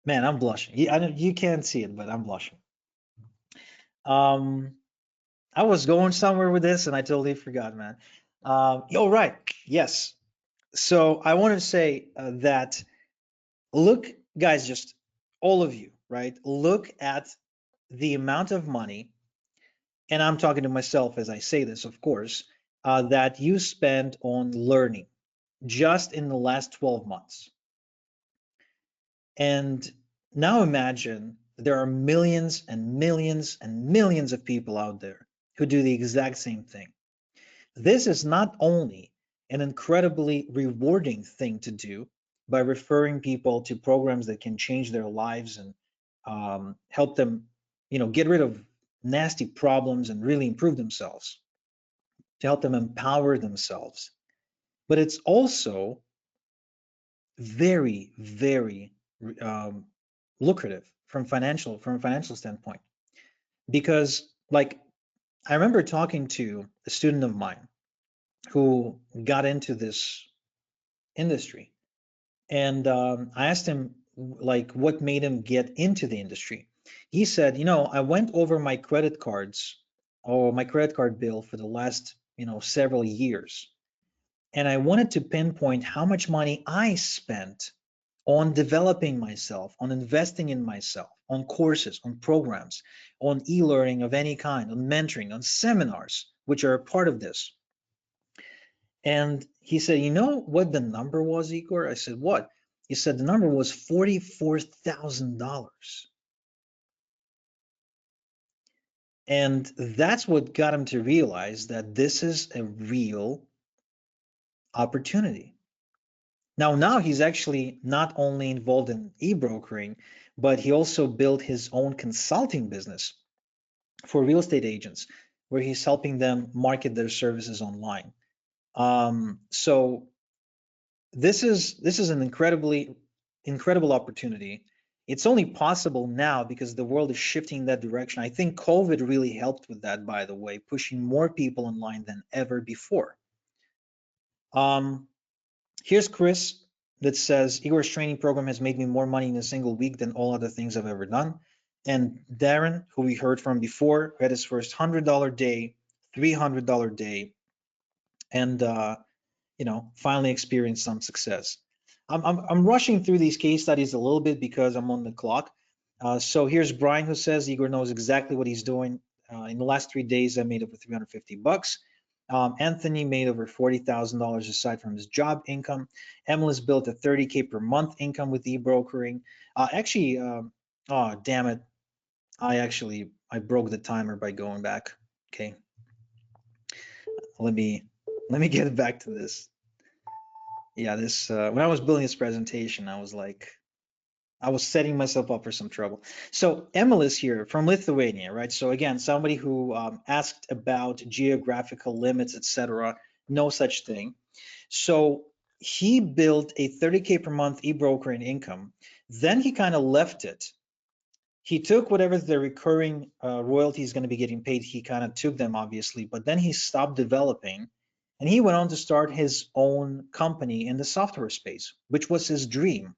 I'm blushing. You can't see it, but I'm blushing. I was going somewhere with this and I totally forgot, man. Right. Yes. So I want to say that, look, guys, just all of you, right? Look at the amount of money, and I'm talking to myself as I say this, of course, that you spend on learning just in the last 12 months. And now imagine there are millions and millions and millions of people out there who do the exact same thing. This is not only an incredibly rewarding thing to do by referring people to programs that can change their lives and help them, you know, get rid of nasty problems and really improve themselves, to help them empower themselves. But it's also very, very lucrative from a financial standpoint, because like I remember talking to a student of mine who got into this industry, and I asked him like what made him get into the industry. He said, I went over my credit cards or my credit card bill for the last, several years, and I wanted to pinpoint how much money I spent on developing myself, on investing in myself, on courses, on programs, on e-learning of any kind, on mentoring, on seminars, which are a part of this. And he said, you know what the number was, Igor? I said, what? He said the number was $44,000. And that's what got him to realize that this is a real opportunity. Now he's actually not only involved in e-brokering, but he also built his own consulting business for real estate agents, where he's helping them market their services online. So this is an incredible opportunity. It's only possible now because the world is shifting in that direction. I think COVID really helped with that, by the way, pushing more people online than ever before. Here's Chris that says, Igor's training program has made me more money in a single week than all other things I've ever done. And Darren, who we heard from before, had his first $100 day, $300 day, and finally experienced some success. I'm rushing through these case studies a little bit because I'm on the clock. So here's Brian, who says Igor knows exactly what he's doing. In the last 3 days, I made over $350. Anthony made over $40,000 aside from his job income. Emily's built a 30K per month income with e-brokering. Oh, damn it. I broke the timer by going back. Okay. Let me get back to this. Yeah, this when I was building this presentation, I was setting myself up for some trouble. So Emily's here from Lithuania, right? So again, somebody who asked about geographical limits, etc. No such thing. So he built a 30K per month e-brokering income. Then he kind of left it. He took whatever the recurring royalty is going to be getting paid. He kind of took them, obviously, but then he stopped developing. And he went on to start his own company in the software space, which was his dream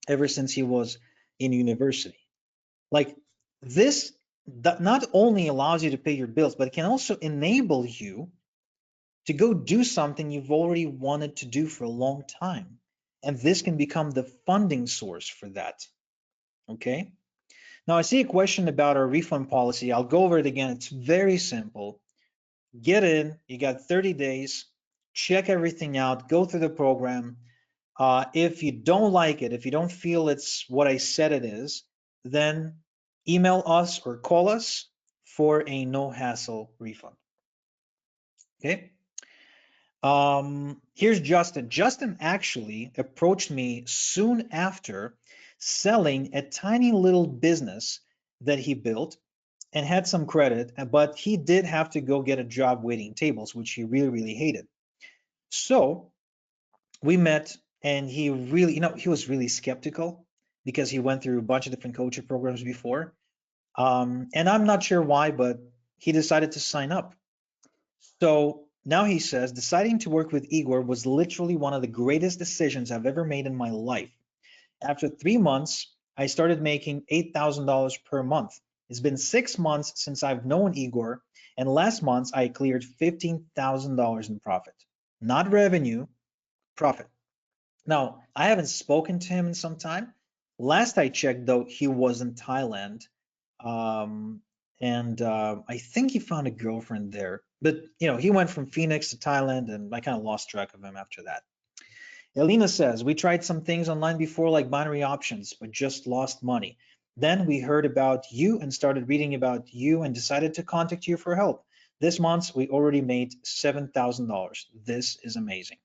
ever since he was in university. Like this, that not only allows you to pay your bills, but it can also enable you to go do something you've already wanted to do for a long time. And this can become the funding source for that. Okay. Now I see a question about our refund policy. I'll go over it again. It's very simple. Get in, you got 30 days, check everything out, go through the program. If you don't like it, if you don't feel it's what I said it is, then email us or call us for a no hassle refund. Okay. Here's Justin. Justin actually approached me soon after selling a tiny little business that he built and had some credit, but he did have to go get a job waiting tables, which he really, really hated. So we met, and he really, he was really skeptical because he went through a bunch of different coaching programs before. And I'm not sure why, but he decided to sign up. So now he says, deciding to work with Igor was literally one of the greatest decisions I've ever made in my life. After 3 months, I started making $8,000 per month. It's been 6 months since I've known Igor, and last month I cleared $15,000 in profit. Not revenue, profit. Now, I haven't spoken to him in some time. Last I checked, though, he was in Thailand. I think he found a girlfriend there. But, he went from Phoenix to Thailand, and I kind of lost track of him after that. Elena says, we tried some things online before, like binary options, but just lost money. Then we heard about you and started reading about you and decided to contact you for help. This month, we already made $7,000. This is amazing.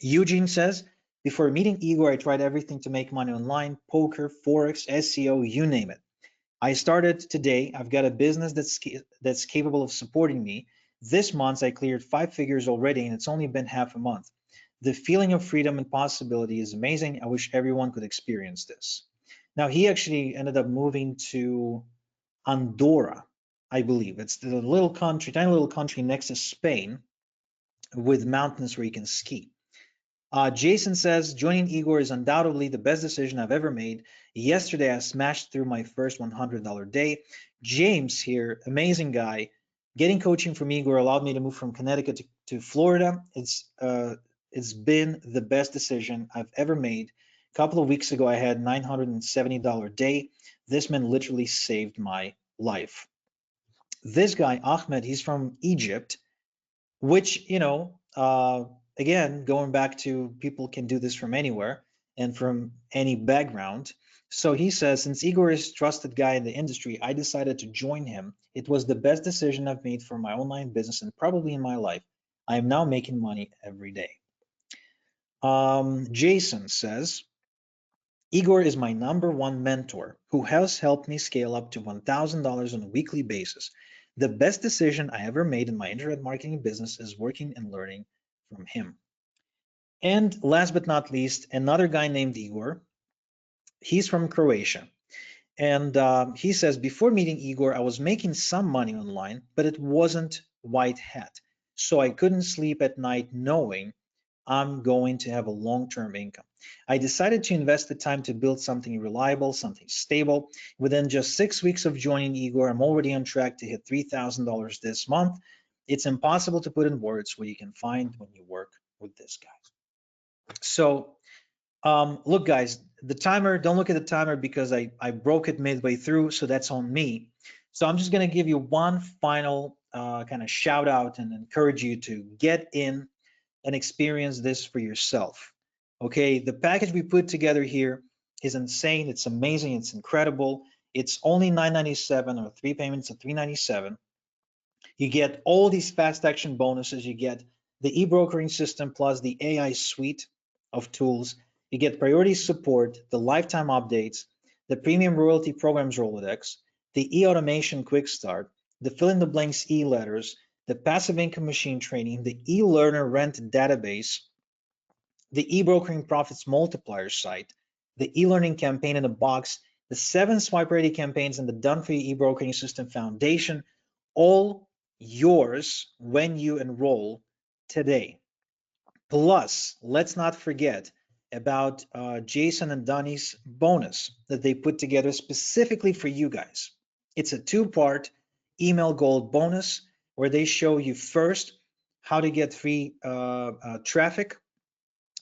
Eugene says, before meeting Igor, I tried everything to make money online, poker, Forex, SEO, you name it. I started today. I've got a business that's capable of supporting me. This month, I cleared 5 figures already, and it's only been half a month. The feeling of freedom and possibility is amazing. I wish everyone could experience this. Now, he actually ended up moving to Andorra, I believe. It's the little country, tiny little country next to Spain with mountains where you can ski. Jason says, joining Igor is undoubtedly the best decision I've ever made. Yesterday, I smashed through my first $100 day. James here, amazing guy. Getting coaching from Igor allowed me to move from Connecticut to Florida. It's been the best decision I've ever made. A couple of weeks ago, I had $970 day. This man literally saved my life. This guy, Ahmed, he's from Egypt, which, again, going back to people can do this from anywhere and from any background. So he says, since Igor is a trusted guy in the industry, I decided to join him. It was the best decision I've made for my online business and probably in my life. I am now making money every day. Jason says, Igor is my #1 mentor who has helped me scale up to $1,000 on a weekly basis. The best decision I ever made in my internet marketing business is working and learning from him. And last but not least, another guy named Igor. He's from Croatia. And he says, before meeting Igor, I was making some money online, but it wasn't white hat. So I couldn't sleep at night knowing I'm going to have a long-term income. I decided to invest the time to build something reliable, something stable. Within just 6 weeks of joining Igor, I'm already on track to hit $3,000 this month. It's impossible to put in words what you can find when you work with this guy. So look, guys, the timer, don't look at the timer because I broke it midway through, so that's on me. So I'm just going to give you one final kind of shout out and encourage you to get in and experience this for yourself. Okay, the package we put together here is insane. It's amazing. It's incredible. It's only $997 or 3 payments of $397. You get all these fast action bonuses. You get the e-brokering system plus the AI suite of tools. You get priority support, the lifetime updates, the premium royalty programs Rolodex, the e-automation quick start, the fill in the blanks e-letters, the passive income machine training, the e-learner rent database, the e-brokering profits multiplier site, the e-learning campaign in a box, the 7 swipe ready campaigns, and the done for you e-brokering system foundation, all yours when you enroll today. Plus, let's not forget about Jason and Donnie's bonus that they put together specifically for you guys. It's a 2-part email gold bonus where they show you first how to get free traffic.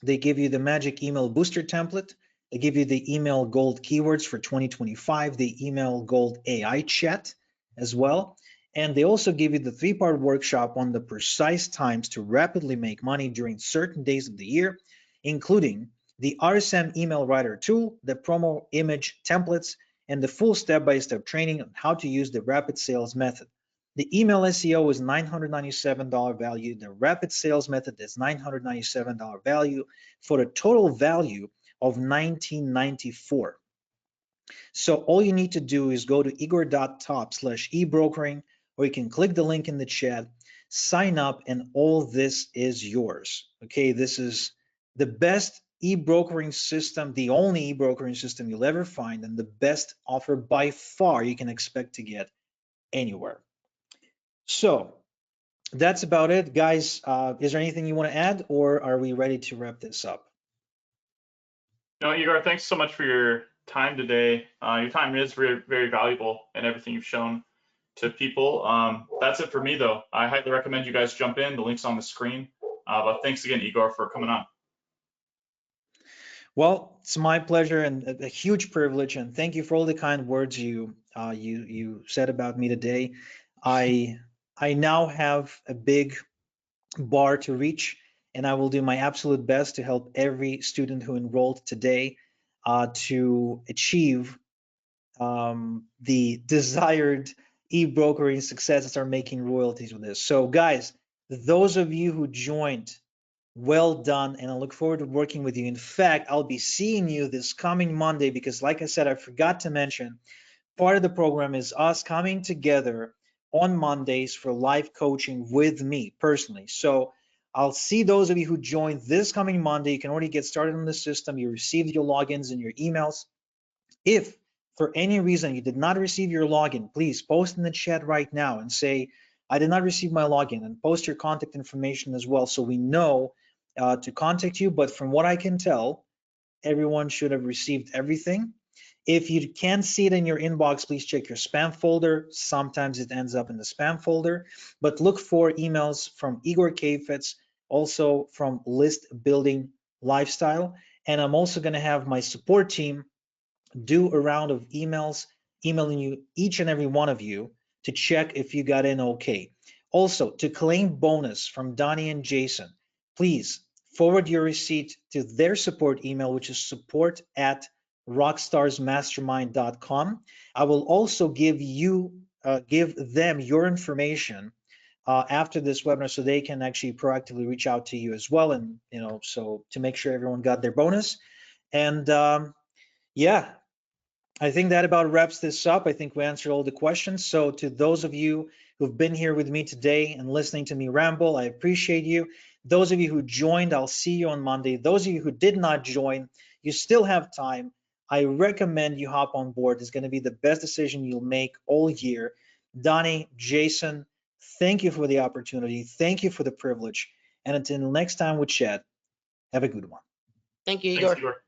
They give you the magic email booster template. They give you the email gold keywords for 2025, the email gold AI chat as well. And they also give you the 3-part workshop on the precise times to rapidly make money during certain days of the year, including the RSM email writer tool, the promo image templates, and the full step-by-step training on how to use the rapid sales method. The email SEO is $997 value. The rapid sales method is $997 value for a total value of $1994. So all you need to do is go to igor.top/ebrokering, or you can click the link in the chat, sign up, and all this is yours. Okay, this is the best e-brokering system, the only e-brokering system you'll ever find, and the best offer by far you can expect to get anywhere. So that's about it, guys. Is there anything you want to add, or are we ready to wrap this up? No, Igor, thanks so much for your time today. Your time is very, very valuable and everything you've shown to people. That's it for me, though. I highly recommend you guys jump in. The link's on the screen. But thanks again, Igor, for coming on. Well, it's my pleasure and a huge privilege, and thank you for all the kind words you said about me today. I now have a big bar to reach, and I will do my absolute best to help every student who enrolled today to achieve the desired e-brokering success and start making royalties with this. So guys, those of you who joined, well done, and I look forward to working with you. In fact, I'll be seeing you this coming Monday because, like I said, I forgot to mention, part of the program is us coming together on Mondays for live coaching with me personally. So I'll see those of you who joined this coming Monday. You can already get started on the system. You received your logins and your emails. If for any reason you did not receive your login, please post in the chat right now and say, I did not receive my login, and post your contact information as well so we know to contact you. But from what I can tell, everyone should have received everything. If you can't see it in your inbox, please check your spam folder. Sometimes it ends up in the spam folder, but look for emails from Igor Kayfetz, also from List Building Lifestyle. And I'm also going to have my support team do a round of emailing you, each and every one of you, to check if you got in okay. Also, to claim bonus from Donnie and Jason, please forward your receipt to their support email, which is support@rockstarsmastermind.com. I will also give them your information after this webinar so they can actually proactively reach out to you as well, and so to make sure everyone got their bonus. And yeah, I think that about wraps this up. I think we answered all the questions. So to those of you who've been here with me today and listening to me ramble, I appreciate you. Those of you who joined, I'll see you on Monday. Those of you who did not join, you still have time. I recommend you hop on board. It's going to be the best decision you'll make all year. Donnie, Jason, thank you for the opportunity. Thank you for the privilege. And until next time we chat, have a good one. Thank you, Thanks, Igor. Igor.